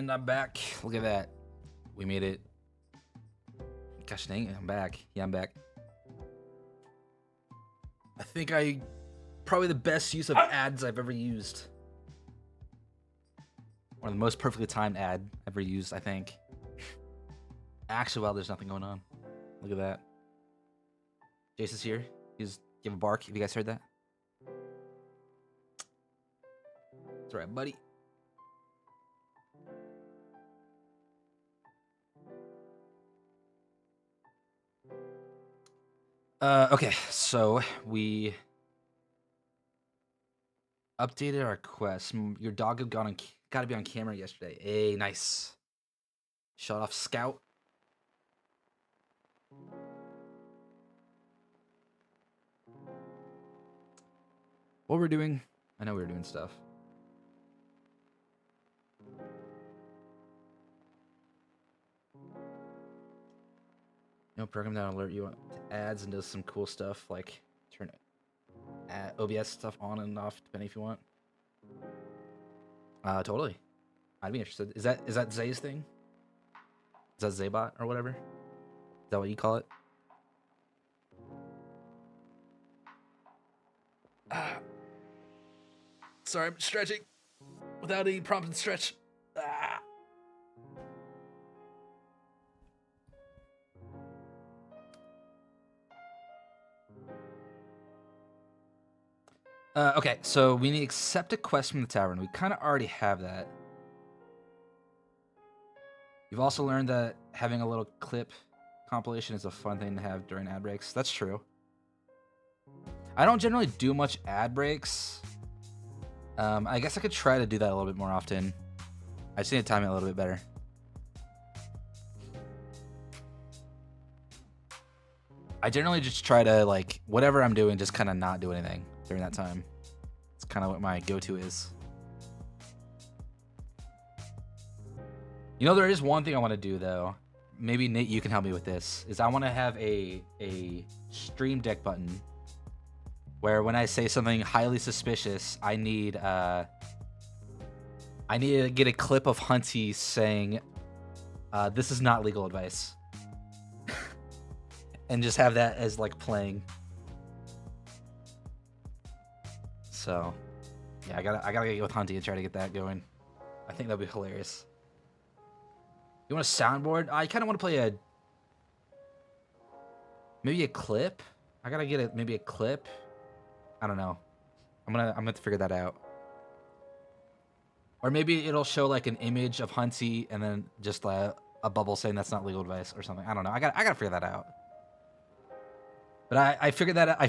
And I'm back. Look at that. We made it. Gosh dang it, I'm back. Yeah, I'm back. I think probably the best use of ads I've ever used. Or the most perfectly timed ad ever used, I think. Actually, well, there's nothing going on. Look at that. Jason's here. He's give a bark. Have you guys heard that? That's right, buddy. Okay, so we updated our quest. Your dog had got to be on camera yesterday. Hey, nice. Shot off Scout. What we're doing? I know we were doing stuff. No program that alert you to ads and does some cool stuff like turn OBS stuff on and off depending if you want. Totally. I'd be interested. Is that Zay's thing? Is that Zaybot or whatever? Is that what you call it? Sorry, I'm stretching without any prompted stretch. Okay, so we need to accept a quest from the tavern. We kind of already have that. You've also learned that having a little clip compilation is a fun thing to have during ad breaks. That's true. I don't generally do much ad breaks. I guess I could try to do that a little bit more often. I just need to time it a little bit better. I generally just try to, like, whatever I'm doing, just kind of not do anything during that time. It's kind of what my go-to is. You know, there is one thing I want to do, though. Maybe, Nate, you can help me with this. Is I want to have a stream deck button where when I say something highly suspicious, I need to get a clip of Hunty saying, this is not legal advice. And just have that as, like, playing. So, yeah, I gotta get with Hunty and try to get that going. I think that'd be hilarious. You want a soundboard? I kind of want to play maybe a clip. I gotta get maybe a clip. I don't know. I'm gonna have to figure that out. Or maybe it'll show like an image of Hunty and then just a bubble saying that's not legal advice or something. I don't know. I gotta figure that out. But I figured that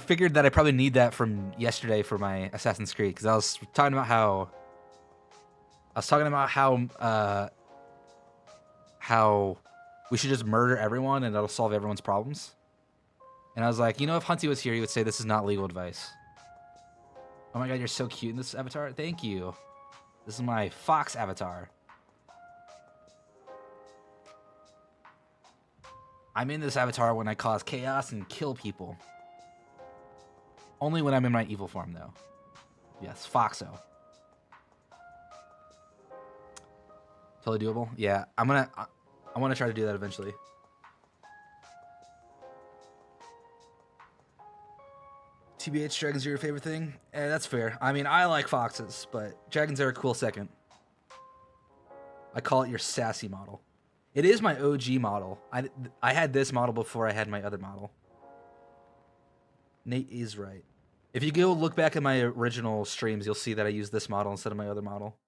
I probably need that from yesterday for my Assassin's Creed because I was talking about how we should just murder everyone and that'll solve everyone's problems. And I was like, you know, if Hunty was here, he would say this is not legal advice. Oh my god, you're so cute in this avatar. Thank you. This is my fox avatar. I'm in this avatar when I cause chaos and kill people. Only when I'm in my evil form, though. Yes, Foxo. Totally doable. Yeah, I want to try to do that eventually. TBH, dragons are your favorite thing? That's fair. I mean, I like foxes, but dragons are a cool second. I call it your sassy model. It is my OG model. I had this model before I had my other model. Nate is right. If you go look back at my original streams, you'll see that I use this model instead of my other model.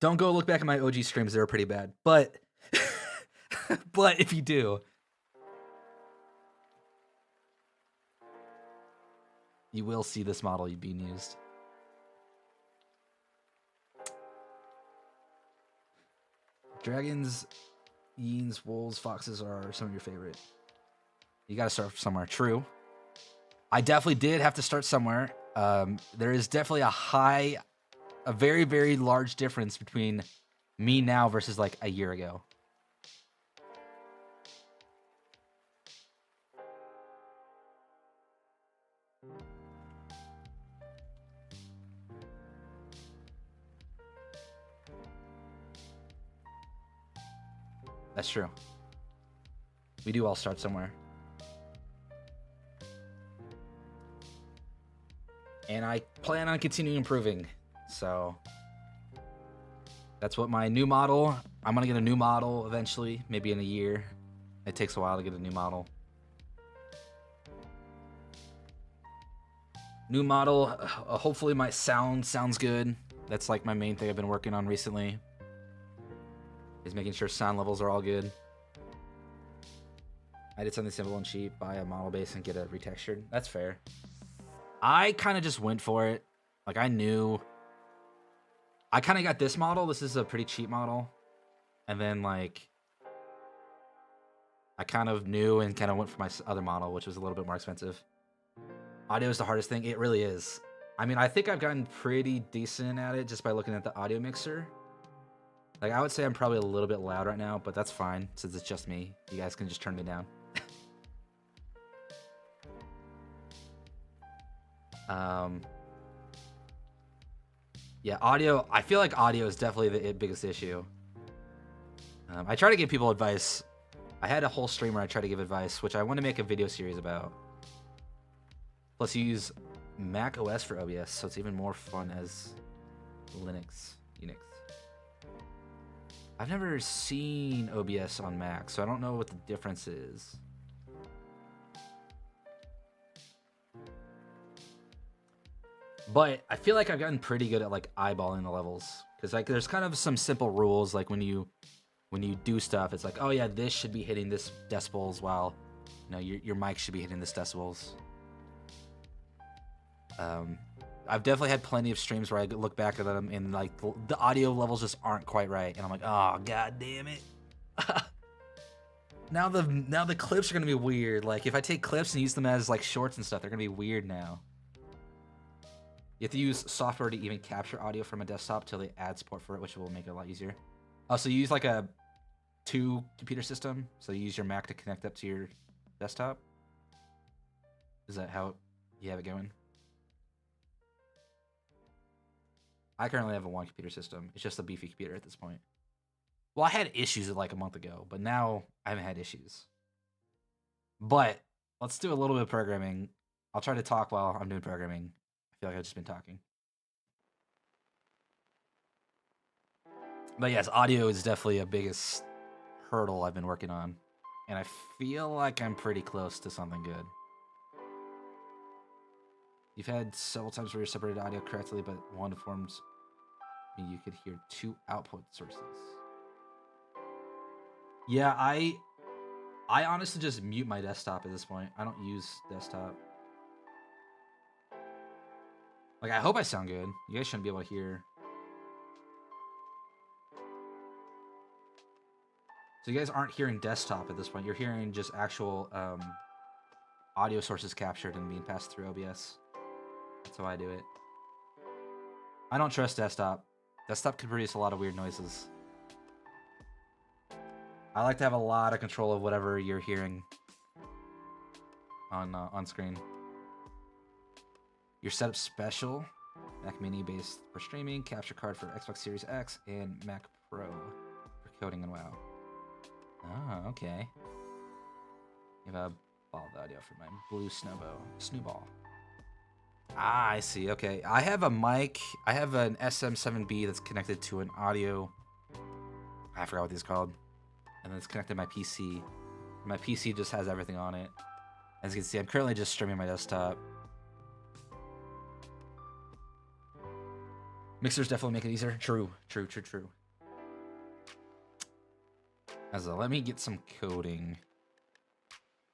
Don't go look back at my OG streams. They were pretty bad. But, but if you do, you will see this model being used. Dragons, yeens, wolves, foxes are some of your favorite. You gotta start somewhere. True. I definitely did have to start somewhere. There is definitely a very, very large difference between me now versus like a year ago. That's true. We do all start somewhere. And I plan on continuing improving. So that's what my new model. I'm going to get a new model eventually, maybe in a year. It takes a while to get a new model. New model. Hopefully my sound sounds good. That's like my main thing I've been working on recently. Is making sure sound levels are all good. I did something simple and cheap. Buy a model base and get it retextured. That's fair. I kind of just went for it. Like, I knew. I kind of got this model. This is a pretty cheap model. And then, like, I kind of knew and kind of went for my other model, which was a little bit more expensive. Audio is the hardest thing. It really is. I mean, I think I've gotten pretty decent at it just by looking at the audio mixer. Like, I would say I'm probably a little bit loud right now, but that's fine since it's just me. You guys can just turn me down. Yeah, audio. I feel like audio is definitely the biggest issue. I try to give people advice. I had a whole stream where I try to give advice, which I want to make a video series about. Plus, you use Mac OS for OBS, so it's even more fun as Unix. I've never seen OBS on Mac, so I don't know what the difference is. But I feel like I've gotten pretty good at like eyeballing the levels, because like there's kind of some simple rules, like when you do stuff, it's like, oh yeah, this should be hitting this decibels, while your mic should be hitting this decibels. I've definitely had plenty of streams where I look back at them and like the audio levels just aren't quite right, and I'm like, oh god damn it. Now the clips are gonna be weird. Like if I take clips and use them as like shorts and stuff, they're gonna be weird now. You have to use software to even capture audio from a desktop till they add support for it, which will make it a lot easier. Oh, so you use like a 2-computer system? So you use your Mac to connect up to your desktop? Is that how you have it going? I currently have a 1-computer system. It's just a beefy computer at this point. Well, I had issues like a month ago, but now I haven't had issues. But let's do a little bit of programming. I'll try to talk while I'm doing programming. I feel like I've just been talking. But yes, audio is definitely a biggest hurdle I've been working on. And I feel like I'm pretty close to something good. You've had several times where you separated audio correctly, but one forms mean you could hear 2 output sources. Yeah, I honestly just mute my desktop at this point. I don't use desktop. Like, I hope I sound good. You guys shouldn't be able to hear. So you guys aren't hearing desktop at this point. You're hearing just actual audio sources captured and being passed through OBS. That's how I do it. I don't trust desktop. Desktop can produce a lot of weird noises. I like to have a lot of control of whatever you're hearing on screen. Your setup special. Mac Mini based for streaming, capture card for Xbox Series X, and Mac Pro for coding and WoW. Oh, okay. You have a ball of audio for my blue snowball. Ah, I see. Okay, I have a mic. I have an SM7B that's connected to an audio. I forgot what these called. And then it's connected to my PC. My PC just has everything on it. As you can see, I'm currently just streaming my desktop. Mixers definitely make it easier. True. Let me get some coding.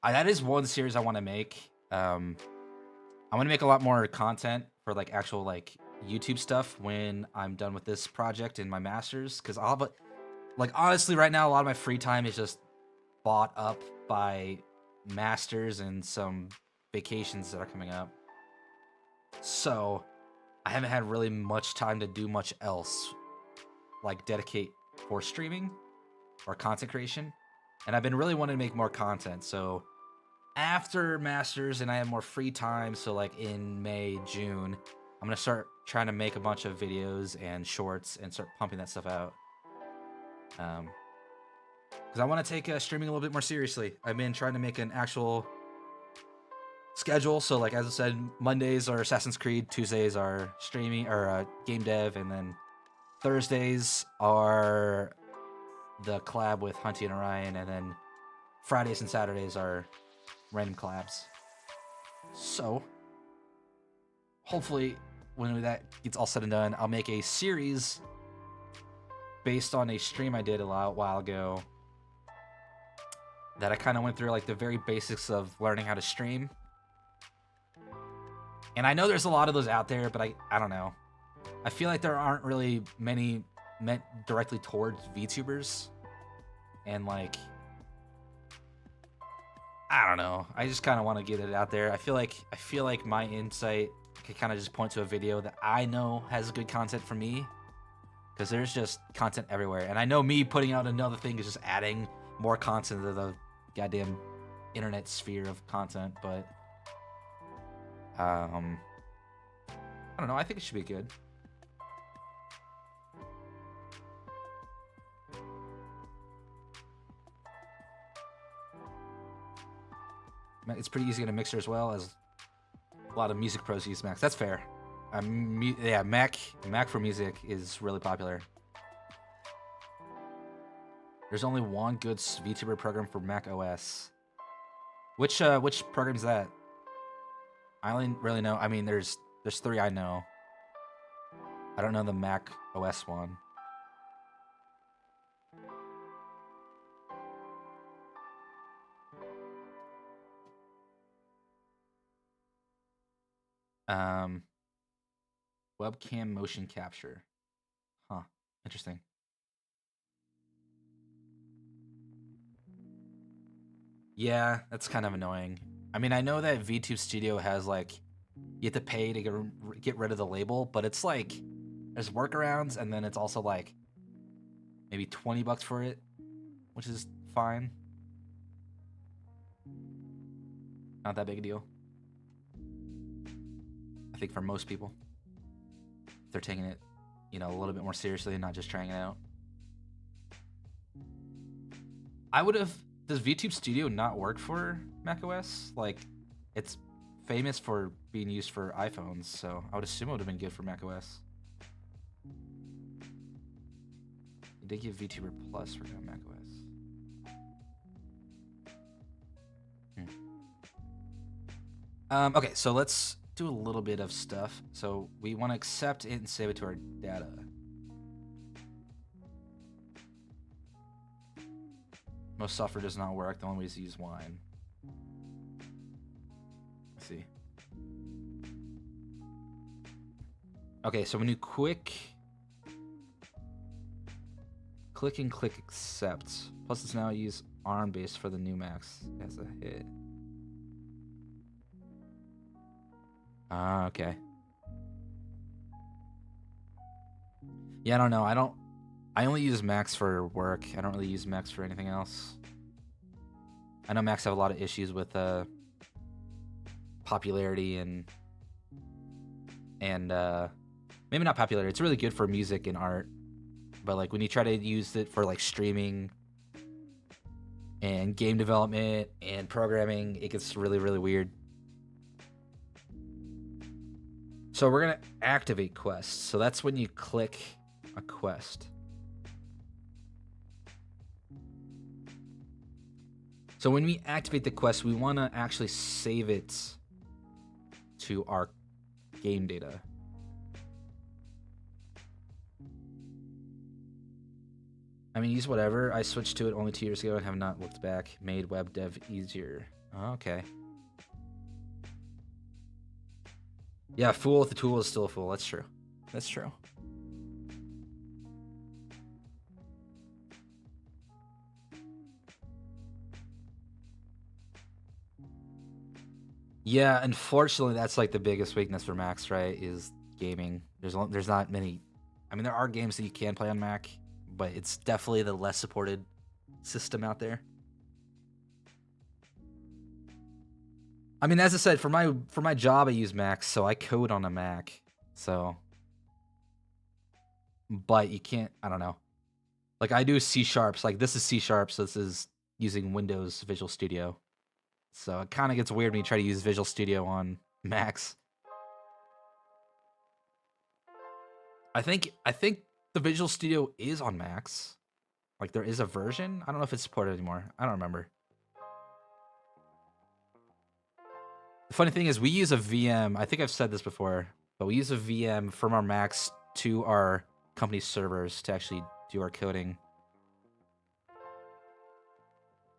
That is one series I want to make. I want to make a lot more content for like actual like YouTube stuff when I'm done with this project and my masters, because I'll have like honestly right now a lot of my free time is just bought up by masters and some vacations that are coming up. So I haven't had really much time to do much else, like dedicate for streaming or content creation. And I've been really wanting to make more content. So after Masters and I have more free time, so like in May, June, I'm going to start trying to make a bunch of videos and shorts and start pumping that stuff out. because I want to take streaming a little bit more seriously. I've been trying to make an actual schedule. So, like as I said, Mondays are Assassin's Creed, Tuesdays are streaming or game dev, and then Thursdays are the collab with Hunty and Orion, and then Fridays and Saturdays are random collabs. So, hopefully, when that gets all said and done, I'll make a series based on a stream I did a while ago that I kind of went through like the very basics of learning how to stream. And I know there's a lot of those out there, but I don't know. I feel like there aren't really many meant directly towards VTubers. And like, I don't know. I just kind of want to get it out there. I feel like my insight could kind of just point to a video that I know has good content for me, because there's just content everywhere. And I know me putting out another thing is just adding more content to the goddamn internet sphere of content, but I don't know. I think it should be good. It's pretty easy to get a mixer as well, as a lot of music pros use Macs. That's fair. Yeah, Mac for music is really popular. There's only one good VTuber program for Mac OS. Which program is that? I only really know. I mean, there's 3 I know. I don't know the Mac OS one. Webcam motion capture. Huh. Interesting. Yeah, that's kind of annoying. I mean, I know that VTube Studio has like, you have to pay to get rid of the label, but it's like, there's workarounds, and then it's also like maybe $20 for it, which is fine. Not that big a deal. I think for most people, if they're taking it, you know, a little bit more seriously and not just trying it out. Does VTube Studio not work for macOS? Like, it's famous for being used for iPhones, so I would assume it would have been good for macOS. They did give VTuber Plus for macOS. Okay, so let's do a little bit of stuff. So we want to accept it and save it to our data. Most software does not work. The only way is to use Wine. Let's see. Okay, so when you click and click accept. Plus it's now use ARM based for the new Macs as a hit. Okay. Yeah, I don't know. I only use Macs for work. I don't really use Macs for anything else. I know Macs have a lot of issues with popularity and maybe not popularity. It's really good for music and art, but like when you try to use it for like streaming and game development and programming, it gets really, really weird. So we're gonna activate quests. So that's when you click a quest. So when we activate the quest, we want to actually save it to our game data. I mean, use whatever. I switched to it only 2 years ago and have not looked back. Made web dev easier. Okay. Yeah, fool with the tool is still a fool. That's true. That's true. Yeah, unfortunately, that's like the biggest weakness for Macs, right? Is gaming. There's not many. I mean, there are games that you can play on Mac, but it's definitely the less supported system out there. I mean, as I said, for my job, I use Macs, so I code on a Mac. So, but you can't. I don't know. Like I do C sharps. Like this is C sharp, so this is using Windows Visual Studio. So it kind of gets weird when you try to use Visual Studio on Macs. I think the Visual Studio is on Macs. Like there is a version. I don't know if it's supported anymore. I don't remember. The funny thing is we use a VM. I think I've said this before, but we use a VM from our Macs to our company servers to actually do our coding,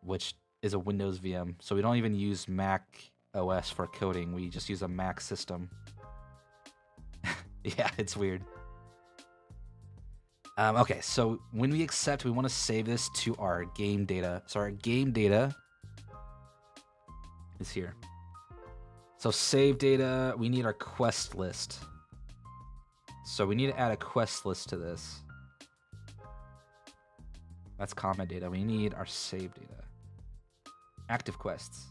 which is a Windows VM. So we don't even use Mac OS for coding. We just use a Mac system. Yeah, it's weird. Okay, so when we accept, we want to save this to our game data. So our game data is here. So save data, we need our quest list. So we need to add a quest list to this. That's comment data. We need our save data. Active quests.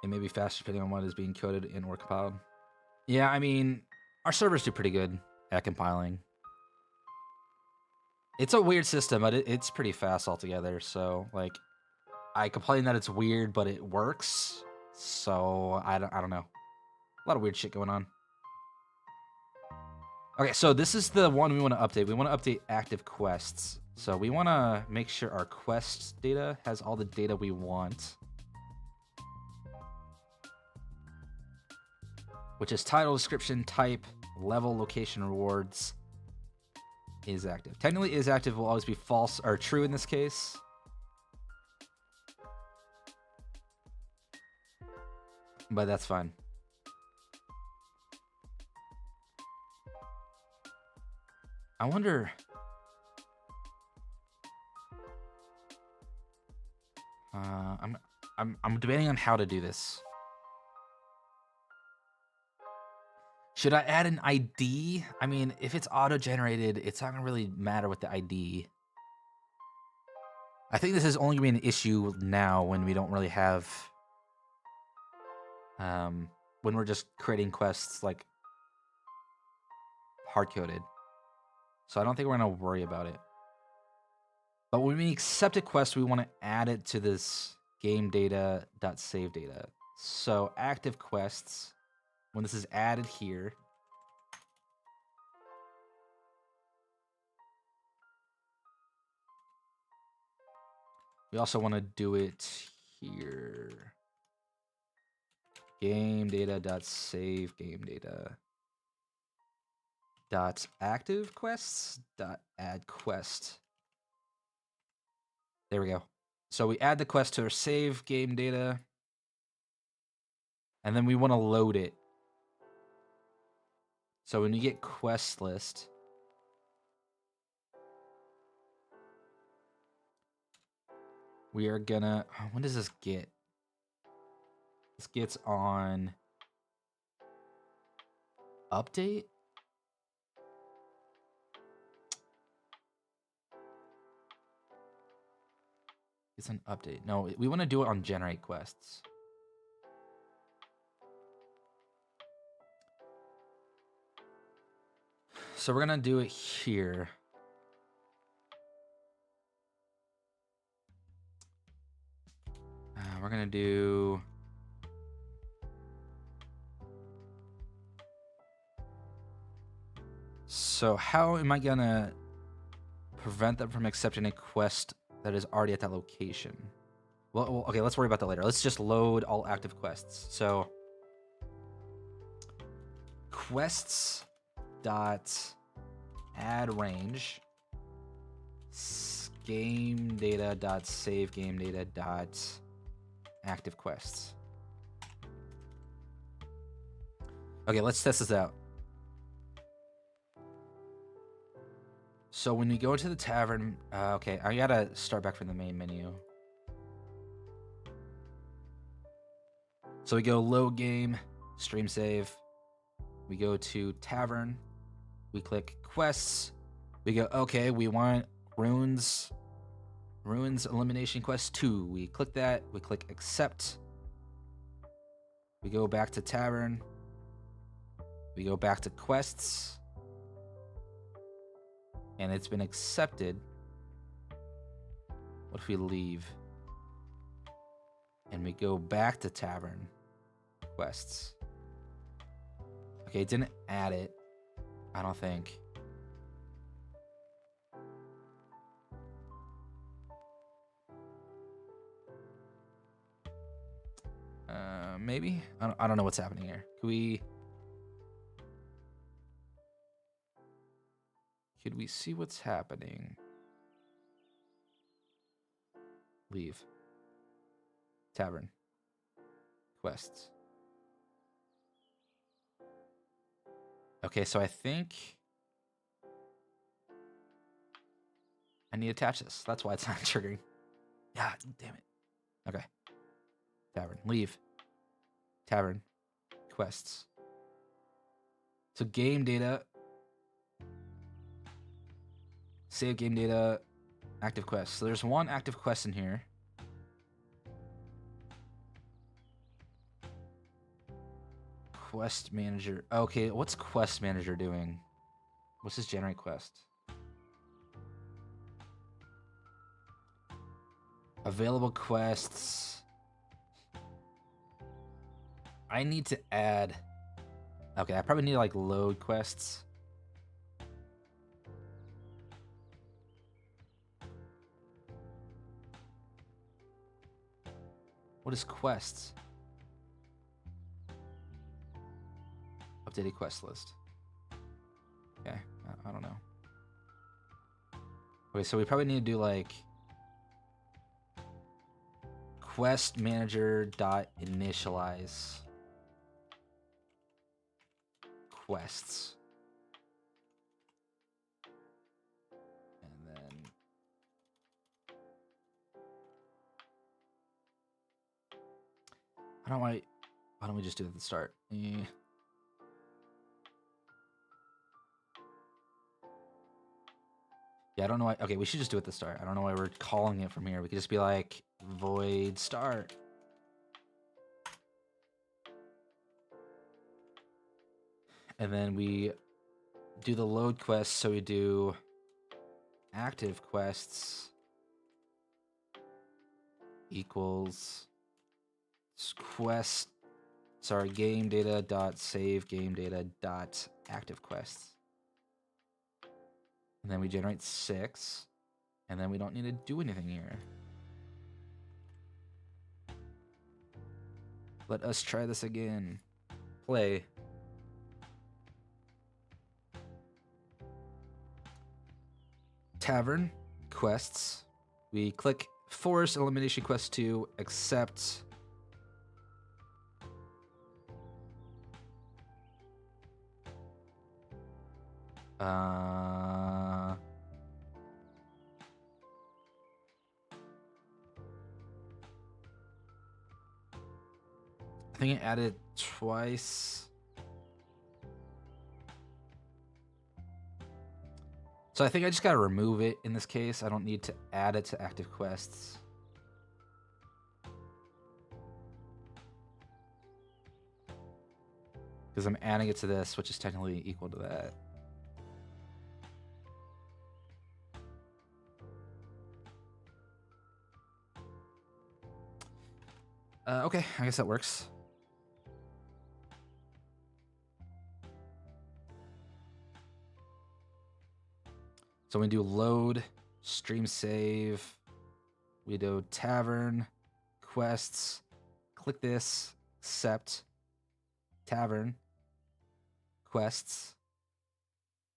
It may be faster depending on what is being coded in or compiled. Yeah, I mean, our servers do pretty good at compiling. It's a weird system, but it's pretty fast altogether. So, like, I complain that it's weird, but it works. So, I don't know. A lot of weird shit going on. Okay, so this is the one we want to update. We want to update active quests. So we want to make sure our quest data has all the data we want, which is title, description, type, level, location, rewards, is active. Technically is active will always be false or true in this case. But that's fine. I wonder... I'm debating on how to do this. Should I add an ID? I mean, if it's auto-generated, it's not gonna really matter with the ID. I think this is only gonna be an issue now when we don't really have... when we're just creating quests, like, hard-coded. So I don't think we're gonna worry about it. But when we accept a quest, we want to add it to this game data.save data. So active quests, when this is added here, we also want to do it here. Game data.save game data. Dot active quests dot add quest. There we go. So we add the quest to our save game data, and then we want to load it. So when you get quest list, we are gonna... when does this get? This gets on update? It's an update. No, we want to do it on generate quests. So we're going to do it here. We're going to do... So how am I going to prevent them from accepting a quest that is already at that location? Well, okay, let's worry about that later. Let's just load all active quests. So quests dot add range game data dot save game data dot active quests. Okay, let's test this out. So when we go to the tavern, okay, I gotta start back from the main menu. So we go load game, stream save. We go to tavern. We click quests. We go, okay, we want runes. Ruins Elimination Quest 2. We click that. We click accept. We go back to Tavern. We go back to quests. And it's been accepted. What if we leave? And we go back to Tavern. Quests. Okay, it didn't add it. I don't think. Maybe? I don't know what's happening here. Could we see what's happening? Leave. Tavern. Quests. Okay, so I think I need to attach this. That's why it's not triggering. Yeah, damn it. Okay. Tavern. Leave. Tavern. Quests. So game data. Save game data. Active quest. So there's one active quest in here. Quest manager. Okay, what's quest manager doing? What's this generate quest? Available quests. I need to add. Okay, I probably need to like load quests. What is quests? Updated quest list. Okay, I don't know. Okay, so we probably need to do like quest manager dot initialize quests. And then why don't we just do it at the start? Yeah, I don't know why. Okay, we should just do it at the start. I don't know why we're calling it from here. We could just be like void start. And then we do the load quest. So we do active quests equals quest. Sorry, game data dot save game data dot active quests. And then we generate 6. And then we don't need to do anything here. Let us try this again. Play. Tavern. Quests. We click Force Elimination Quest 2. Accept. I think it added twice. So I think I just gotta remove it in this case. I don't need to add it to active quests. Because I'm adding it to this, which is technically equal to that. Okay, I guess that works. So we do load, stream save, we do tavern, quests, click this, accept, tavern, quests,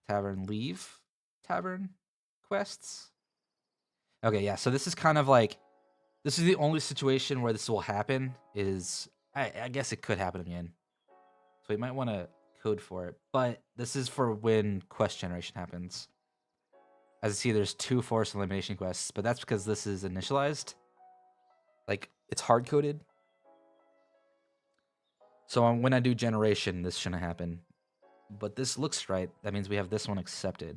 tavern, leave, tavern, quests. Okay, yeah, so this is kind of like, this is the only situation where this will happen is, I guess it could happen again. So we might want to code for it, but this is for when quest generation happens. As you see, there's 2 force elimination quests, but that's because this is initialized. Like, it's hard-coded. So when I do generation, this shouldn't happen. But this looks right. That means we have this one accepted.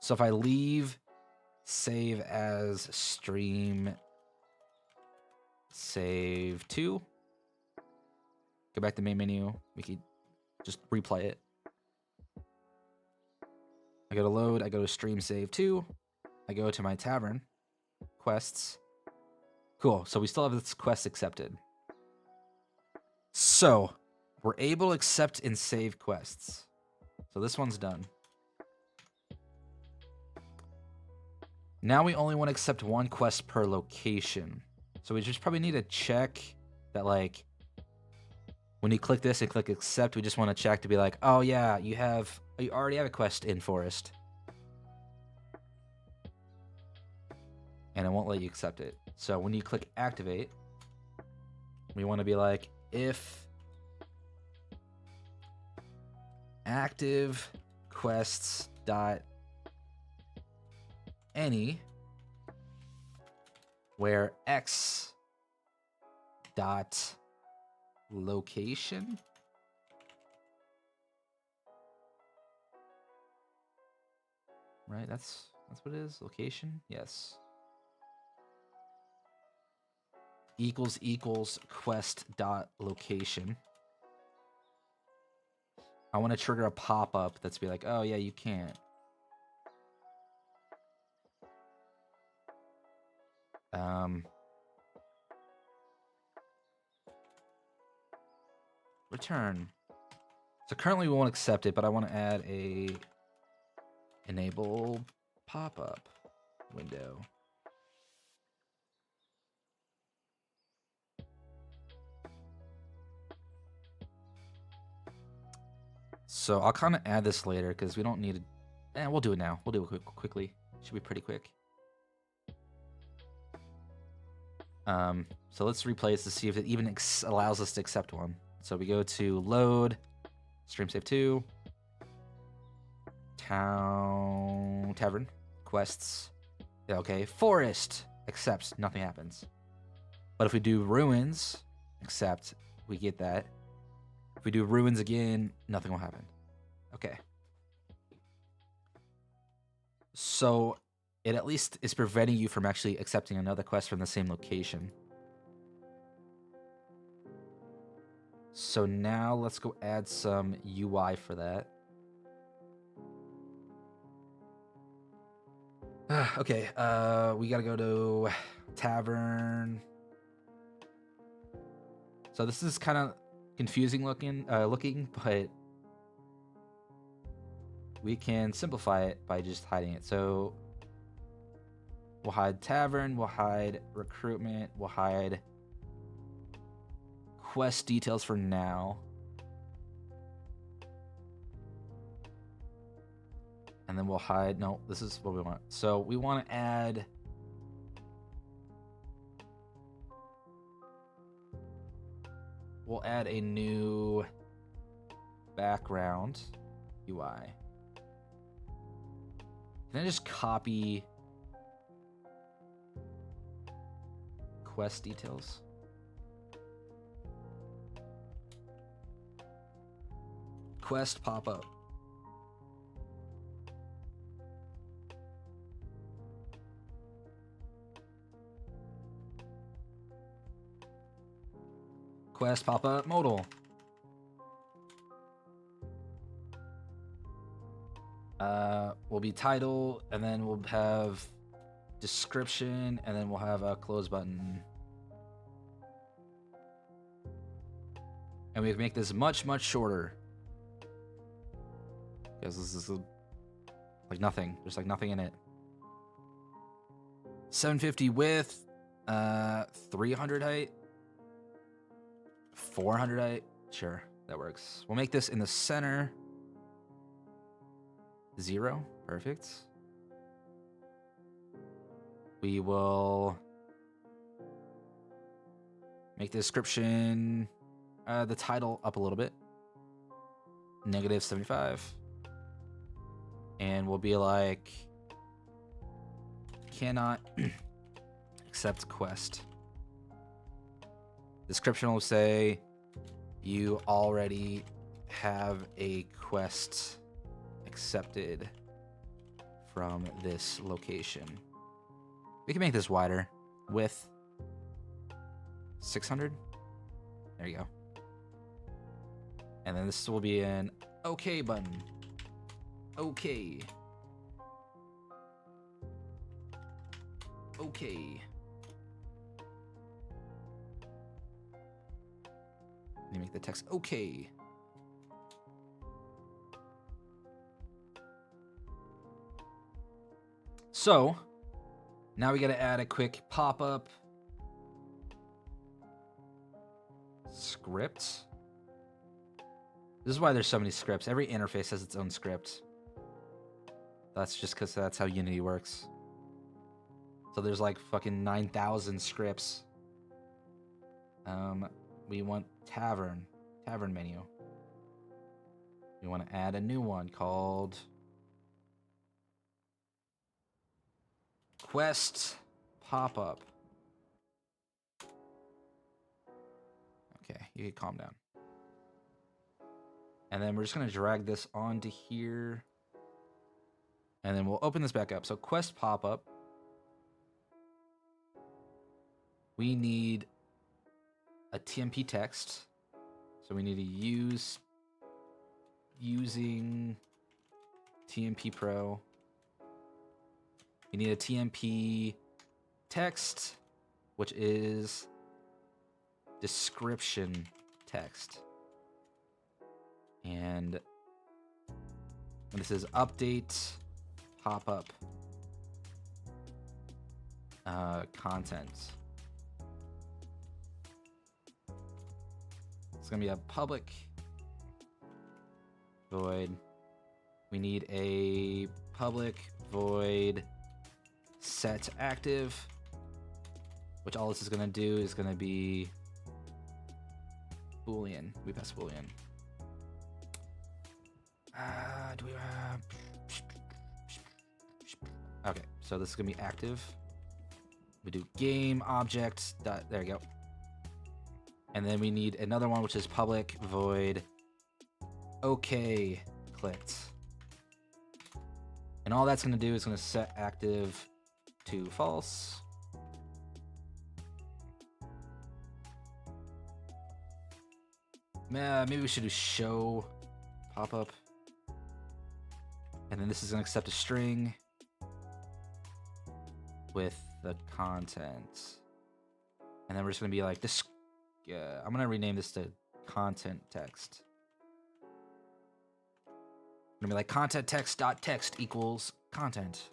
So if I leave save as stream save 2. Go back to main menu. We could just replay it. I go to load. I go to stream save 2. I go to my tavern quests. Cool. So we still have this quest accepted. So we're able to accept and save quests. So this one's done. Now we only want to accept one quest per location. So we just probably need to check that, like, when you click this and click accept, we just want to check to be like, oh yeah, you already have a quest in forest. And it won't let you accept it. So when you click activate, we want to be like, if active quests dot any where x dot location right, that's what it is. Location, yes, equals quest dot location. I want to trigger a pop-up that's be like, oh yeah, you can't. Return. So currently we won't accept it, but I want to add a enable pop-up window. So I'll kind of add this later because we don't need it. We'll do it now. We'll do it quickly. Should be pretty quick. So let's replay this to see if it even allows us to accept one. So we go to load, stream save 2, tavern, quests. Yeah, okay, forest, accepts, nothing happens. But if we do ruins, accept, we get that. If we do ruins again, nothing will happen. Okay. So it at least is preventing you from actually accepting another quest from the same location. So now let's go add some UI for that. Okay, we gotta go to tavern. So this is kind of confusing looking, but we can simplify it by just hiding it. So we'll hide tavern, we'll hide recruitment, we'll hide quest details for now. And then we'll hide, no, this is what we want. So we want to add we'll add a new background UI. Can I just copy quest details? Quest pop-up. Quest pop-up modal. Will be title, and then we'll have description, and then we'll have a close button. And we can make this much shorter. Because this is like nothing. There's like nothing in it. 750 width, 300 height, 400 height. Sure, that works. We'll make this in the center. 0, perfect. We will make the description, the title up a little bit. -75. And we'll be like, cannot accept quest. Description will say, you already have a quest accepted from this location. We can make this wider. Width 600. There you go. And then this will be an OK button. OK. OK. Let me make the text OK. So, now we gotta add a quick pop-up script. This is why there's so many scripts. Every interface has its own script. That's just because that's how Unity works. So there's like fucking 9,000 scripts. We want tavern menu. We want to add a new one called Quest Pop-Up. Okay, you can calm down. And then we're just going to drag this onto here. And then we'll open this back up. So Quest Pop-Up. We need a TMP text. So we need to use using TMP Pro. We need a TMP text, which is description text. And this is update pop-up content. It's gonna be a public void. We need a public void set active, which all this is gonna do is gonna be Boolean. We pass Boolean. Okay, so this is gonna be active. We do game object dot, there you go. And then we need another one, which is public void OK clicked. And all that's gonna do is gonna set active to false. Maybe we should do show pop-up. And then this is gonna accept a string with the content. And then we're just gonna be like this. I'm gonna rename this to content text. We're gonna be like content text dot text equals content.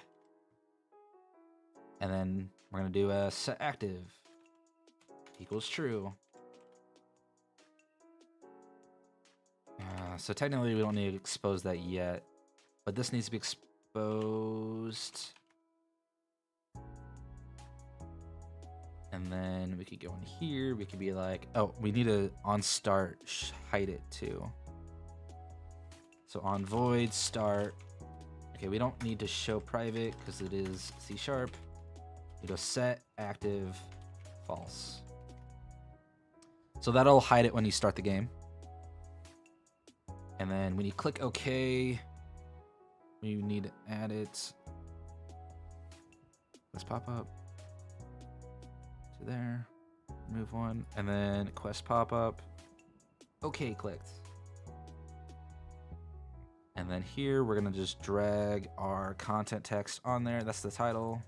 And then we're gonna do a set active equals true. So technically we don't need to expose that yet, but this needs to be exposed. And then we could go in here. We could be like, oh, we need to on start hide it too. So on void start. Okay, we don't need to show private because it is C#. We go set active false. So that'll hide it when you start the game. And then when you click OK, we need to add it. Let's pop up to there. Move one, and then quest pop up. OK clicked. And then here we're gonna just drag our content text on there. That's the title.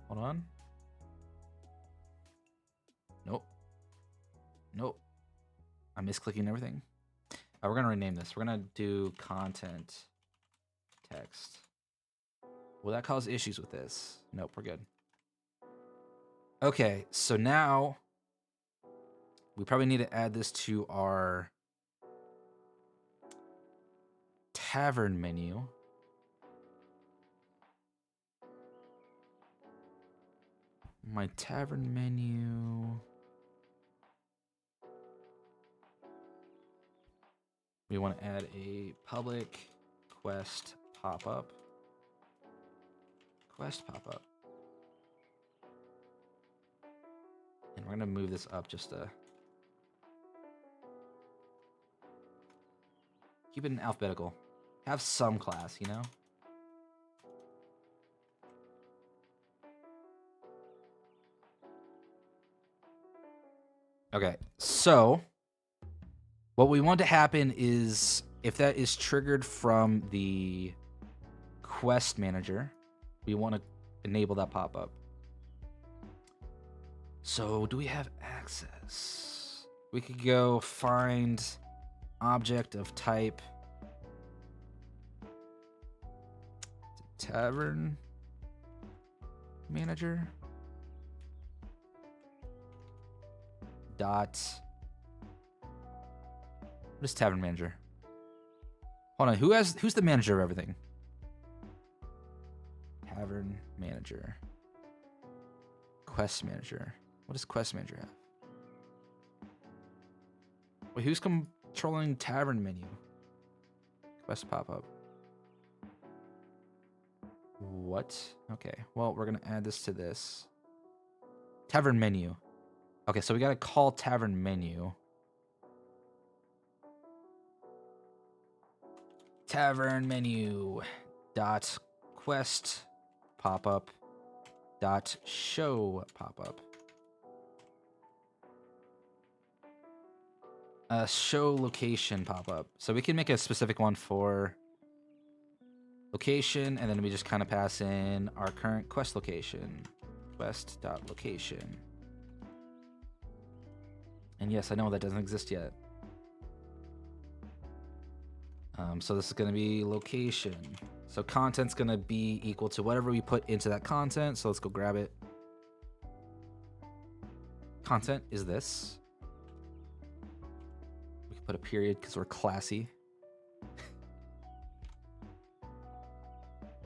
Hold on. Nope. Nope. I'm misclicking everything. We're gonna rename this. We're gonna do content text. Will that cause issues with this? Nope, we're good. Okay, so now we probably need to add this to our tavern menu. My tavern menu. We want to add a public quest pop-up. Quest pop-up. And we're going to move this up just to keep it in alphabetical. Have some class, you know? Okay, so what we want to happen is if that is triggered from the quest manager, we want to enable that pop-up. So do we have access? We could go find object of type tavern manager dot. What is tavern manager? Hold on, who's the manager of everything? Tavern manager. Quest manager. What does quest manager have? Wait, who's controlling tavern menu? Quest pop-up. What? Okay, well, we're gonna add this to this. Tavern menu. Okay, so we gotta call tavern menu. Tavern menu dot quest pop-up dot show pop-up. Show location pop-up. So we can make a specific one for location, and then we just kind of pass in our current quest location. Quest.location. And yes, I know that doesn't exist yet. So this is going to be location. So content's going to be equal to whatever we put into that content. So let's go grab it. Content is this. We can put a period because we're classy.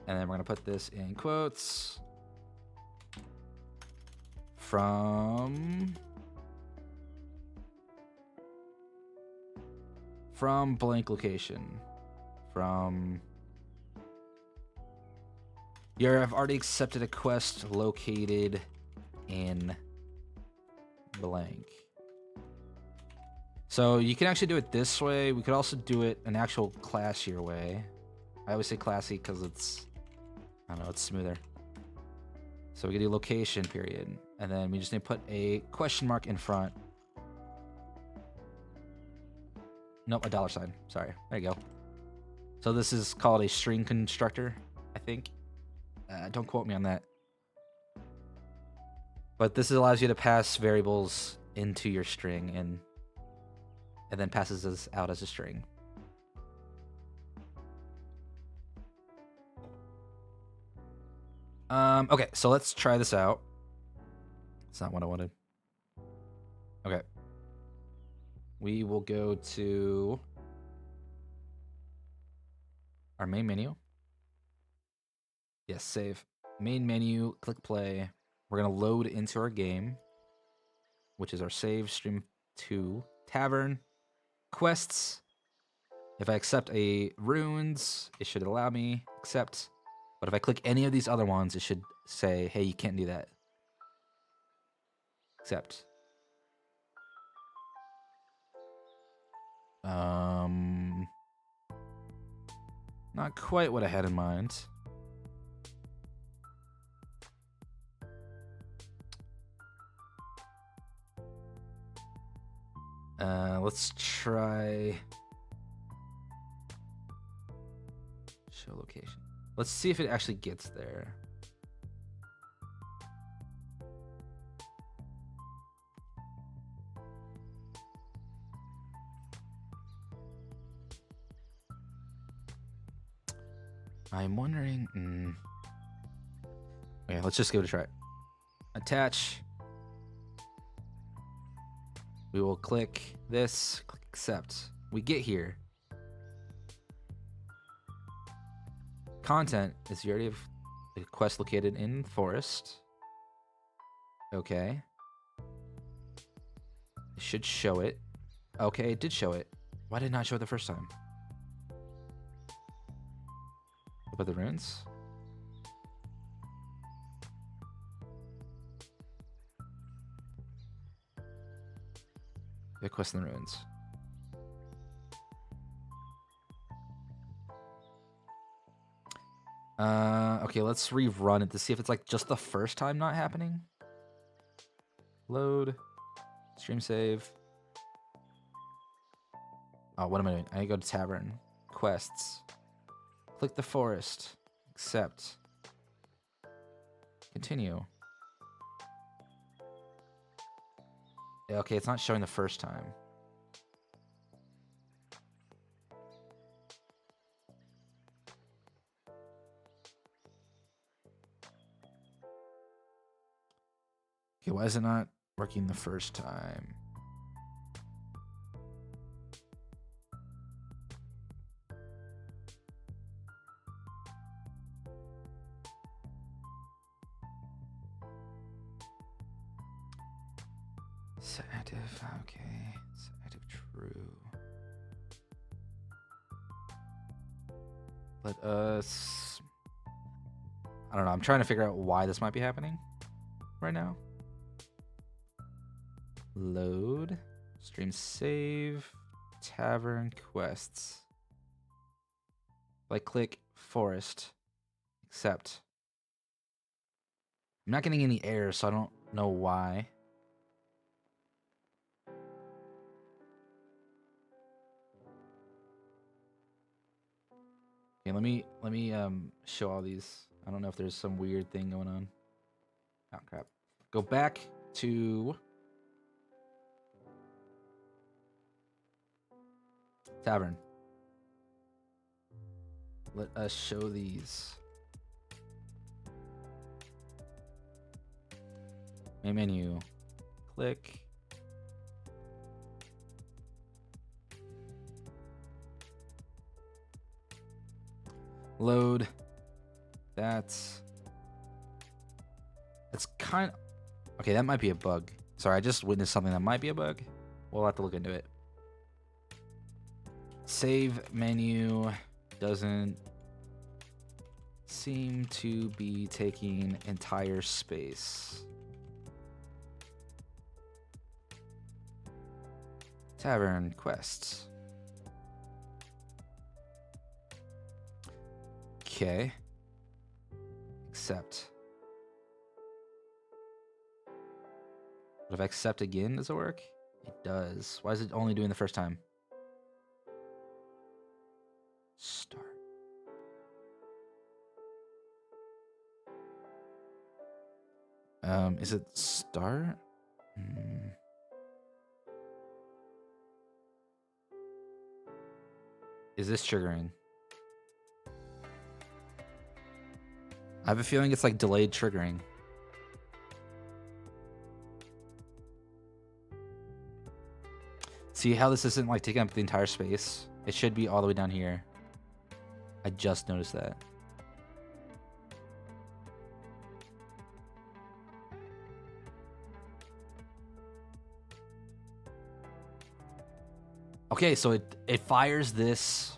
And then we're going to put this in quotes. From blank location. I've already accepted a quest located in blank. So you can actually do it this way. We could also do it an actual classier way. I always say classy because it's, I don't know, it's smoother. So we can do location period. And then we just need to put a question mark in front. Nope, a $sign. Sorry. There you go. So this is called a string constructor, I think. Don't quote me on that. But this allows you to pass variables into your string and then passes this out as a string. Okay, so let's try this out. It's not what I wanted. Okay. We will go to our main menu. Yes, save. Main menu, click play. We're going to load into our game, which is our save stream 2 tavern quests. If I accept a runes, it should allow me accept. But if I click any of these other ones, it should say, hey, you can't do that. Accept. Not quite what I had in mind. Let's try show location. Let's see if it actually gets there. I'm wondering. Okay, let's just give it a try. Attach. We will click this, click accept. We get here. Content is you already have a quest located in forest. Okay. It should show it. Okay, it did show it. Why did it not show it the first time? What about the runes? The quest in the ruins. Okay, let's rerun it to see if it's like just the first time not happening. Load. Stream save. Oh, what am I doing? I go to tavern. Quests. Click the forest. Accept. Continue. Yeah, okay, it's not showing the first time. Okay, why is it not working the first time? Set active, okay. Set active true. Let us... I don't know, I'm trying to figure out why this might be happening right now. Load. Stream save. Tavern quests. Like click forest. Accept. I'm not getting any errors, so I don't know why. Okay, let me show all these. I don't know if there's some weird thing going on. Oh crap. Go back to tavern. Let us show these. Main menu. Click. Load. That's kind of... Okay, that might be a bug. Sorry, I just witnessed something that might be a bug. We'll have to look into it. Save menu doesn't seem to be taking entire space. Tavern quests. Okay. Accept. But if I accept again, does it work? It does. Why is it only doing the first time? Start. Is it start? Is this triggering? I have a feeling it's like delayed triggering. See how this isn't like taking up the entire space? It should be all the way down here. I just noticed that. Okay, so it fires this.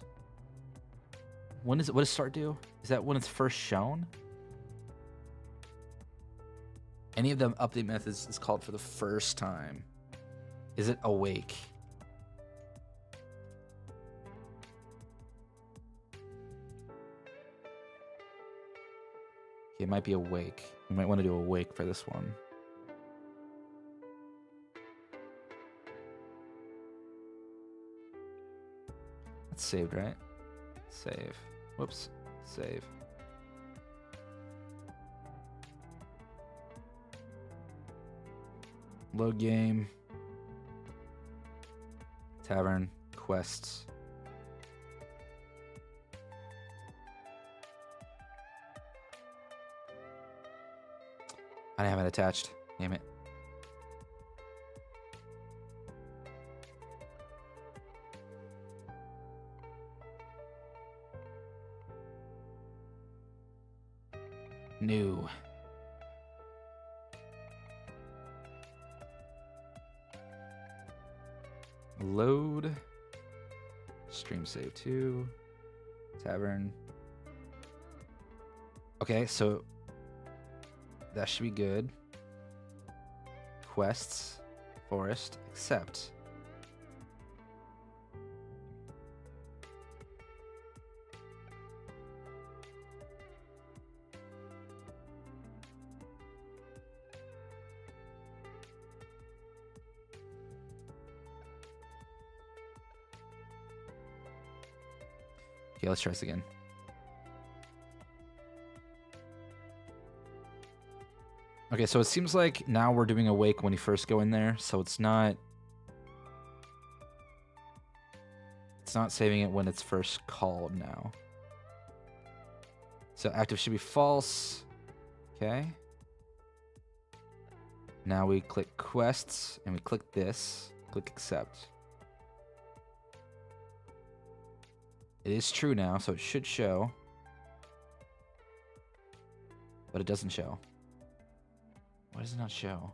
When is it? What does start do? Is that when it's first shown? Any of the update methods is called for the first time. Is it awake? Okay, it might be awake. You might want to do awake for this one. That's saved, right? Save. Whoops. Save. Load game. Tavern. Quests. I didn't have it attached. Damn it. New. Load. Stream save 2. Tavern. Okay, so that should be good. Quests. Forest. Accept. Okay, let's try this again. Okay, so it seems like now we're doing awake when you first go in there, so it's not saving it when it's first called now. So active should be false. Okay. Now we click quests and we click this. Click accept. It is true now, so it should show. But it doesn't show. Why does it not show?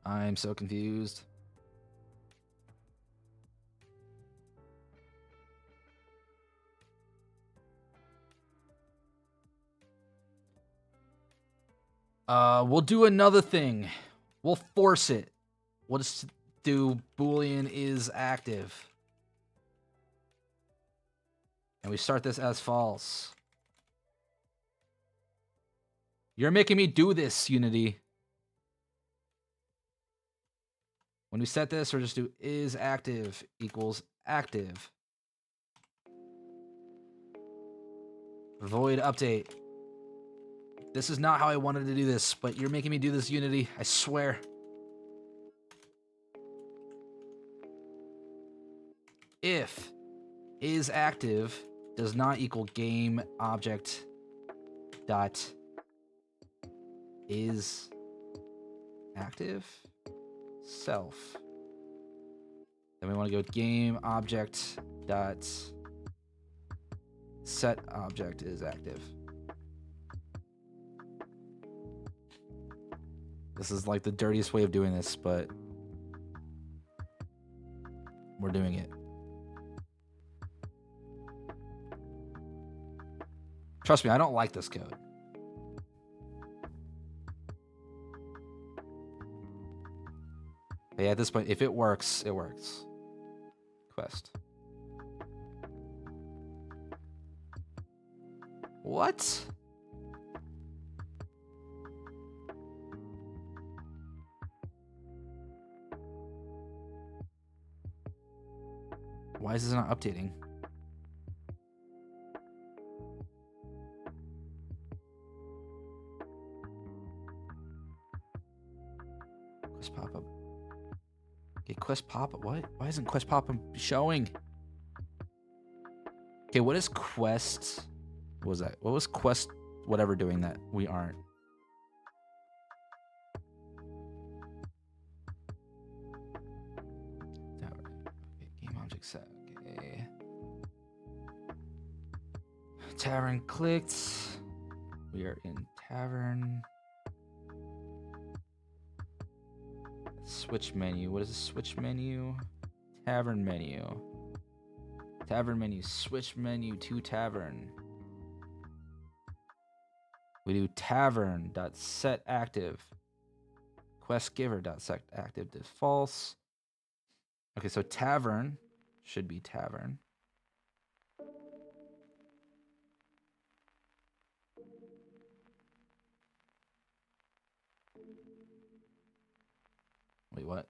I'm so confused. We'll do another thing. We'll force it. We'll just do Boolean is active. And we start this as false. You're making me do this, Unity. When we set this, we'll just do is active equals active. Void update. This is not how I wanted to do this, but you're making me do this, Unity. I swear. If is active does not equal game object dot is active self. Then we want to go game object dot set object is active. This is like the dirtiest way of doing this, but we're doing it. Trust me, I don't like this code. But yeah, at this point, if it works, it works. Quest. What? Why is this not updating? Quest pop-up. Okay, quest pop-up. What? Why isn't quest pop-up showing? Okay, what is quest? What was that? What was quest whatever doing that we aren't? Okay, game object set. Okay. Tavern clicked. We are in tavern. Switch menu. What is a switch menu? Tavern menu. Tavern menu. Switch menu to tavern. We do tavern.set active. Quest giver.set active to false. Okay, so tavern should be tavern. Wait, what?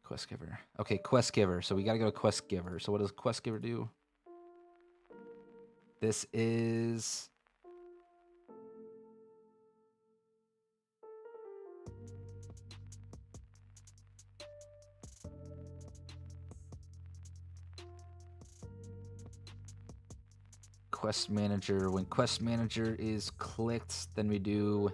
Quest giver. Okay, quest giver. So we gotta go to quest giver. So what does quest giver do? This is... Quest manager. When quest manager is clicked, then we do...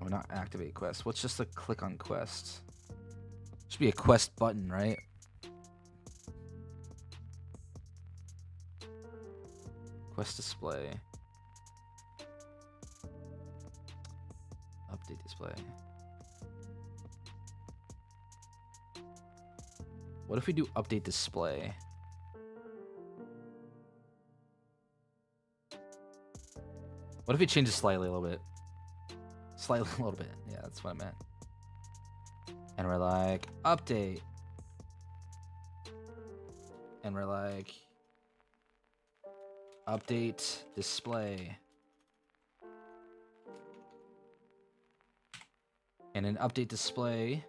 Oh, not activate quest. What's just a click on quest? Should be a quest button, right? Quest display. Update display. What if we do update display? What if we change it slightly a little bit? Slightly a little bit. Yeah, that's what I meant. And we're like, update. and we're like, update display. And in update display,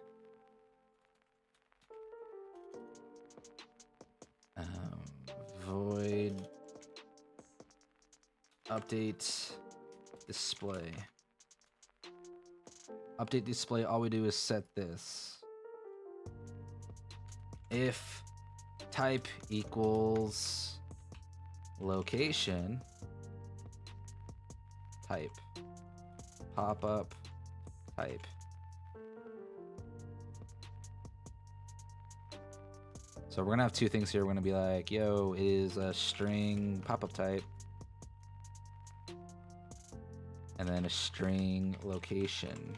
void update display. Update display, all we do is set this. If type equals location, type, pop-up, type. So we're gonna have two things here. We're gonna be like, yo, it is a string pop-up type. And then a string location.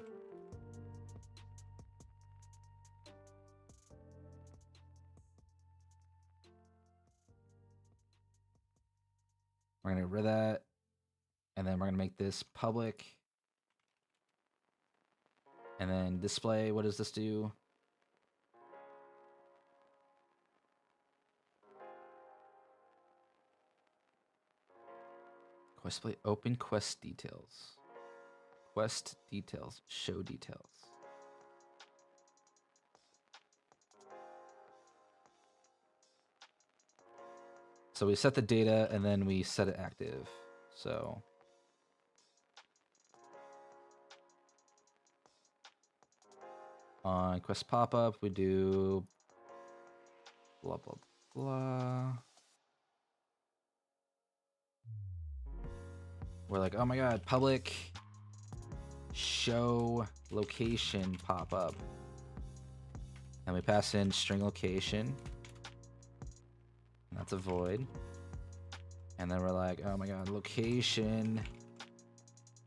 We're gonna get rid of that. And then we're gonna make this public. And then display, what does this do? Quest display, open quest details. Quest details, show details. So we set the data and then we set it active. So on quest pop-up, we do blah, blah, blah. We're like, oh my god, public show location pop-up. And we pass in string location. And that's a void. And then we're like, oh my god, location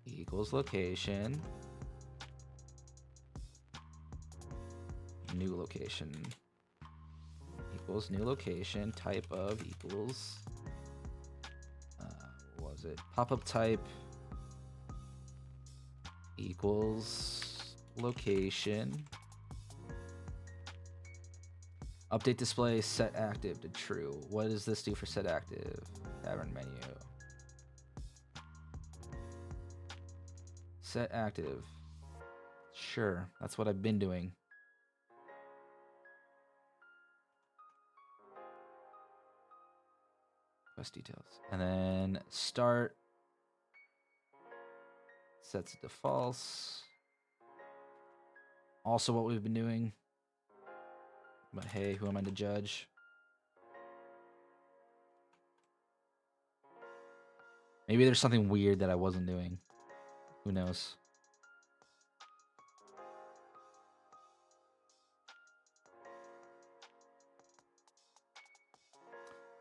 equals location. New location equals new location. Type of equals what was it? Pop-up type equals location. Update display set active to true. What does this do for set active? Tavern menu. Set active. Sure, that's what I've been doing. Quest details. And then start sets it to false. Also what we've been doing. But hey, who am I to judge? Maybe there's something weird that I wasn't doing. Who knows?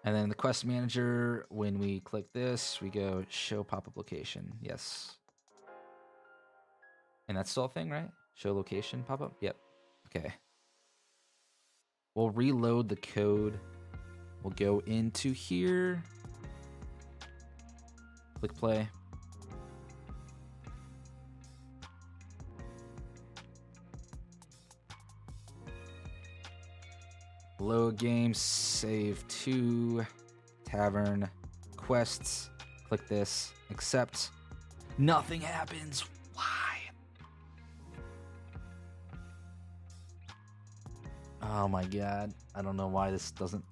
And then the quest manager, when we click this, we go show pop-up location. Yes. And that's still a thing, right? Show location pop-up? Yep. Okay. We'll reload the code. We'll go into here. Click play. Load game, save to tavern quests. Click this, accept. Nothing happens. Why? Oh my god. I don't know why this doesn't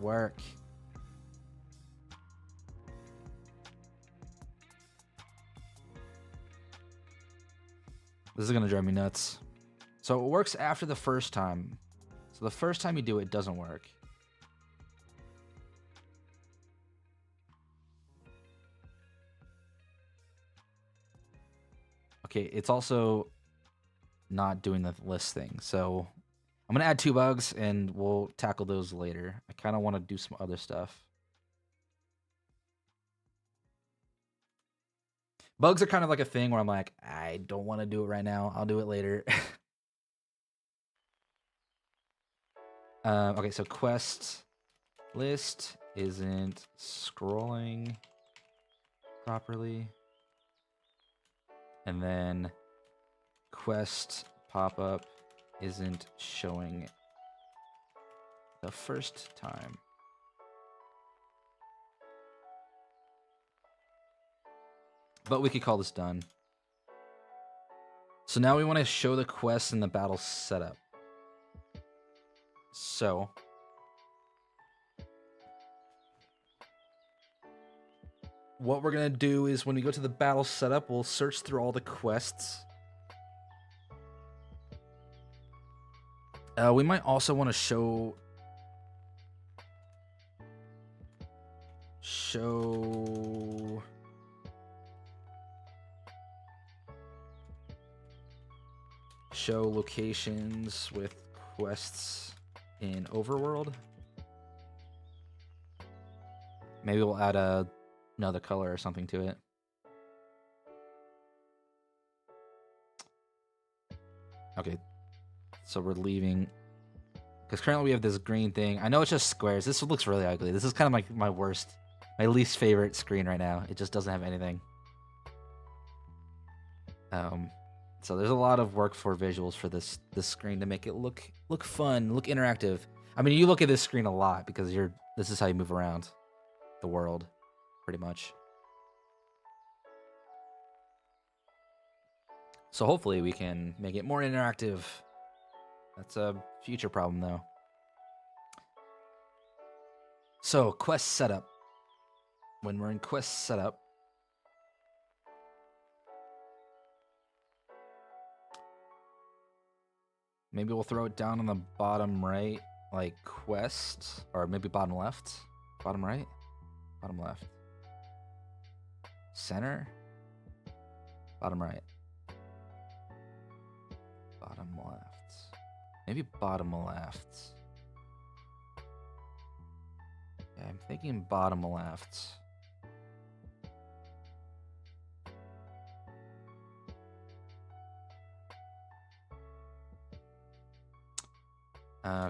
work. This is gonna drive me nuts. So it works after the first time. So the first time you do it, it doesn't work. Okay, it's also not doing the list thing. So I'm gonna add 2 bugs and we'll tackle those later. I kind of want to do some other stuff. Bugs are kind of like a thing where I'm like, I don't want to do it right now. I'll do it later. Okay, so quest list isn't scrolling properly. And then quest pop-up isn't showing the first time. But we could call this done. So now we want to show the quest and the battle setup. So what we're going to do is when we go to the battle setup, we'll search through all the quests. We might also want to show locations with quests in Overworld. Maybe we'll add another color or something to it. Okay, so we're leaving because currently we have this green thing. I know it's just squares. This looks really ugly. This is kind of my least favorite screen right now. It just doesn't have anything. So there's a lot of work for visuals for this screen to make it look fun, look interactive. I mean, you look at this screen a lot because this is how you move around the world, pretty much. So hopefully we can make it more interactive. That's a future problem, though. So quest setup. When we're in quest setup, maybe we'll throw it down on the bottom right, like quest, or maybe bottom left, bottom right, bottom left, center, bottom right, bottom left, maybe bottom left. Yeah, I'm thinking bottom left.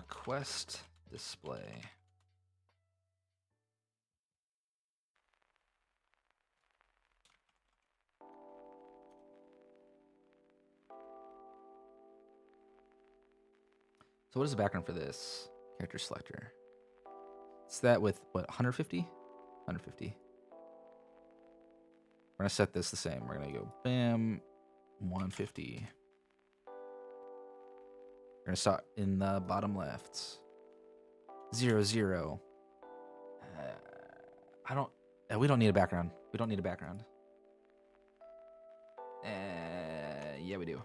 Quest display. So what is the background for this? Character selector. It's that with, what, 150? 150. We're going to set this the same. We're going to go, bam, 150. We're going to start in the bottom left. 0, 0. We don't need a background. We don't need a background. Yeah, we do.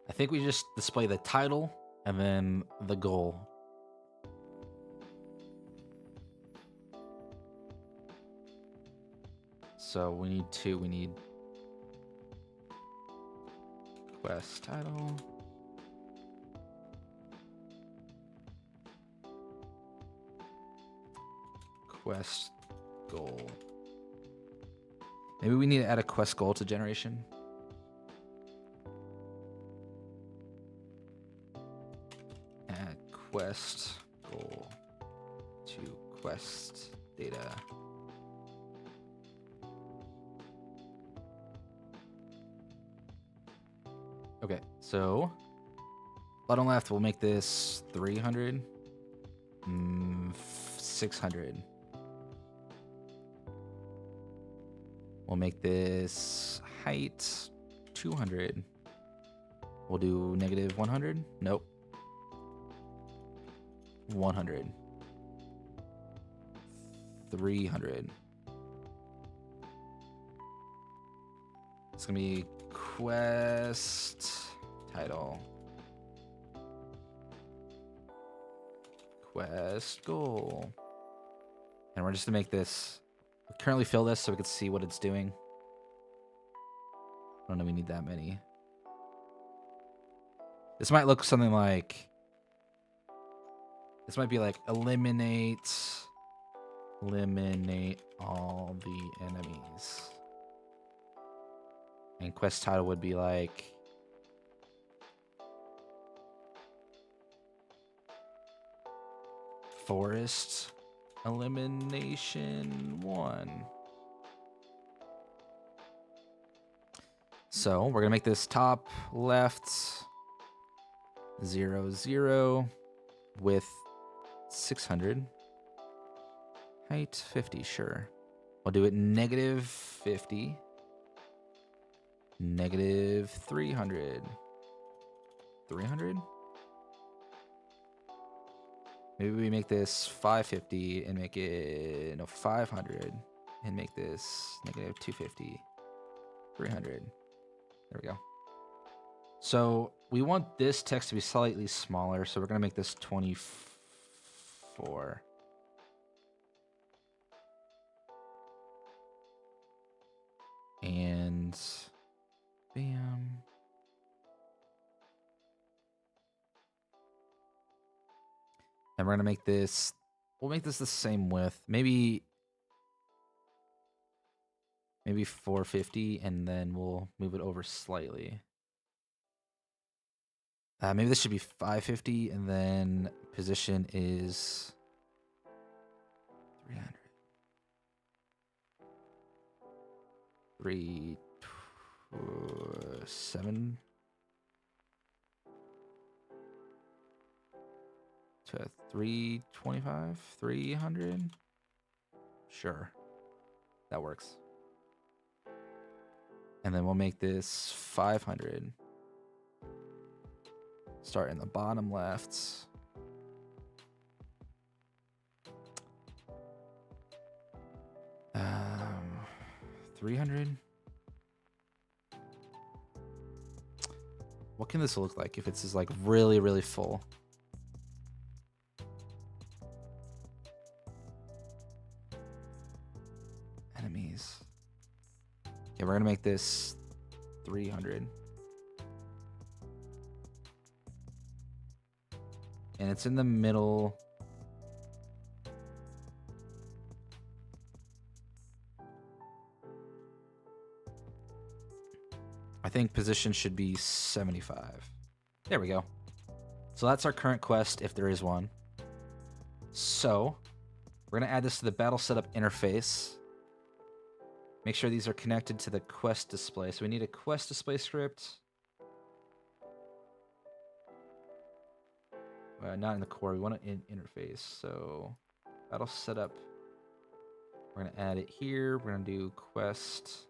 I think we just display the title and then the goal. So we need two. We need quest title. Quest goal. Maybe we need to add a quest goal to generation. Add quest goal to quest data. Okay, so bottom left, we'll make this 300, 600. We'll make this height 200. We'll do negative 100. Nope. 100. 300. It's gonna be quest title. Quest goal. And we're just gonna make this, currently fill this so we can see what it's doing. I don't know, we need that many. This might look something like, this might be like eliminate all the enemies. And quest title would be like Forest Elimination 1. So we're gonna make this top left 0, 0 with 600. Height 50, sure. We'll do it negative 50. Negative 300. 300? Maybe we make this 550 and make it, no, 500 and make this negative 250. 300. There we go. So we want this text to be slightly smaller, so we're going to make this 24. And bam. And we're going to make this, we'll make this the same width. Maybe 450, and then we'll move it over slightly. Maybe this should be 550, and then position is 300. 7 to 325, 300. Sure, that works. And then we'll make this 500. Start in the bottom left. 300. What can this look like if it's just like really, really full? Enemies. Yeah, we're gonna make this 300. And it's in the middle. I think position should be 75. There we go. So that's our current quest, if there is one. So we're going to add this to the battle setup interface. Make sure these are connected to the quest display. So we need a quest display script. Not in the core. We want it in interface. So battle setup. We're going to add it here. We're going to do quest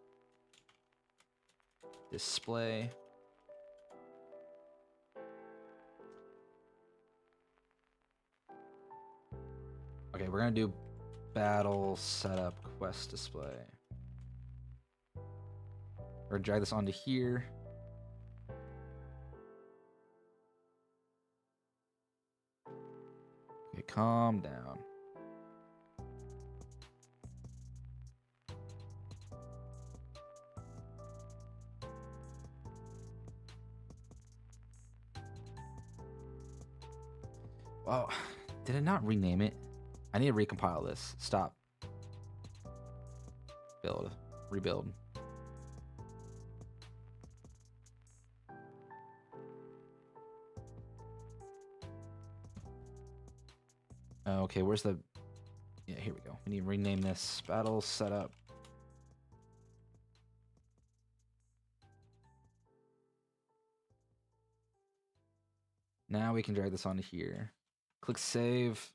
display. Okay, we're going to do battle setup quest display. We're going to drag this onto here. Okay, calm down. Wow, did it not rename it? I need to recompile this. Stop. Build. Rebuild. Okay, where's the... Yeah, here we go. We need to rename this. Battle setup. Now we can drag this onto here. Click save.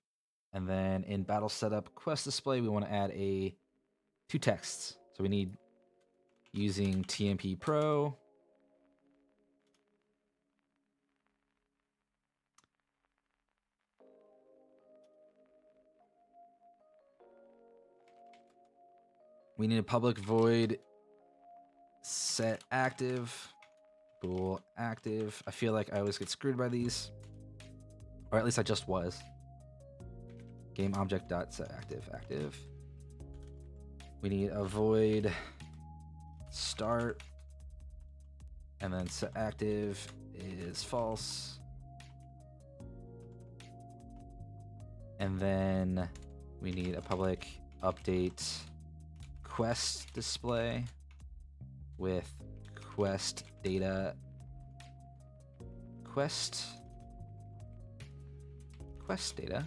And then in battle setup quest display, we want to add two texts. So we need using TMP Pro. We need a public void set active, bool active. I feel like I always get screwed by these, or at least I just was. Game object dot set active. We need a void start, and then set active is false. And then we need a public update quest display with quest data quest data.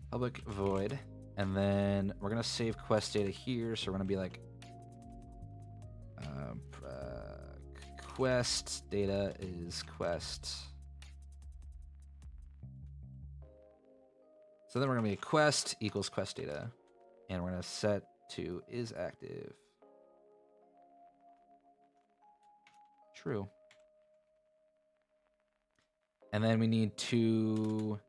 Public void And then we're gonna save quest data here. So we're gonna be like, quest data is quest. So then we're gonna be quest equals quest data, and we're gonna set to is active. True. And then we need two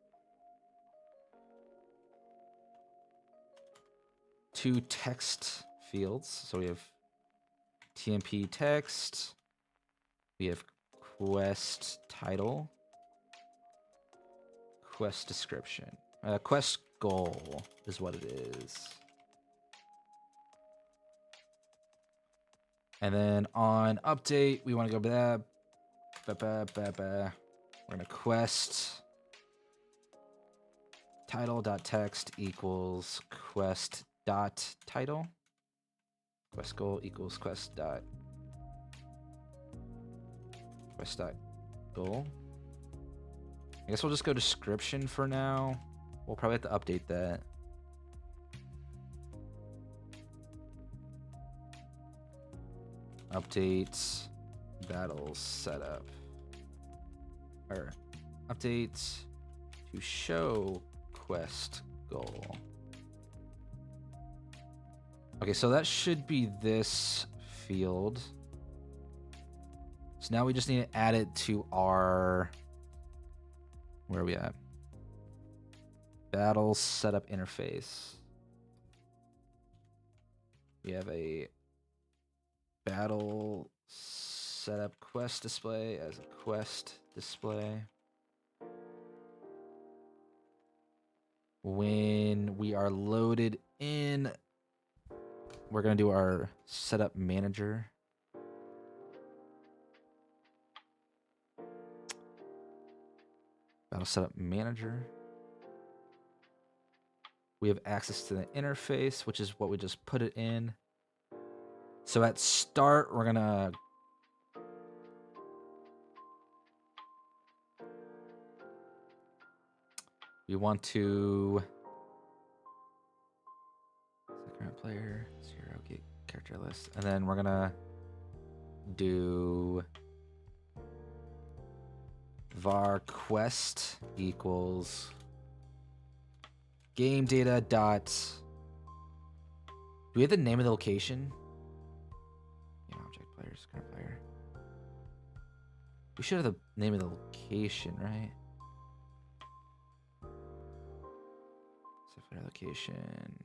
text fields. So we have TMP text. We have quest title, quest description. Quest goal is what it is. And then on update, we want to go blah, blah, blah, blah, blah. We're going to quest title.text equals quest.title. Quest goal equals quest.goal. I guess we'll just go description for now. We'll probably have to update that. Update battle setup. Or update to show quest goal. Okay, so that should be this field. So now we just need to add it to our, where are we at? Battle setup interface. We have a battle setup quest display as a quest display. When we are loaded in, we're going to do our setup manager. Battle setup manager. We have access to the interface, which is what we just put it in. So at start, we're gonna we want to current player 0 get character list, and then we're gonna do var quest equals game data dot. Do we have the name of the location? Game object players, current player. We should have the name of the location, right? So player location.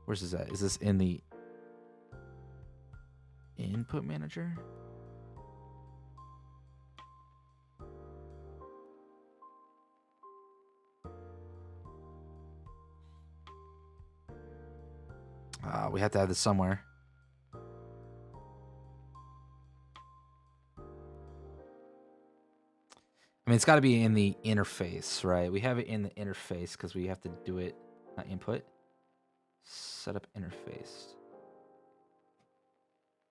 Where's this at? Is this in the input manager? We have to have this somewhere. I mean, it's got to be in the interface, right? We have it in the interface because we have to do it, not input. Setup interface.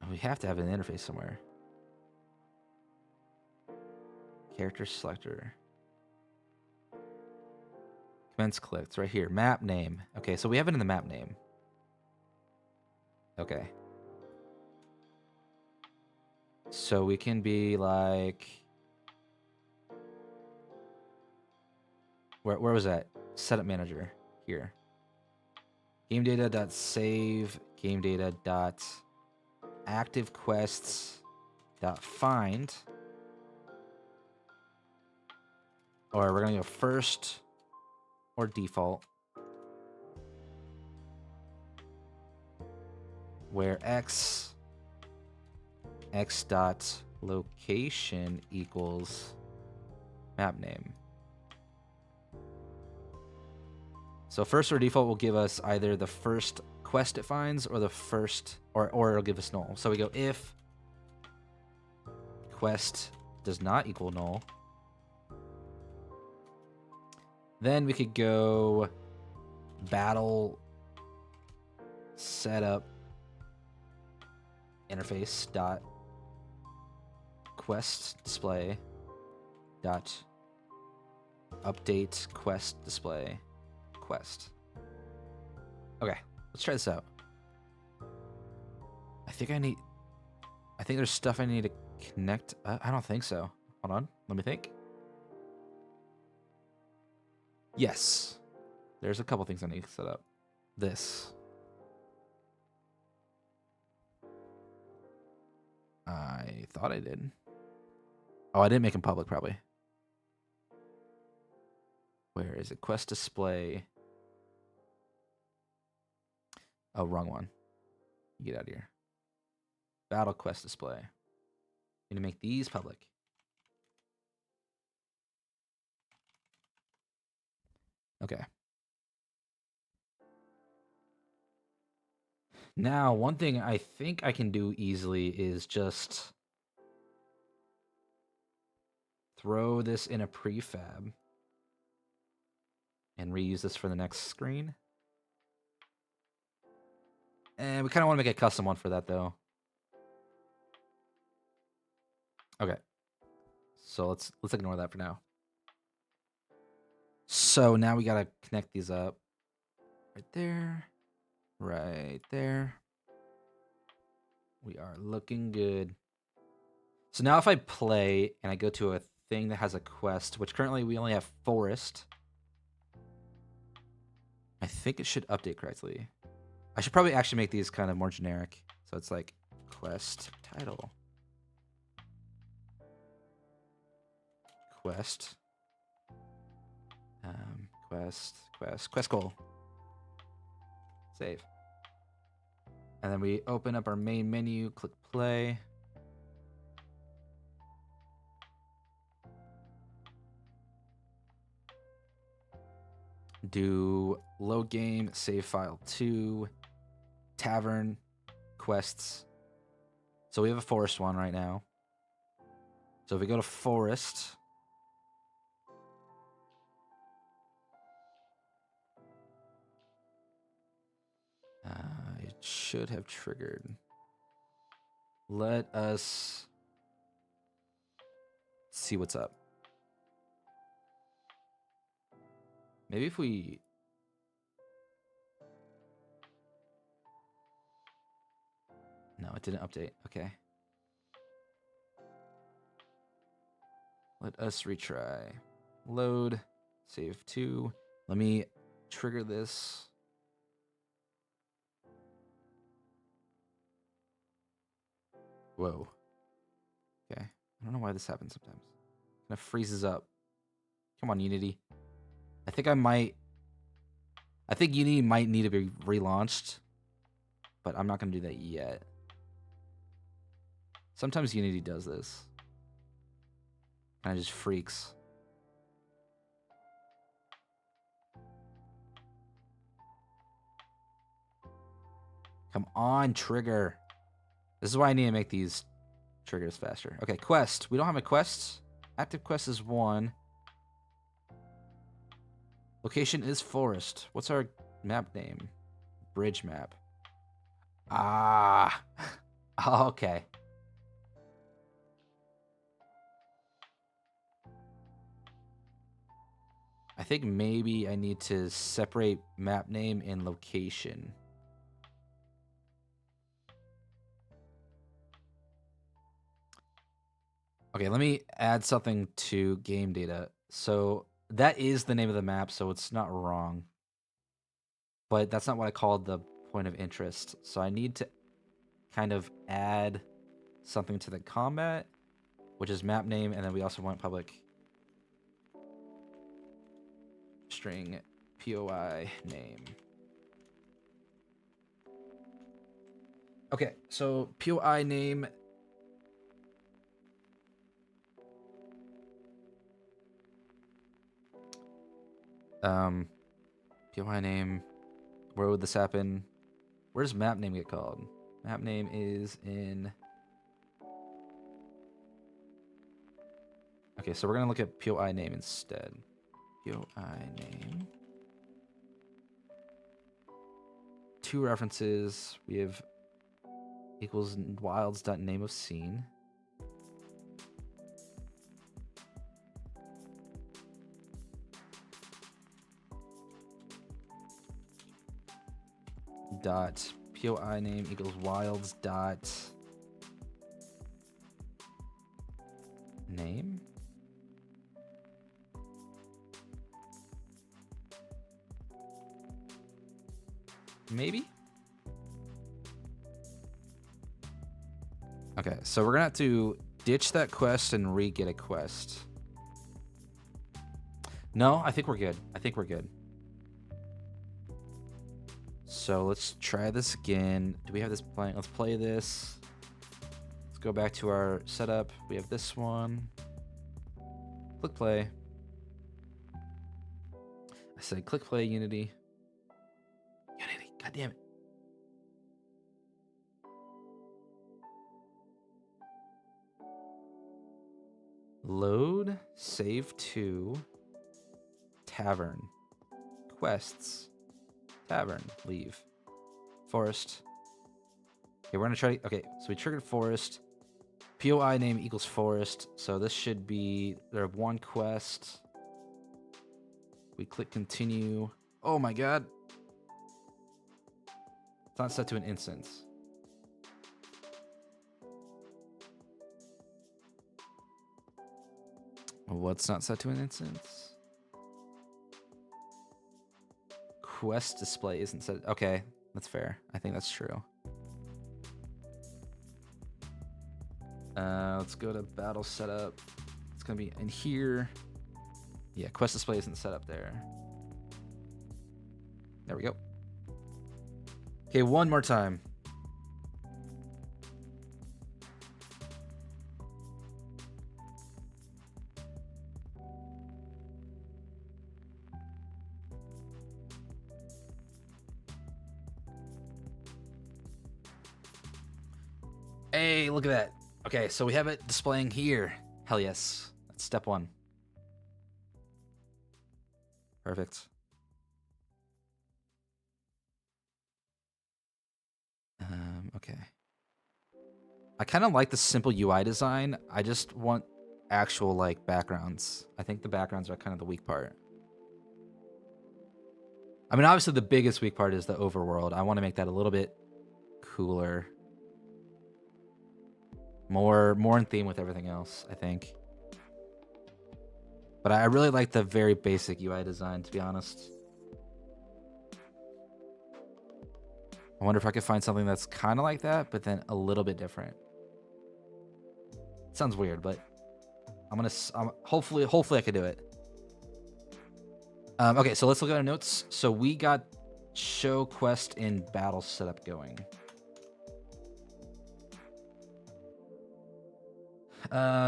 We have to have an interface somewhere. Character selector. Commence clicked right here. Map name. Okay, so we have it in the map name. Okay. So we can be like, where was that? Setup manager here. Game data dot save game data dot active quests dot find. Or we're gonna go first or default, where x dot location equals map name. So first or default will give us either the first quest it finds or the first, or it'll give us null. So we go if quest does not equal null. Then we could go battle setup interface dot quest display dot update quest display quest. Okay, let's try this out. I think there's stuff I need to connect. I don't think so. Hold on, let me think. Yes, there's a couple things I need to set up. This. I thought I did. Oh, I didn't make them public, probably. Where is it? Quest display. Oh, wrong one. Get out of here. Battle quest display. I'm gonna make these public. Okay. Now, one thing I think I can do easily is just throw this in a prefab and reuse this for the next screen. And we kind of want to make a custom one for that, though. Okay. So let's ignore that for now. So now we gotta connect these up. Right there. Right there. We are looking good. So now if I play and I go to a thing that has a quest, which currently we only have forest, I think it should update correctly. I should probably actually make these kind of more generic. So it's like quest title. Quest. Quest goal. Save. And then we open up our main menu, click play. Do load game, save file 2, tavern, quests. So we have a forest one right now. So if we go to forest, it should have triggered. Let us see what's up. Maybe if we... No, it didn't update. Okay. Let us retry. Load. Save 2. Let me trigger this. Whoa. Okay. I don't know why this happens sometimes. Kind of freezes up. Come on, Unity. I think Unity might need to be relaunched, but I'm not going to do that yet. Sometimes Unity does this. Kind of just freaks. Come on, trigger. This is why I need to make these triggers faster. Okay, quest. We don't have a quest. Active quest is 1. Location is forest. What's our map name? Bridge map. Ah. Okay. I think maybe I need to separate map name and location. Okay, let me add something to game data. So that is the name of the map, so it's not wrong. But that's not what I called the point of interest. So I need to kind of add something to the combat, which is map name, and then we also want public string POI name. Okay, so POI name. POI name. Where would this happen? Where does map name get called? Map name is in... Okay, so we're going to look at POI name instead. POI name. 2 references. We have equals wilds.name of scene. dot POI name equals wilds dot name. Maybe. Okay, so we're gonna have to ditch that quest and re-get a quest. No, I think we're good. I think we're good. So let's try this again. Do we have this playing? Let's play this. Let's go back to our setup. We have this one. Click play. I said click play, Unity. Unity, god damn it. Load, save to, tavern, quests, tavern, leave, forest. Okay, we're gonna try. Okay, so we triggered forest. POI name equals forest. So this should be there. One quest. We click continue. Oh my god. It's not set to an instance. What's not set to an instance? Quest display isn't set. Okay, that's fair. I think that's true. Let's go to battle setup. It's gonna be in here. Yeah, quest display isn't set up there. There we go. Okay, one more time. Hey, look at that. Okay, so we have it displaying here. Hell yes. That's step one. Perfect. Okay. I kind of like the simple UI design. I just want actual like backgrounds. I think the backgrounds are kind of the weak part. I mean, obviously the biggest weak part is the overworld. I want to make that a little bit cooler. More in theme with everything else, I think. But I really like the very basic UI design, to be honest. I wonder if I could find something that's kind of like that, but then a little bit different. It sounds weird, but hopefully I could do it. Okay, so let's look at our notes. So we got show quest in battle setup going.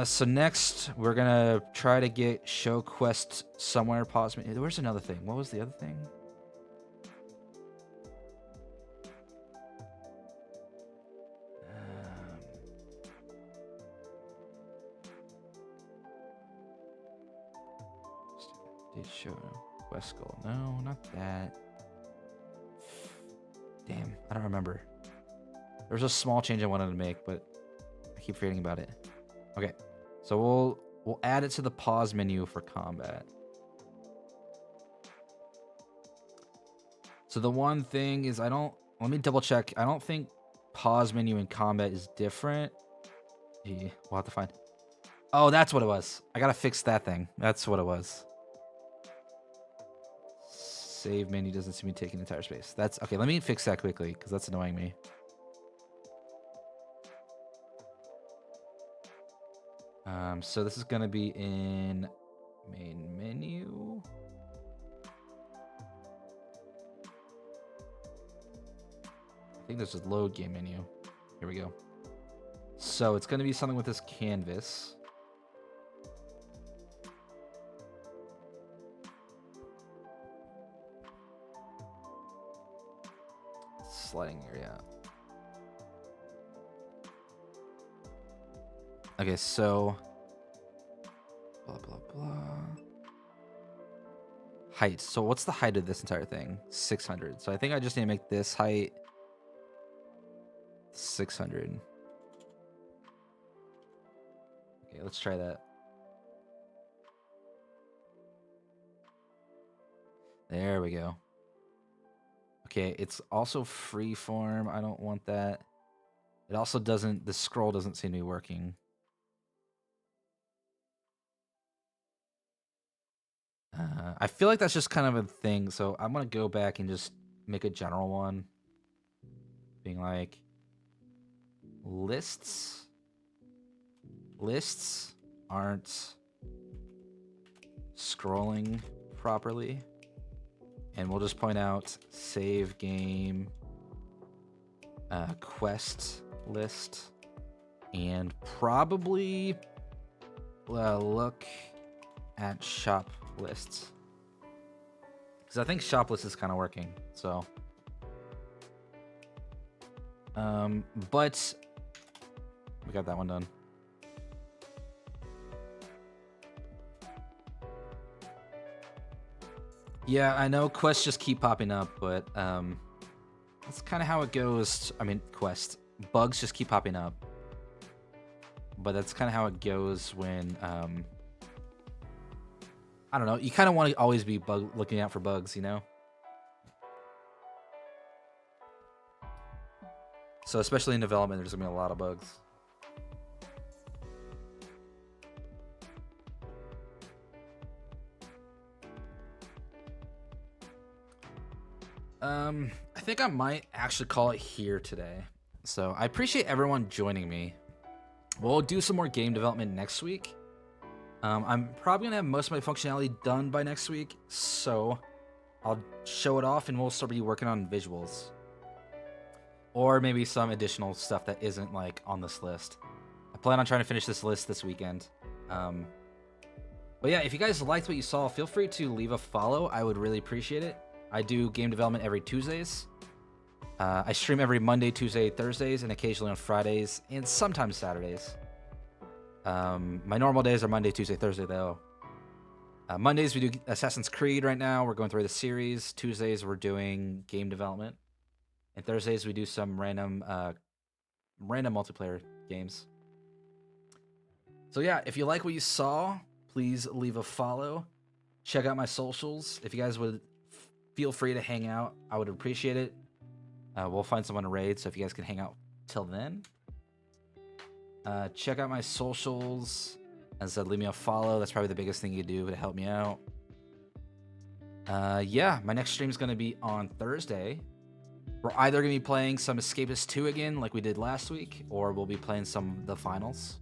So next we're gonna try to get show quest somewhere. Pause me. Where's another thing? What was the other thing? Did show quest goal? No, not that. Damn, I don't remember. There's a small change I wanted to make, but I keep forgetting about it. Okay, so we'll add it to the pause menu for combat. So the one thing is let me double check. I don't think pause menu in combat is different. Yeah, we'll have to find. Oh, that's what it was. I gotta fix that thing. That's what it was. Save menu doesn't seem to be taking entire space. That's okay. Let me fix that quickly because that's annoying me. So this is gonna be in main menu. I think there's a load game menu. Here we go. So it's gonna be something with this canvas. Sliding area. Okay, so blah blah blah. Height. So what's the height of this entire thing? 600. So I think I just need to make this height 600. Okay, let's try that. There we go. Okay, it's also freeform. I don't want that. It also doesn't. The scroll doesn't seem to be working. I feel like that's just kind of a thing. So I'm gonna go back and just make a general one, being like lists. Lists aren't scrolling properly. And we'll just point out save game quest list and probably look at shop lists. Because I think shop list is kind of working. So, but we got that one done. Yeah, I know quests just keep popping up, but that's kind of how it goes. I mean, bugs just keep popping up, but that's kind of how it goes when I don't know. You kind of want to always be looking out for bugs, you know. So especially in development, there's gonna be a lot of bugs. I think I might actually call it here today. So I appreciate everyone joining me. We'll do some more game development next week. I'm probably gonna have most of my functionality done by next week, so I'll show it off and we'll start be working on visuals. Or maybe some additional stuff that isn't like on this list. I plan on trying to finish this list this weekend. But yeah, if you guys liked what you saw, feel free to leave a follow. I would really appreciate it. I do game development every Tuesdays. I stream every Monday, Tuesday, Thursdays, and occasionally on Fridays, and sometimes Saturdays. My normal days are Monday, Tuesday, Thursday, though. Mondays, we do Assassin's Creed right now. We're going through the series. Tuesdays, we're doing game development. And Thursdays, we do some random multiplayer games. So yeah, if you like what you saw, please leave a follow. Check out my socials. If you guys would feel free to hang out, I would appreciate it. We'll find someone to raid, so if you guys can hang out till then. Check out my socials. As I said, leave me a follow. That's probably the biggest thing you do to help me out. Yeah, my next stream is going to be on Thursday. We're either going to be playing some Escapist 2 again, like we did last week, or we'll be playing some of the finals.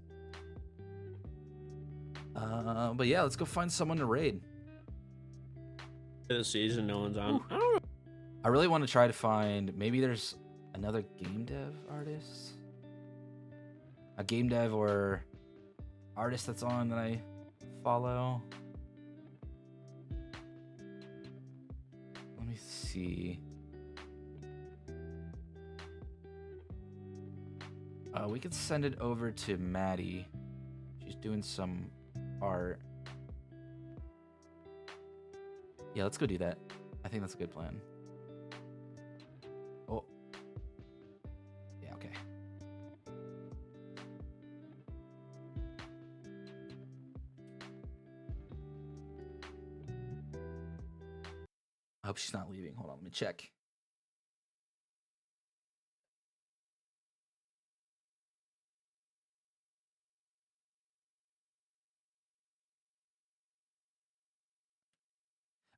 But yeah, let's go find someone to raid. The season no one's on. Ooh. I really want to try to find, maybe there's another game dev artist, a game dev or artist that's on that I follow. Let me see. We could send it over to Maddie. She's doing some art. Yeah, let's go do that. I think that's a good plan. Oh. Yeah, okay. I hope she's not leaving. Hold on, let me check.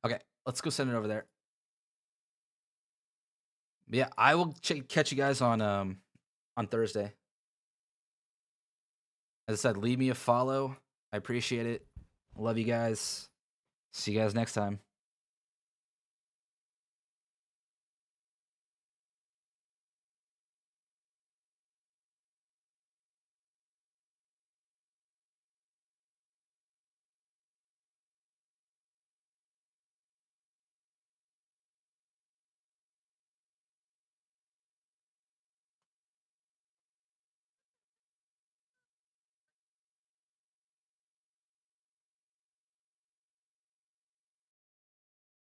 Okay, let's go send it over there. Yeah, I will catch you guys on Thursday. As I said, leave me a follow. I appreciate it. Love you guys. See you guys next time.